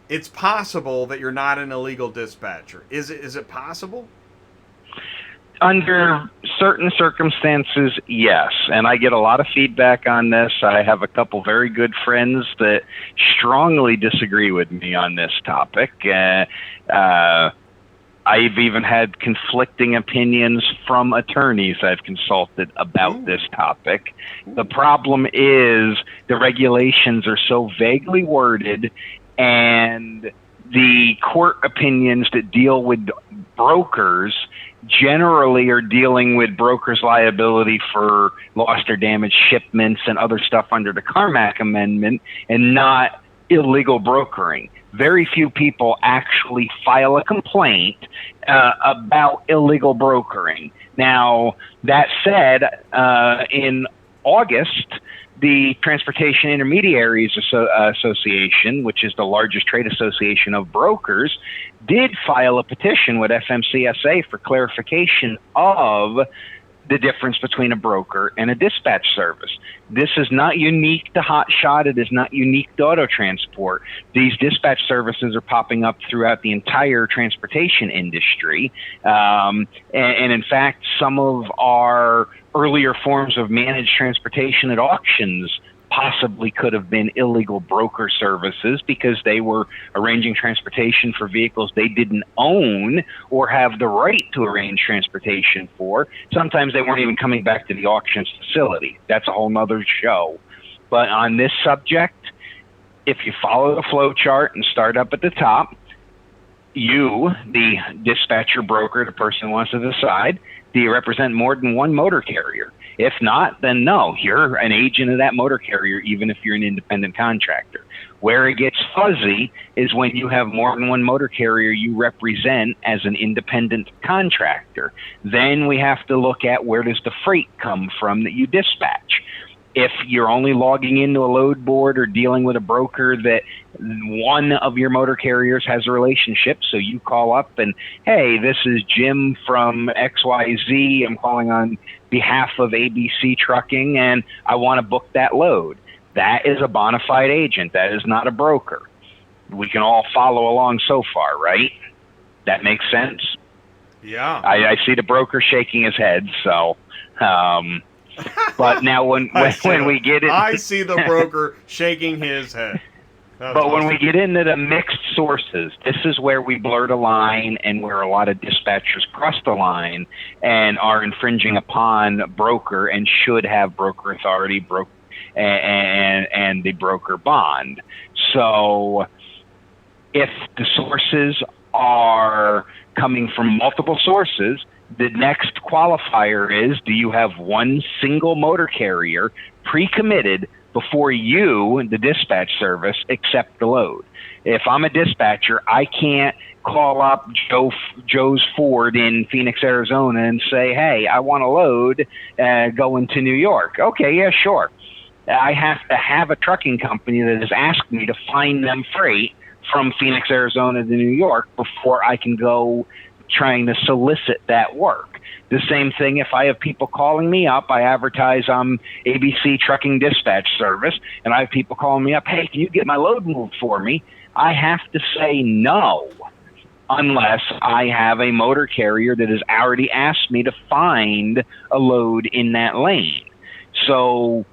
it's possible that you're not an illegal dispatcher. Is it possible? Under certain circumstances, yes. And I get a lot of feedback on this. I have a couple very good friends that strongly disagree with me on this topic. I've even had conflicting opinions from attorneys I've consulted about this topic. The problem is the regulations are so vaguely worded, and the court opinions that deal with brokers generally are dealing with brokers' liability for lost or damaged shipments and other stuff under the Carmack Amendment, and not illegal brokering. Very few people actually file a complaint about illegal brokering. Now, that said, in August, the Transportation Intermediaries Association, which is the largest trade association of brokers, did file a petition with FMCSA for clarification of the difference between a broker and a dispatch service. This is not unique to Hotshot. It is not unique to auto transport. These dispatch services are popping up throughout the entire transportation industry. And in fact, some of our earlier forms of managed transportation at auctions possibly could have been illegal broker services because they were arranging transportation for vehicles they didn't own or have the right to arrange transportation for. Sometimes they weren't even coming back to the auctions facility. That's a whole nother show. But on this subject, if you follow the flow chart and start up at the top, you, the dispatcher broker, the person who wants to decide, do you represent more than one motor carrier? If not, then no, you're an agent of that motor carrier, even if you're an independent contractor. Where it gets fuzzy is when you have more than one motor carrier you represent as an independent contractor. Then we have to look at where does the freight come from that you dispatch. If you're only logging into a load board or dealing with a broker that one of your motor carriers has a relationship, so you call up and, hey, this is Jim from XYZ. I'm calling on behalf of ABC Trucking, and I want to book that load. That is a bona fide agent. That is not a broker. We can all follow along so far, right? That makes sense? Yeah. I see the broker shaking his head. So, but now when we get it, I see the broker shaking his head. But when we get into the mixed sources, this is where we blur the line and where a lot of dispatchers cross the line and are infringing upon broker and should have broker authority and the broker bond. So if the sources are coming from multiple sources, the next qualifier is, do you have one single motor carrier pre-committed before you, the dispatch service, accept the load? If I'm a dispatcher, I can't call up Joe's Ford in Phoenix, Arizona and say, hey, I want a load going to New York. Okay, yeah, sure. I have to have a trucking company that has asked me to find them freight from Phoenix, Arizona to New York before I can go trying to solicit that work. The same thing if I have people calling me up. I advertise on ABC Trucking Dispatch Service, and I have people calling me up, hey, can you get my load moved for me? I have to say no unless I have a motor carrier that has already asked me to find a load in that lane. So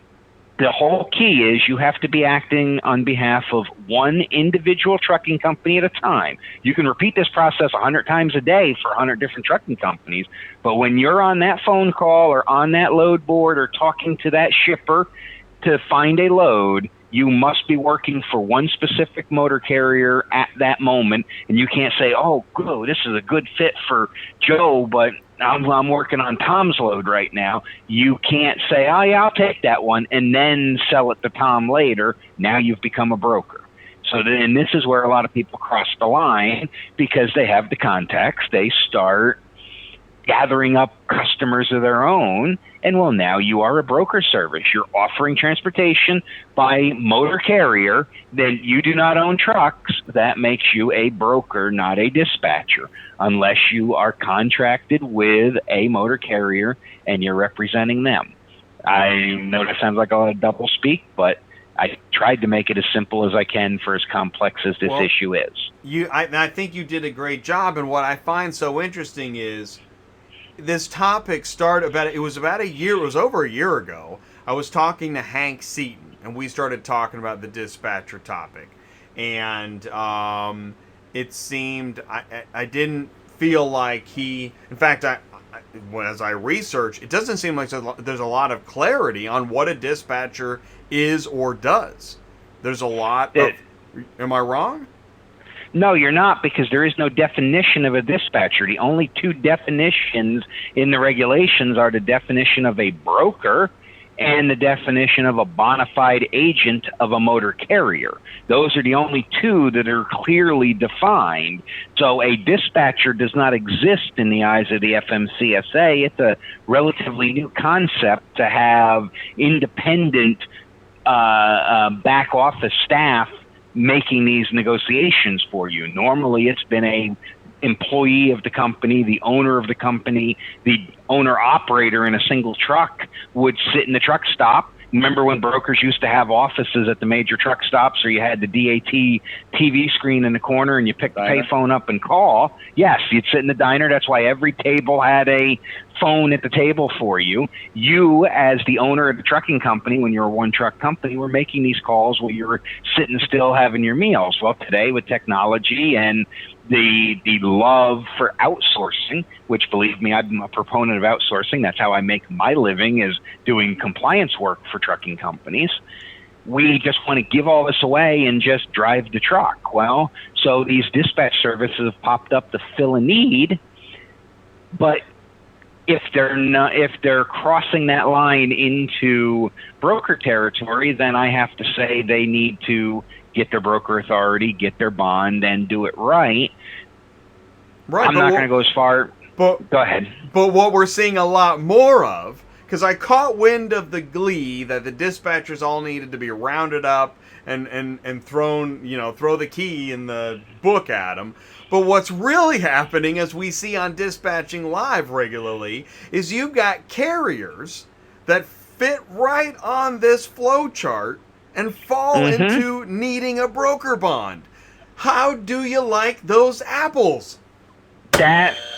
the whole key is you have to be acting on behalf of one individual trucking company at a time. You can repeat this process 100 times a day for 100 different trucking companies, but when you're on that phone call or on that load board or talking to that shipper to find a load, you must be working for one specific motor carrier at that moment, and you can't say, oh, good, this is a good fit for Joe, but I'm working on Tom's load right now. You can't say, oh, yeah, I'll take that one, and then sell it to Tom later. Now you've become a broker. So then this is where a lot of people cross the line because they have the contacts. They start gathering up customers of their own, and well, now you are a broker service. You're offering transportation by motor carrier, then you do not own trucks. That makes you a broker, not a dispatcher, unless you are contracted with a motor carrier and you're representing them. I know that sounds like a lot of double speak, but I tried to make it as simple as I can for as complex as this issue is. I think you did a great job, and what I find so interesting is this topic started it was over a year ago. I was talking to Hank Seaton, and we started talking about the dispatcher topic. And it seemed, I didn't feel like in fact, as I researched, it doesn't seem like there's a lot of clarity on what a dispatcher is or does. There's a lot of, am I wrong? No, you're not, because there is no definition of a dispatcher. The only two definitions in the regulations are the definition of a broker and the definition of a bona fide agent of a motor carrier. Those are the only two that are clearly defined. So a dispatcher does not exist in the eyes of the FMCSA. It's a relatively new concept to have independent back office staff making these negotiations for you. Normally it's been a employee of the company, the owner of the company, the owner operator in a single truck would sit in the truck stop. Remember when brokers used to have offices at the major truck stops, or you had the DAT TV screen in the corner and you pick the payphone up and call? Yes, you'd sit in the diner. That's why every table had a phone at the table for you. You, as the owner of the trucking company, when you're a one truck company, were making these calls while you were sitting still having your meals. Well, today with technology and the love for outsourcing, which, believe me, I'm a proponent of outsourcing. That's how I make my living, is doing compliance work for trucking companies. We just want to give all this away and just drive the truck. Well, so these dispatch services have popped up to fill a need, but if they're crossing that line into broker territory, then I have to say they need to get their broker authority, get their bond, and do it right. Right. I'm not going to go as far. Go ahead. But what we're seeing a lot more of, because I caught wind of the glee that the dispatchers all needed to be rounded up and thrown, throw the key in the book at them. But what's really happening, as we see on Dispatching Live regularly, is you've got carriers that fit right on this flow chart and fall into needing a broker bond. How do you like those apples?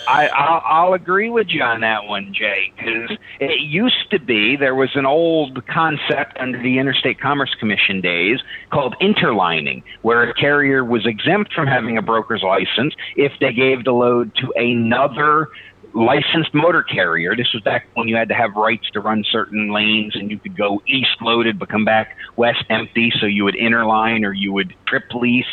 I'll agree with you on that one, Jay, because it used to be there was an old concept under the Interstate Commerce Commission days called interlining, where a carrier was exempt from having a broker's license if they gave the load to another licensed motor carrier. This was back when you had to have rights to run certain lanes, and you could go east loaded but come back west empty, so you would interline or you would trip lease.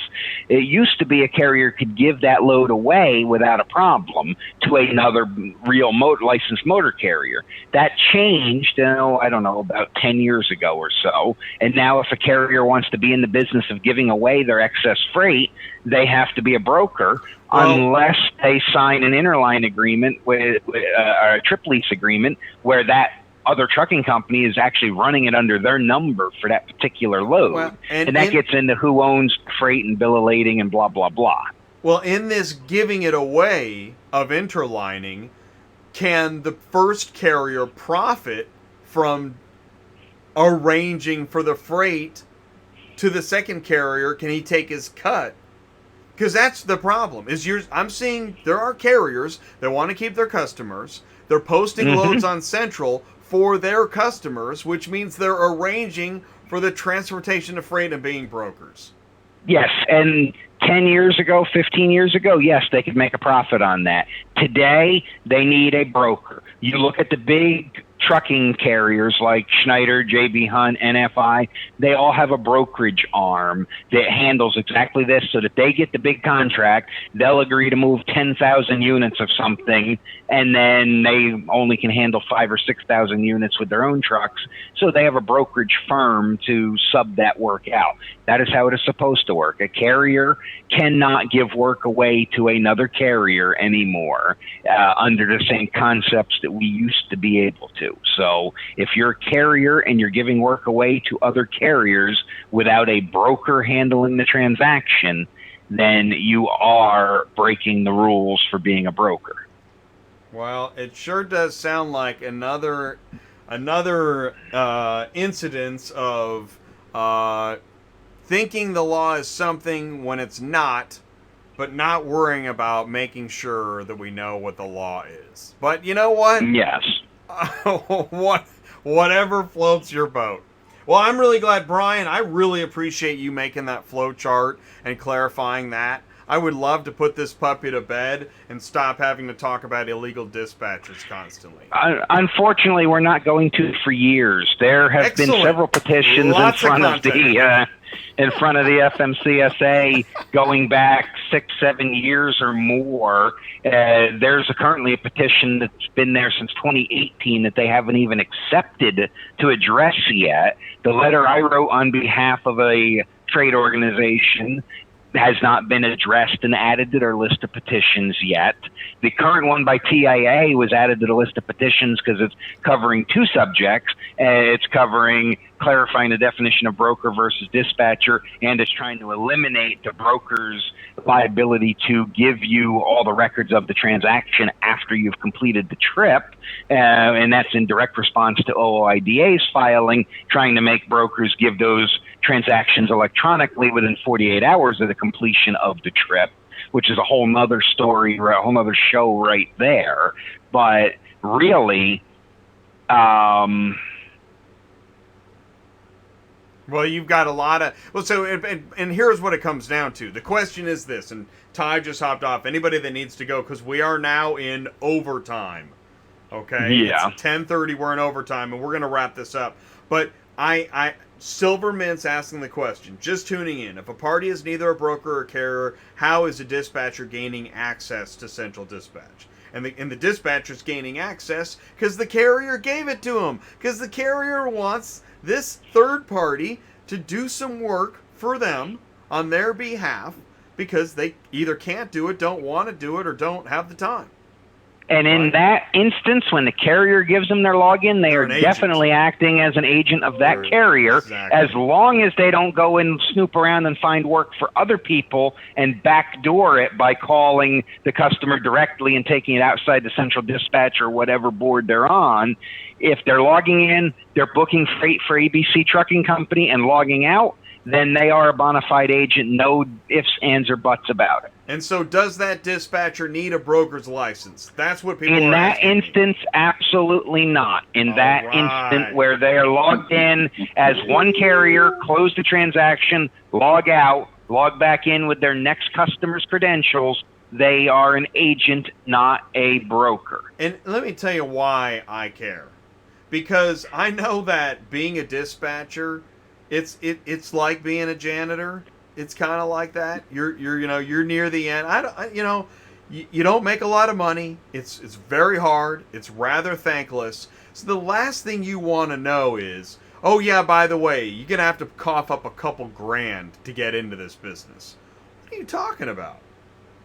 It used to be a carrier could give that load away without a problem to another real licensed motor carrier. That changed, I don't know, about 10 years ago or so, and now if a carrier wants to be in the business of giving away their excess freight, they have to be a broker, unless they sign an interline agreement with a trip lease agreement where that other trucking company is actually running it under their number for that particular load. Well, and that gets into who owns freight and bill of lading and blah, blah, blah. Well, in this giving it away of interlining, can the first carrier profit from arranging for the freight to the second carrier? Can he take his cut? Because that's the problem. I'm seeing there are carriers that want to keep their customers. They're posting loads on Central for their customers, which means they're arranging for the transportation of freight and being brokers. Yes, and 10 years ago, 15 years ago, yes, they could make a profit on that. Today, they need a broker. You look at the big trucking carriers like Schneider, JB Hunt, NFI, they all have a brokerage arm that handles exactly this, so that they get the big contract, they'll agree to move 10,000 units of something, and then they only can handle 5,000 or 6,000 units with their own trucks, so they have a brokerage firm to sub that work out. That is how it is supposed to work. A carrier cannot give work away to another carrier anymore under the same concepts that we used to be able to. So if you're a carrier and you're giving work away to other carriers without a broker handling the transaction, then you are breaking the rules for being a broker. Well, it sure does sound like another incidence of thinking the law is something when it's not, but not worrying about making sure that we know what the law is. But you know what? Yes. Whatever floats your boat. Well, I'm really glad, Brian. I really appreciate you making that flow chart and clarifying that. I would love to put this puppy to bed and stop having to talk about illegal dispatchers constantly. Unfortunately, we're not going to for years. There have been several petitions in front of the FMCSA going back 6-7 years or more. There's currently a petition that's been there since 2018 that they haven't even accepted to address yet. The letter I wrote on behalf of a trade organization has not been addressed and added to their list of petitions yet. The current one by TIA was added to the list of petitions because it's covering two subjects. It's covering clarifying the definition of broker versus dispatcher, and it's trying to eliminate the broker's liability to give you all the records of the transaction after you've completed the trip. And that's in direct response to OOIDA's filing, trying to make brokers give those transactions electronically within 48 hours of the completion of the trip, which is a whole nother story, a whole nother show right there. But really, well, you've got a lot of... Well, so, and here's what it comes down to. The question is this, and Ty just hopped off. Anybody that needs to go, because we are now in overtime. Okay? Yeah. It's 10:30, we're in overtime, and we're going to wrap this up. But Silvermint's asking the question, just tuning in. If a party is neither a broker or carrier, how is a dispatcher gaining access to Central Dispatch? And the dispatcher's gaining access because the carrier gave it to him. Because the carrier wants this third party to do some work for them on their behalf because they either can't do it, don't want to do it, or don't have the time. And in that instance, when the carrier gives them their login, they are definitely acting as an agent of that carrier, as long as they don't go and snoop around and find work for other people and backdoor it by calling the customer directly and taking it outside the Central Dispatch or whatever board they're on. If they're logging in, they're booking freight for ABC Trucking Company and logging out, then they are a bona fide agent, no ifs, ands, or buts about it. And so, does that dispatcher need a broker's license? That's what people In are that asking me. instance, absolutely not. In All that right. instant where they are logged in as one carrier, close the transaction, log out, log back in with their next customer's credentials, they are an agent, not a broker. And let me tell you why I care. Because I know that being a dispatcher, it's like being a janitor. It's kind of like that. You're near the end. You don't make a lot of money. It's very hard. It's rather thankless. So the last thing you want to know is, oh yeah, by the way, you're gonna have to cough up a couple grand to get into this business. What are you talking about?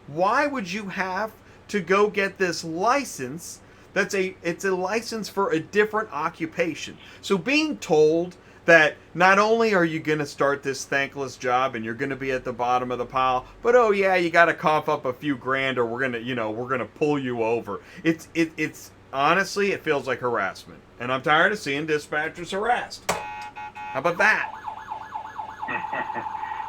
Why would you have to go get this license? It's a license for a different occupation. So being told that not only are you going to start this thankless job and you're going to be at the bottom of the pile, but oh yeah, you got to cough up a few grand or we're going to pull you over. It's honestly, it feels like harassment. And I'm tired of seeing dispatchers harassed. How about that?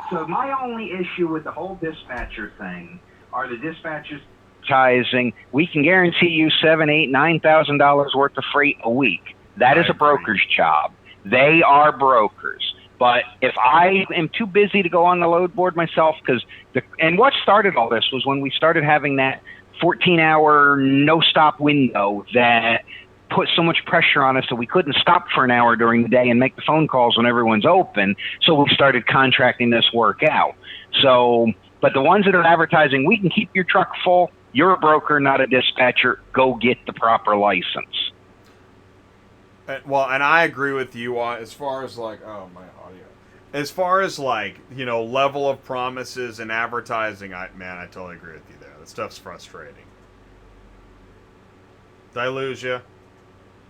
So my only issue with the whole dispatcher thing are the dispatchers advertising, we can guarantee you $7,000, $8,000, $9,000 worth of freight a week. That is a broker's job. They are brokers. But if I am too busy to go on the load board myself, and what started all this was when we started having that 14-hour no-stop window that put so much pressure on us that we couldn't stop for an hour during the day and make the phone calls when everyone's open. So we started contracting this work out. But the ones that are advertising, we can keep your truck full. You're a broker, not a dispatcher. Go get the proper license. Well, and I agree with you as far as like, oh, my audio. As far as like, level of promises and advertising, I totally agree with you there. That stuff's frustrating. Did I lose you?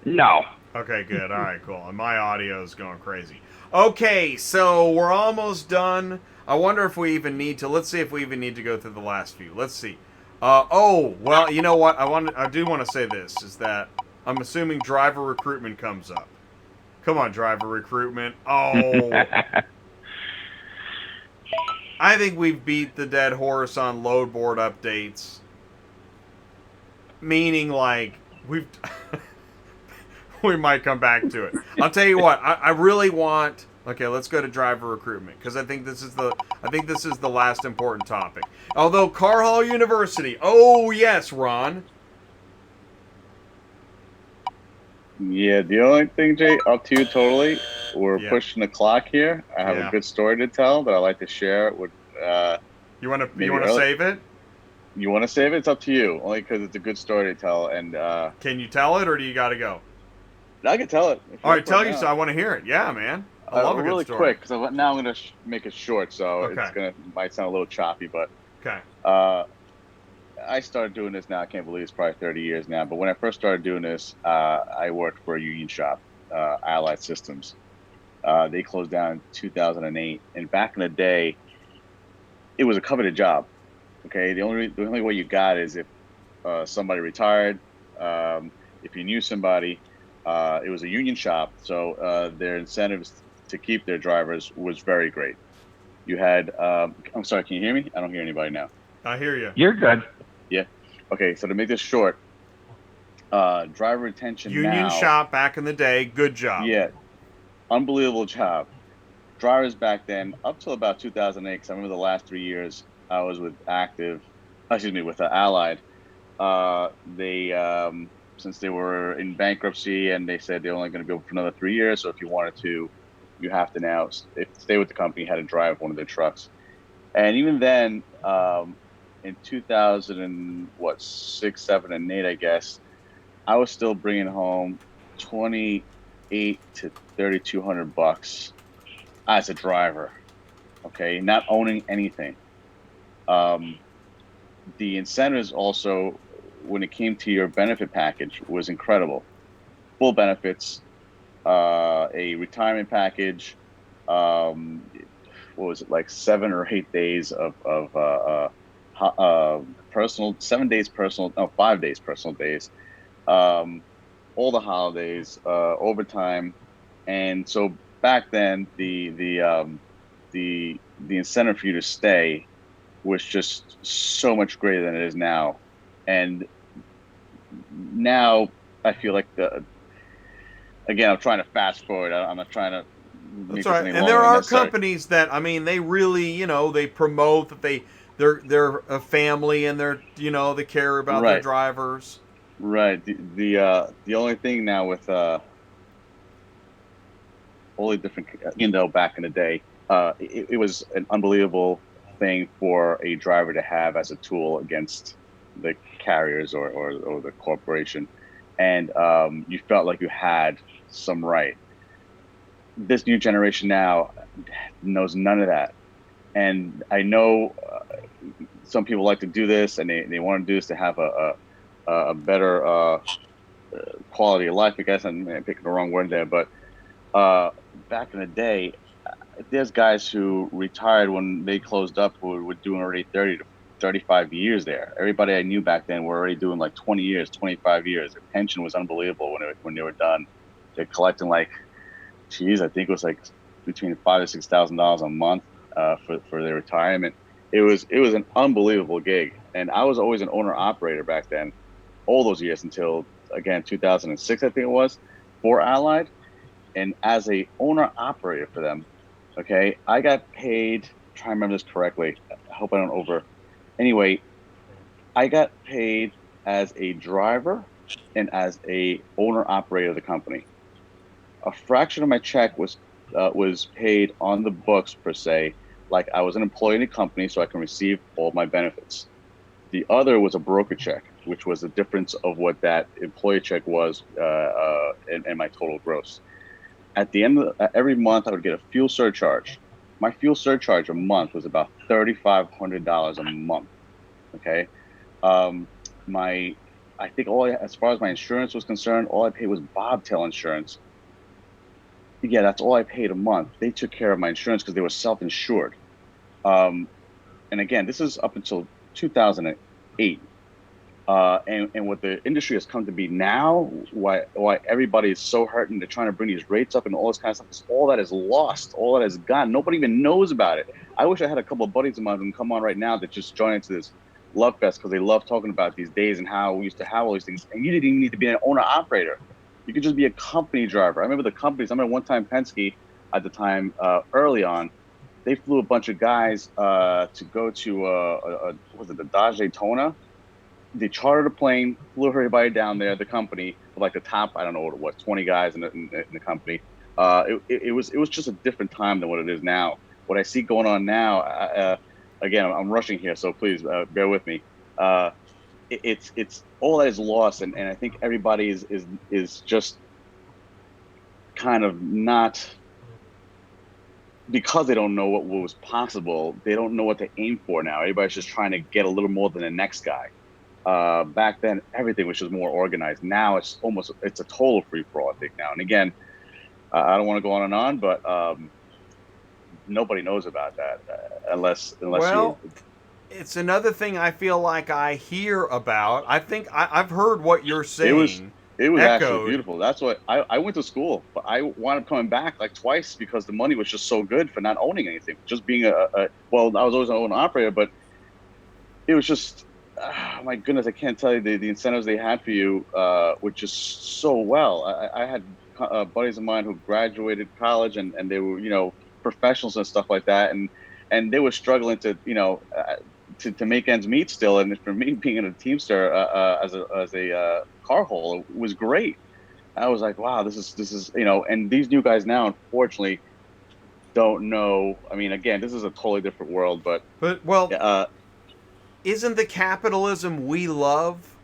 No. Okay, good. All right, cool. And my audio is going crazy. Okay, so we're almost done. I wonder if we even need to. Let's see if we even need to go through the last few. Let's see. Well, you know what? I do want to say this, is that I'm assuming driver recruitment comes up. Come on, driver recruitment. Oh. I think we've beat the dead horse on load board updates. Meaning, like, we might come back to it. I'll tell you what, I really want... Okay, let's go to driver recruitment, because I think this is the last important topic. Although Car Hall University, oh yes, Ron. Yeah, the only thing, Jay, up to you totally. We're pushing the clock here. I have a good story to tell that I like to share with. You want to save it? You want to save it? It's up to you. Only because it's a good story to tell. And can you tell it, or do you got to go? I can tell it. All right, tell you. So I want to hear it. Yeah, man. I love a really good story. quick, because now I'm going to make it short, so it might sound a little choppy, but okay. I started doing this now. I can't believe it's probably 30 years now. But when I first started doing this, I worked for a union shop, Allied Systems. They closed down in 2008, and back in the day, it was a coveted job. Okay, the only way you got is if somebody retired, if you knew somebody. It was a union shop, so their incentives to keep their drivers was very great. You had, I'm sorry, can you hear me? I don't hear anybody now. I hear you. You're good. Yeah. Okay, so to make this short, driver retention union shop back in the day, good job. Yeah, unbelievable job. Drivers back then, up till about 2008, because I remember the last 3 years I was with Allied. Since they were in bankruptcy and they said they're only going to go for another 3 years, so if you wanted to, you have to now stay with the company, you had to drive one of their trucks. And even then, in 2006, 7, and 8, I guess, I was still bringing home $2,800 to $3,200 as a driver. Okay, not owning anything. The incentives also, when it came to your benefit package, was incredible. Full benefits, a retirement package, what was it, like 7 or 8 days of personal, 7 days personal, no, 5 days personal days, all the holidays, overtime. And so back then, the incentive for you to stay was just so much greater than it is now. And now I feel like again, I'm trying to fast forward. I'm not trying to make That's this right. any And longer there than are necessary. companies that, I mean, they really, they promote that they're a family and they care about their Right. drivers. Right. The only thing now with all the different, back in the day, it was an unbelievable thing for a driver to have as a tool against the carriers or the corporation, and you felt like you had some right. This new generation now knows none of that, and I know some people like to do this, and they want to do this to have a better quality of life. I guess I'm picking the wrong word there, but back in the day, there's guys who retired when they closed up who were doing already 30 to 35 years there. Everybody I knew back then were already doing like 20 years, 25 years. Their pension was unbelievable when they were done. They're collecting like, geez, I think it was like between $5,000 to $6,000 a month for their retirement. It was an unbelievable gig, and I was always an owner operator back then, all those years until again 2006, I think it was, for Allied. And as a owner operator for them, okay, I got paid. Try to remember this correctly. I hope I don't over. Anyway, I got paid as a driver and as a owner operator of the company. A fraction of my check was paid on the books per se, like I was an employee in the company, so I can receive all my benefits. The other was a broker check, which was the difference of what that employee check was and my total gross. At the end of every month, I would get a fuel surcharge. My fuel surcharge a month was about $3,500 a month. Okay, I think as far as my insurance was concerned, all I paid was bobtail insurance. Yeah, that's all I paid a month. They took care of my insurance because they were self-insured. And again, this is up until 2008. And what the industry has come to be now, why everybody is so hurting, they're trying to bring these rates up and all this kind of stuff, is all that is lost, all that is gone. Nobody even knows about it. I wish I had a couple of buddies of mine who can come on right now that just join into this love fest because they love talking about these days and how we used to have all these things. And you didn't even need to be an owner operator. You could just be a company driver. I remember the companies. I remember one time Penske at the time, early on, they flew a bunch of guys to go to was it the Dodge Daytona? They chartered a plane, flew everybody down there, the company, like the top, I don't know what it was, 20 guys in the company. It was just a different time than what it is now. What I see going on now, again, I'm rushing here, so please bear with me. It's all that is lost, and I think everybody is just kind of not, because they don't know what was possible, they don't know what to aim for now. Everybody's just trying to get a little more than the next guy. Back then, everything was just more organized. Now it's a total free for all, I think now. And again, I don't want to go on and on, but nobody knows about that unless it's another thing I feel like I hear about. I think I've heard what you're saying. It was actually beautiful. That's what I went to school, but I wound up coming back like twice because the money was just so good for not owning anything. Just being well, I was always an owner operator, but it was just, oh my goodness, I can't tell you the incentives they had for you were just so well. I had buddies of mine who graduated college and they were, professionals and stuff like that. And they were struggling to, to make ends meet still. And for me, being a Teamster as a car hauler was great. I was like, wow, this is, and these new guys now, unfortunately, don't know. I mean, again, this is a totally different world, but isn't the capitalism we love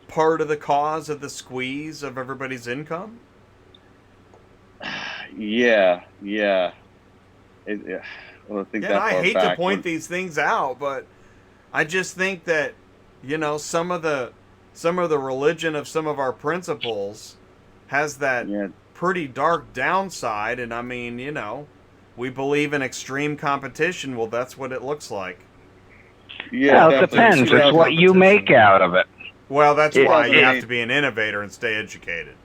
part of the cause of the squeeze of everybody's income? Yeah. I hate to point these things out, but I just think that, some of the religion of some of our principles has that pretty dark downside. And I mean, we believe in extreme competition. Well, that's what it looks like. Yeah, well, it depends. It's what you make out of it. Well, that's why you have to be an innovator and stay educated.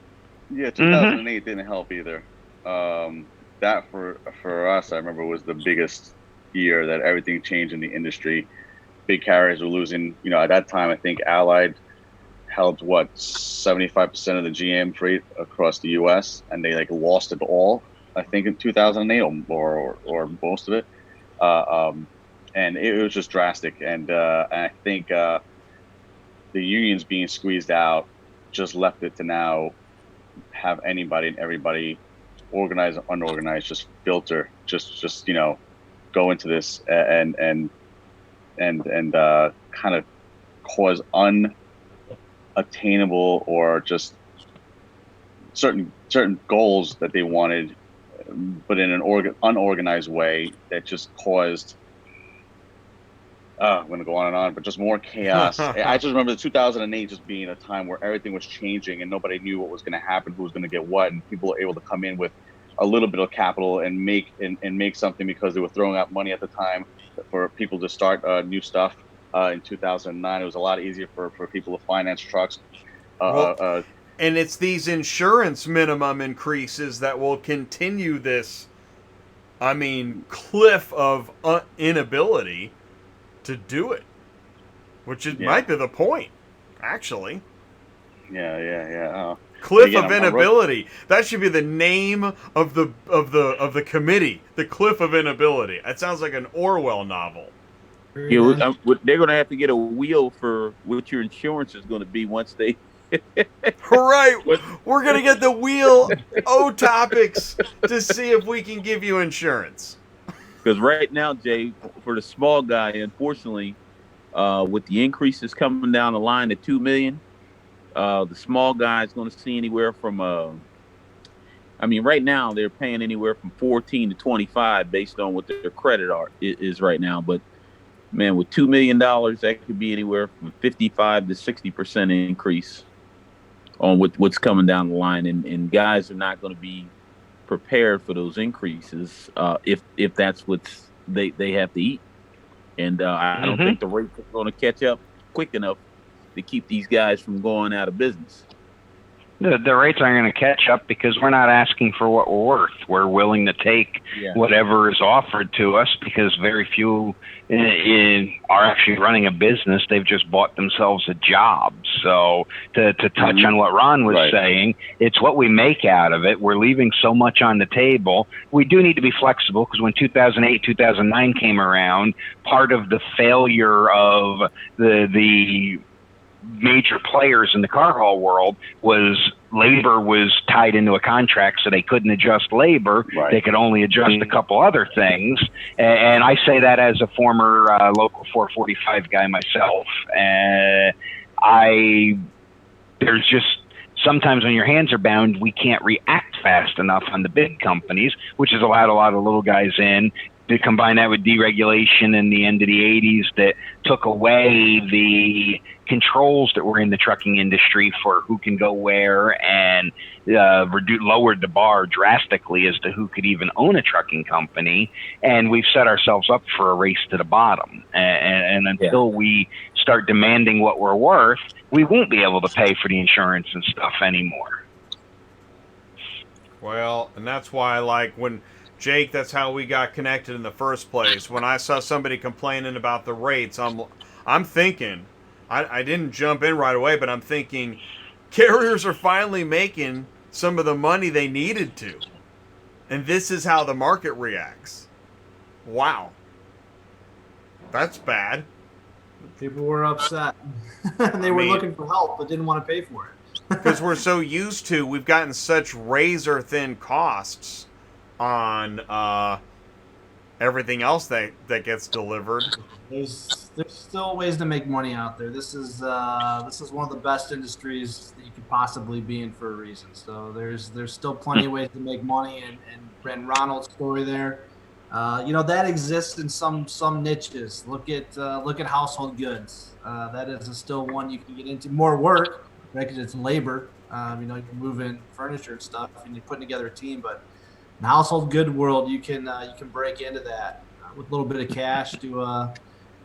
Yeah, 2008 didn't help either. That for us, I remember, was the biggest year that everything changed in the industry. big carriers were losing. You know, at that time, I think Allied held 75% of the GM freight across the U.S. and they like lost it all. I think in 2008 or most of it, and it was just drastic. And I think the unions being squeezed out just left it to now have anybody and everybody, organized or unorganized, just filter, just you know, go into this and kind of cause unattainable or just certain goals that they wanted, but in an unorganized way that just caused. I'm going to go on and on, but just more chaos. I just remember 2008 just being a time where everything was changing and nobody knew what was going to happen, who was going to get what, and people were able to come in with a little bit of capital and make something because they were throwing out money at the time for people to start new stuff. In 2009, it was a lot easier for people to finance trucks. And it's these insurance minimum increases that will continue this, I mean, cliff of inability to do it, which might be the point, actually. Yeah. Cliff again, of inability. That should be the name of the committee. The Cliff of Inability. That sounds like an Orwell novel. Yeah, they're going to have to get a wheel for what your insurance is going to be once they. Right. We're going to get the wheel topics to see if we can give you insurance. Because right now, Jay, for the small guy, unfortunately, with the increases coming down the line to $2 million, the small guy is going to see anywhere from I mean, right now they're paying anywhere from 14 to 25 based on what their credit is right now. But man, with $2 million, that could be anywhere from 55 to 60% increase on what's coming down the line, and guys are not going to be prepared for those increases if that's what they have to eat, and I don't think the rates are going to catch up quick enough to keep these guys from going out of business. The rates aren't going to catch up because we're not asking for what we're worth. We're willing to take whatever is offered to us because very few are actually running a business. They've just bought themselves a job. So to touch on what Ron was saying, it's what we make out of it. We're leaving so much on the table. We do need to be flexible because when 2008, 2009 came around, part of the failure of the major players in the car haul world was labor was tied into a contract, so they couldn't adjust labor. They could only adjust a couple other things. And I say that as a former local 445 guy myself. There's just sometimes when your hands are bound, we can't react fast enough on the big companies, which has allowed a lot of little guys in. To combine that with deregulation in the end of the 80s that took away the controls that were in the trucking industry for who can go where and lowered the bar drastically as to who could even own a trucking company. And we've set ourselves up for a race to the bottom. And until we start demanding what we're worth, we won't be able to pay for the insurance and stuff anymore. Well, and that's why, like, when Jake, that's how we got connected in the first place. When I saw somebody complaining about the rates, I'm thinking, I didn't jump in right away, but I'm thinking carriers are finally making some of the money they needed to. And this is how the market reacts. Wow. That's bad. People were upset. They were looking for help, but didn't want to pay for it. Because we're so used to, we've gotten such razor thin costs on everything else that gets delivered. There's still ways to make money out there. This is one of the best industries that you could possibly be in for a reason. So there's still plenty of ways to make money, and Ronald's story there, that exists in some niches. Look at household goods. That is still one you can get into. More work, right? Because it's labor. You can move in furniture and stuff, and you're putting together a team, but in the household good world, you can break into that with a little bit of cash to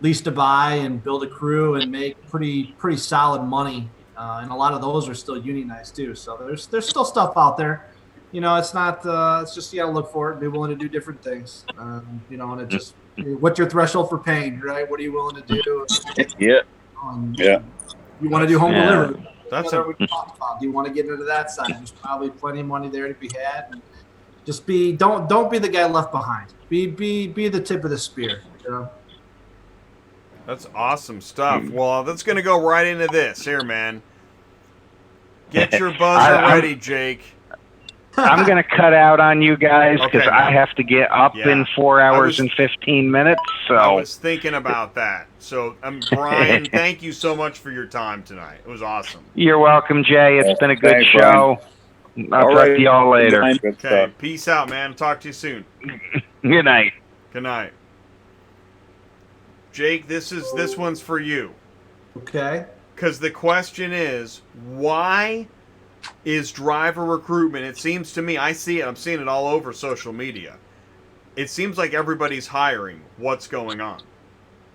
lease to buy and build a crew and make pretty solid money. And a lot of those are still unionized too. So there's still stuff out there. it's not. It's just you got to look for it, be willing to do different things. And it just what's your threshold for pain, right? What are you willing to do? Yeah. Yeah. You want to do home delivery? That's whatever we talked about. Do you want to get into that side? There's probably plenty of money there to be had. And just don't be the guy left behind. Be the tip of the spear. That's awesome stuff. Well, that's going to go right into this. Here, man. Get your buzzer ready, Jake. I'm going to cut out on you guys because Okay, I have to get up in 4 hours and 15 minutes. So I was thinking about that. So, Brian, thank you so much for your time tonight. It was awesome. You're welcome, Jay. It's been a good Thanks, show. I'll talk to y'all later. Okay, peace out, man. Talk to you soon. Good night. Good night. Jake, this one's for you. Okay. Because the question is, why is driver recruitment? It seems to me, I'm seeing it all over social media. It seems like everybody's hiring. What's going on?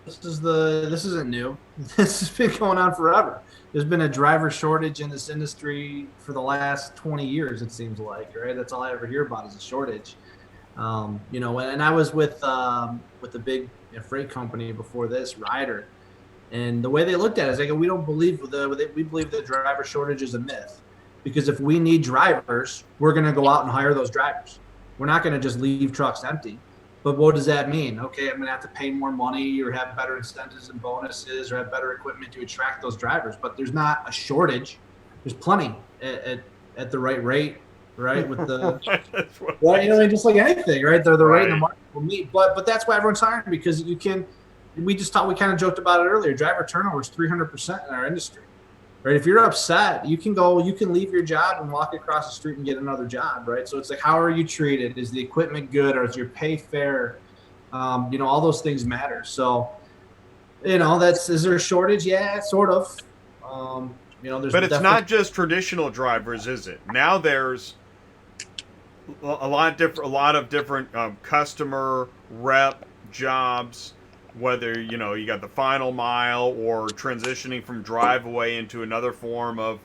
This isn't new. This has been going on forever. There's been a driver shortage in this industry for the last 20 years. It seems like, right? That's all I ever hear about is a shortage. And I was with a big freight company before this, Ryder, and the way they looked at it is they go, we believe the driver shortage is a myth, because if we need drivers, we're going to go out and hire those drivers. We're not going to just leave trucks empty. But what does that mean? Okay, I'm going to have to pay more money or have better incentives and bonuses or have better equipment to attract those drivers. But there's not a shortage. There's plenty at the right rate, right? With the just like anything, right? They're the rate in the market will meet. But that's why everyone's hiring, because we kind of joked about it earlier. Driver turnover is 300% in our industry. Right? If you're upset, you can leave your job and walk across the street and get another job, right? So it's like, how are you treated? Is the equipment good, or is your pay fair? All those things matter. So, is there a shortage? Yeah, sort of. But it's not just traditional drivers, is it? Now there's a lot of different customer rep jobs. Whether, you got the final mile or transitioning from drive away into another form of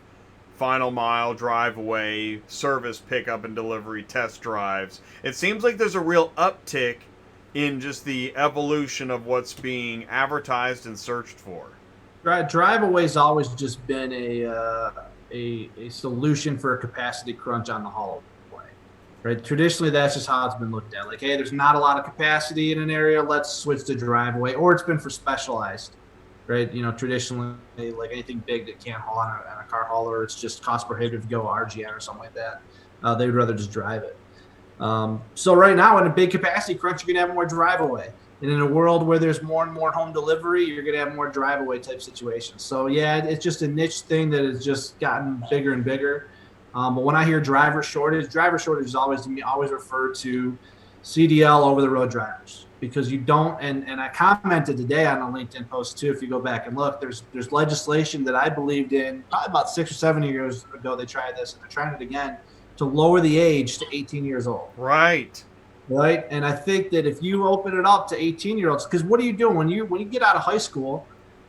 final mile, drive away, service pickup and delivery, test drives. It seems like there's a real uptick in just the evolution of what's being advertised and searched for. Drive away's always just been a solution for a capacity crunch on the haul. Right. Traditionally, that's just how it's been looked at. Like, hey, there's not a lot of capacity in an area. Let's switch to drive away. Or it's been for specialized, right? Traditionally, like anything big that can't haul on a car hauler, it's just cost prohibitive to go RGN or something like that. They would rather just drive it. So right now, in a big capacity crunch, you're going to have more drive away. And in a world where there's more and more home delivery, you're going to have more drive away type situations. So, yeah, it's just a niche thing that has just gotten bigger and bigger. But when I hear driver shortage is always referred to CDL over the road drivers, because you don't. And I commented today on a LinkedIn post too. If you go back and look, there's legislation that I believed in probably about 6 or 7 years ago. They tried this, and they're trying it again to lower the age to 18 years old. Right. And I think that if you open it up to 18-year-olds, because what are you doing when you get out of high school?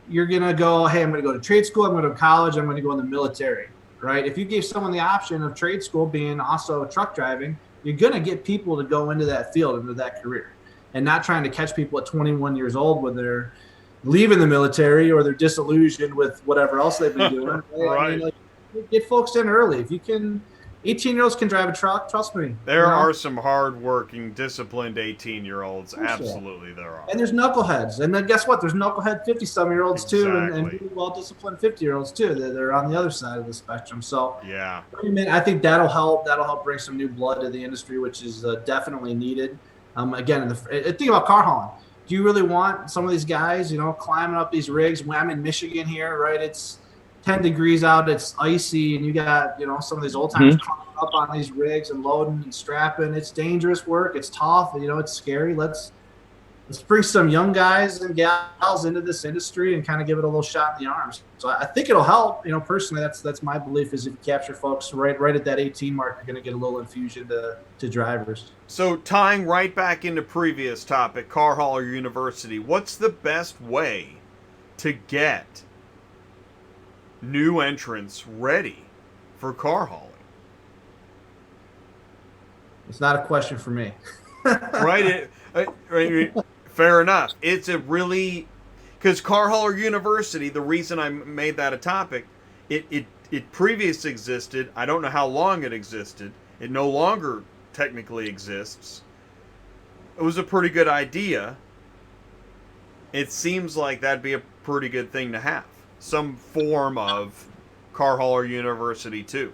You're gonna go, hey, I'm gonna go to trade school. I'm gonna go to college. I'm gonna go in the military. Right? If you gave someone the option of trade school being also truck driving, you're going to get people to go into that field, into that career, and not trying to catch people at 21 years old when they're leaving the military or they're disillusioned with whatever else they've been doing. Right. Get folks in early. If you can, 18-year-olds can drive a truck. Trust me. There are some hard-working, disciplined 18-year-olds. Absolutely, there are. And there's knuckleheads. And then guess what? There's knucklehead 50-some-year-olds too, and Exactly. well-disciplined 50-year-olds too. They're on the other side of the spectrum. So Yeah. I think that'll help. That'll help bring some new blood to the industry, which is definitely needed. Again, think about car hauling. Do you really want some of these guys, climbing up these rigs? When I'm in Michigan here, right? It's 10 degrees out, it's icy, and you got, some of these old timers climbing up on these rigs and loading and strapping. It's dangerous work. It's tough. It's scary. Let's bring some young guys and gals into this industry and kind of give it a little shot in the arms. So I think it'll help. Personally, that's my belief, is if you capture folks right at that 18 mark, you're going to get a little infusion to drivers. So tying right back into previous topic, Car Hauler University, what's the best way to get new entrants ready for car hauling? It's not a question for me. Right? Right. Fair enough. It's a really, because Car Hauler University, the reason I made that a topic, it previously existed. I don't know how long it existed. It no longer technically exists. It was a pretty good idea. It seems like that'd be a pretty good thing to have. Some form of Car Hauler University too.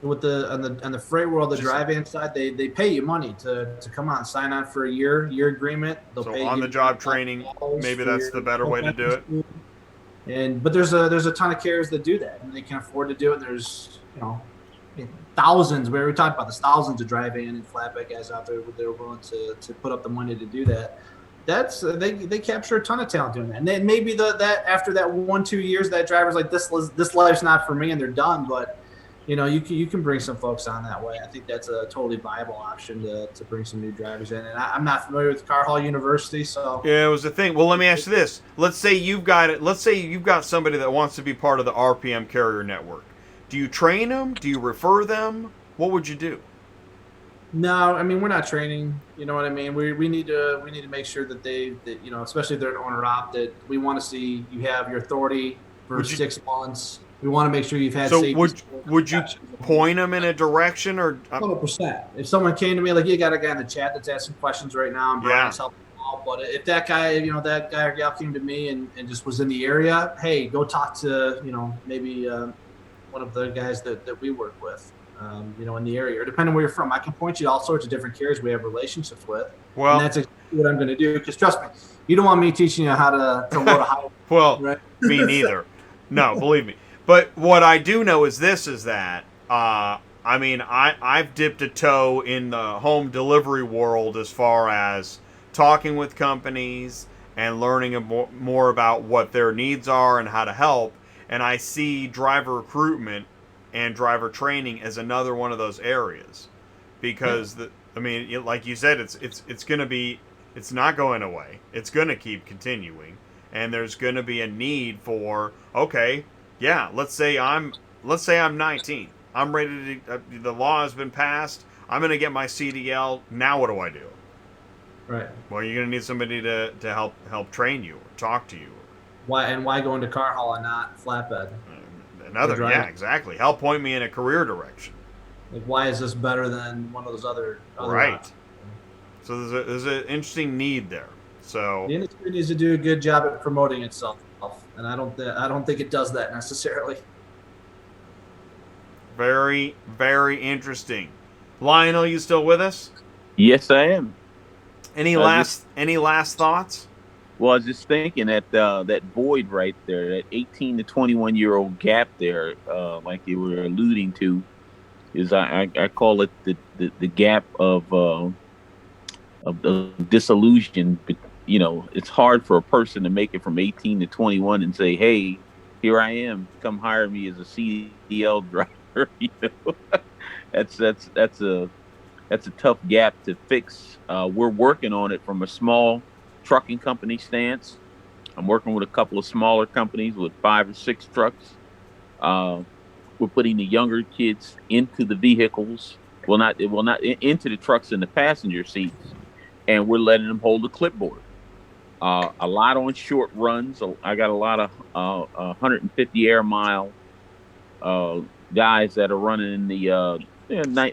With the on the freight world, the drive-in side, they pay you money to come on, sign on for a year agreement. They'll So pay on you the job training, maybe that's the better way to do it. But there's a ton of carriers that do that, and they can afford to do it. And there's thousands. We talked about this, thousands of drive-in and flatbed guys out there they're willing to put up the money to do that. That's they capture a ton of talent doing that. And then maybe that after that 1-2 years, that driver's like this life's not for me, and they're done. But you can bring some folks on that way. I think that's a totally viable option to bring some new drivers in. And I'm not familiar with Car Hall University, so yeah, it was the thing. Well, let me ask you this: let's say you've got somebody that wants to be part of the RPM Carrier Network. Do you train them? Do you refer them? What would you do? No, I mean we're not training. You know what I mean? We need to make sure that especially if they're an owner op, that we want to see you have your authority for 6 months. We want to make sure you've had. So would you point them in a direction or? 100%. If someone came to me like, you got a guy in the chat that's asking questions right now, and Brian's helping out. But if that guy, that guy or gal came to me and just was in the area, hey, go talk to maybe one of the guys that we work with, in the area, or depending on where you're from. I can point you to all sorts of different carriers we have relationships with. Well, and that's exactly what I'm going to do. Because trust me, you don't want me teaching you how to load a highway. Well, right? Me neither. No, believe me. But what I do know is that I've dipped a toe in the home delivery world as far as talking with companies and learning more about what their needs are and how to help. And I see driver recruitment and driver training as another one of those areas, because like you said, it's not going away. It's going to keep continuing, and there's going to be a need for yeah, let's say I'm 19. I'm ready to. The law has been passed. I'm going to get my CDL. Now what do I do? Right. Well, you're going to need somebody to help train you or talk to you. Why go into car haul and not flatbed? Yeah, exactly. Help point me in a career direction. Like, why is this better than one of those other right? Options? So there's an interesting need there. So the industry needs to do a good job at promoting itself, and I don't think it does that necessarily. Very, very interesting. Lionel, you still with us? Yes, I am. Any last thoughts? Well, I was just thinking that that void right there, that 18 to 21-year-old gap there, like you were alluding to, is I call it the gap of the disillusion. But it's hard for a person to make it from 18 to 21 and say, "Hey, here I am. Come hire me as a CDL driver." That's a tough gap to fix. We're working on it from a small trucking company stance. I'm working with a couple of smaller companies with 5 or 6 trucks. We're putting the younger kids into the vehicles. Not into the trucks in the passenger seats, and we're letting them hold the clipboard. A lot on short runs. I got a lot of 150 air mile guys that are running in the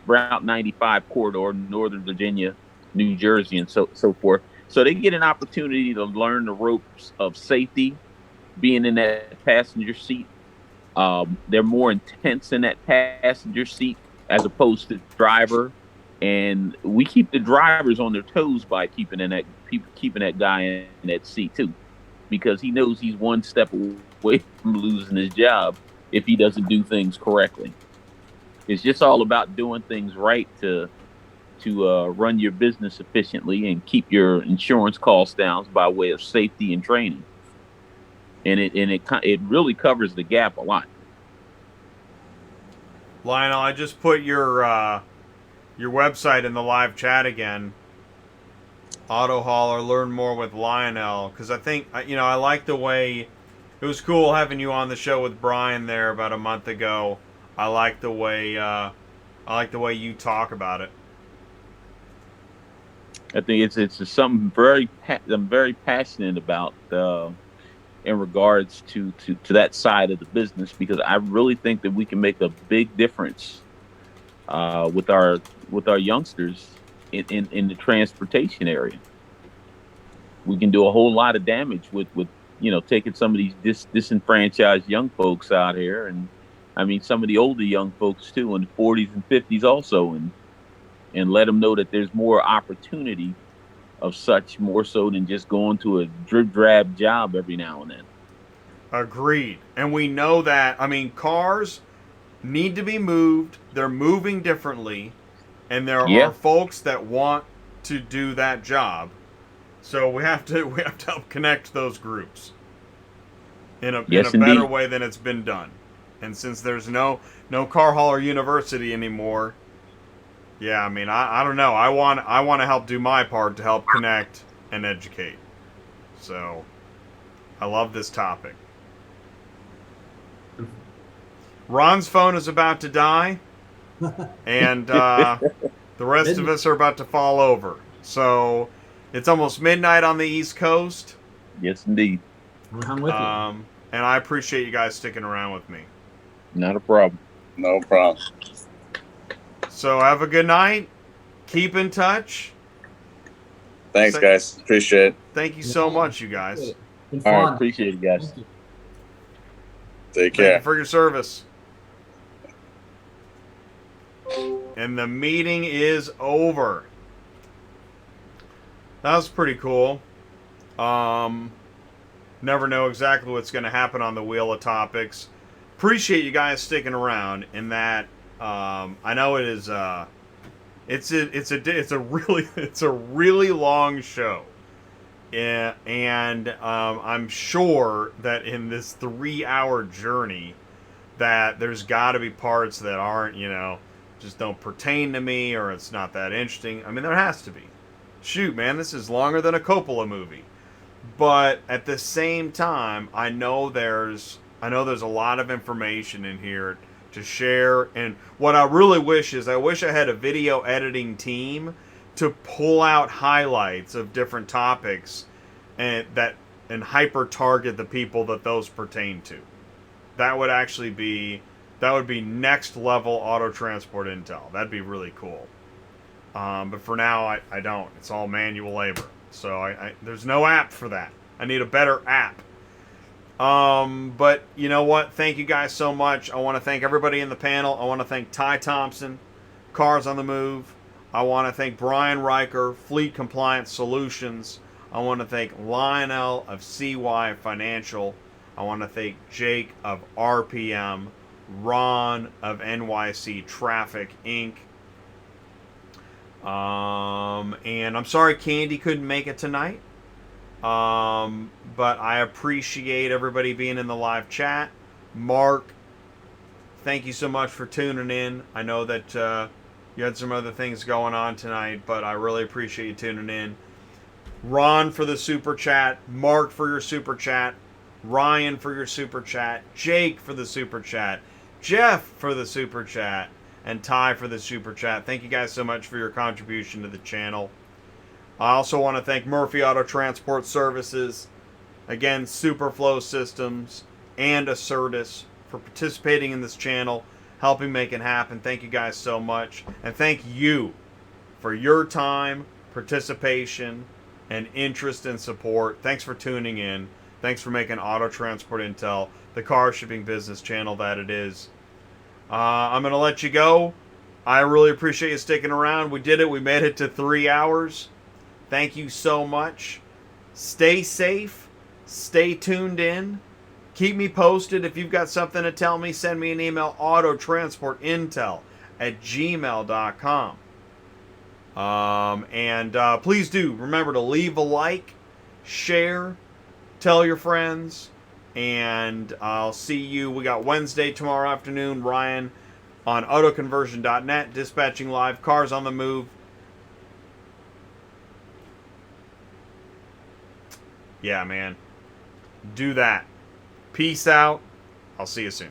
Route 95 corridor, Northern Virginia, New Jersey, and so forth. So they get an opportunity to learn the ropes of safety, being in that passenger seat. They're more intense in that passenger seat as opposed to driver, and we keep the drivers on their toes by keeping that guy in that seat too, because he knows he's one step away from losing his job if he doesn't do things correctly. It's just all about doing things right to run your business efficiently and keep your insurance costs down by way of safety and training. And it really covers the gap a lot. Lionel, I just put your website in the live chat again. Auto Hauler, learn more with Lionel, because I think I like the way it was cool having you on the show with Brian there about a month ago. I like the way I like the way you talk about it. I think it's just something I'm very passionate about in regards to that side of the business, because I really think that we can make a big difference with our youngsters in the transportation area. We can do a whole lot of damage with taking some of these disenfranchised young folks out here, and I mean some of the older young folks too, in the 40s and 50s also, and let them know that there's more opportunity of such, more so than just going to a drip drab job every now and then. Agreed. And we know that, I mean, cars need to be moved. They're moving differently. And there are Yeah. folks that want to do that job. So we have to help connect those groups in a Yes, better indeed. way than it's been done. And since there's no car hauler university anymore, yeah, I mean, I don't know. I want to help do my part to help connect and educate. So I love this topic. Ron's phone is about to die, and the rest of us are about to fall over. So it's almost midnight on the East Coast. Yes, indeed. I'm with you. And I appreciate you guys sticking around with me. Not a problem. No problem. So have a good night. Keep in touch. Thanks, guys. Appreciate it. Thank you so much, you guys. Been All right, fun. appreciate it, guys. Thank you. Take Thank you care. for your service. And the meeting is over. That was pretty cool. Never know exactly what's going to happen on the Wheel of Topics. Appreciate you guys sticking around. In that, I know it is. It's a really long show. Yeah, and I'm sure that in this 3-hour journey, that there's got to be parts that aren't, just don't pertain to me, or it's not that interesting. I mean, there has to be. Shoot, man, this is longer than a Coppola movie. But at the same time, I know there's a lot of information in here to share. And what I really wish is, I wish I had a video editing team to pull out highlights of different topics and hyper target the people that those pertain to. That would be next level auto transport intel. That'd be really cool. But for now, I don't. It's all manual labor. So there's no app for that. I need a better app. But you know what? Thank you guys so much. I want to thank everybody in the panel. I want to thank Ty Thompson, Cars on the Move. I want to thank Brian Riker, Fleet Compliance Solutions. I want to thank Lionel of CY Financial. I want to thank Jake of RPM, Ron of NYC Traffic Inc. And I'm sorry Candy couldn't make it tonight. But I appreciate everybody being in the live chat. Mark, thank you so much for tuning in. I know that you had some other things going on tonight, but I really appreciate you tuning in. Ron for the super chat, Mark for your super chat, Ryan for your super chat, Jake for the super chat, Jeff for the super chat, and Ty for the super chat. Thank you guys so much for your contribution to the channel. I also want to thank Murphy Auto Transport Services, again, Superflow Systems, and Assertus for participating in this channel, helping make it happen. Thank you guys so much. And thank you for your time, participation, and interest and support. Thanks for tuning in. Thanks for making Auto Transport Intel the car shipping business channel that it is. I'm going to let you go. I really appreciate you sticking around. We did it. We made it to 3 hours. Thank you so much. Stay safe. Stay tuned in. Keep me posted. If you've got something to tell me, send me an email, autotransportintel@gmail.com. And please do remember to leave a like, share, tell your friends, and I'll see you. We got Wednesday tomorrow afternoon. Ryan on autoconversion.net, dispatching live, Cars on the Move. Yeah, man. Do that. Peace out. I'll see you soon.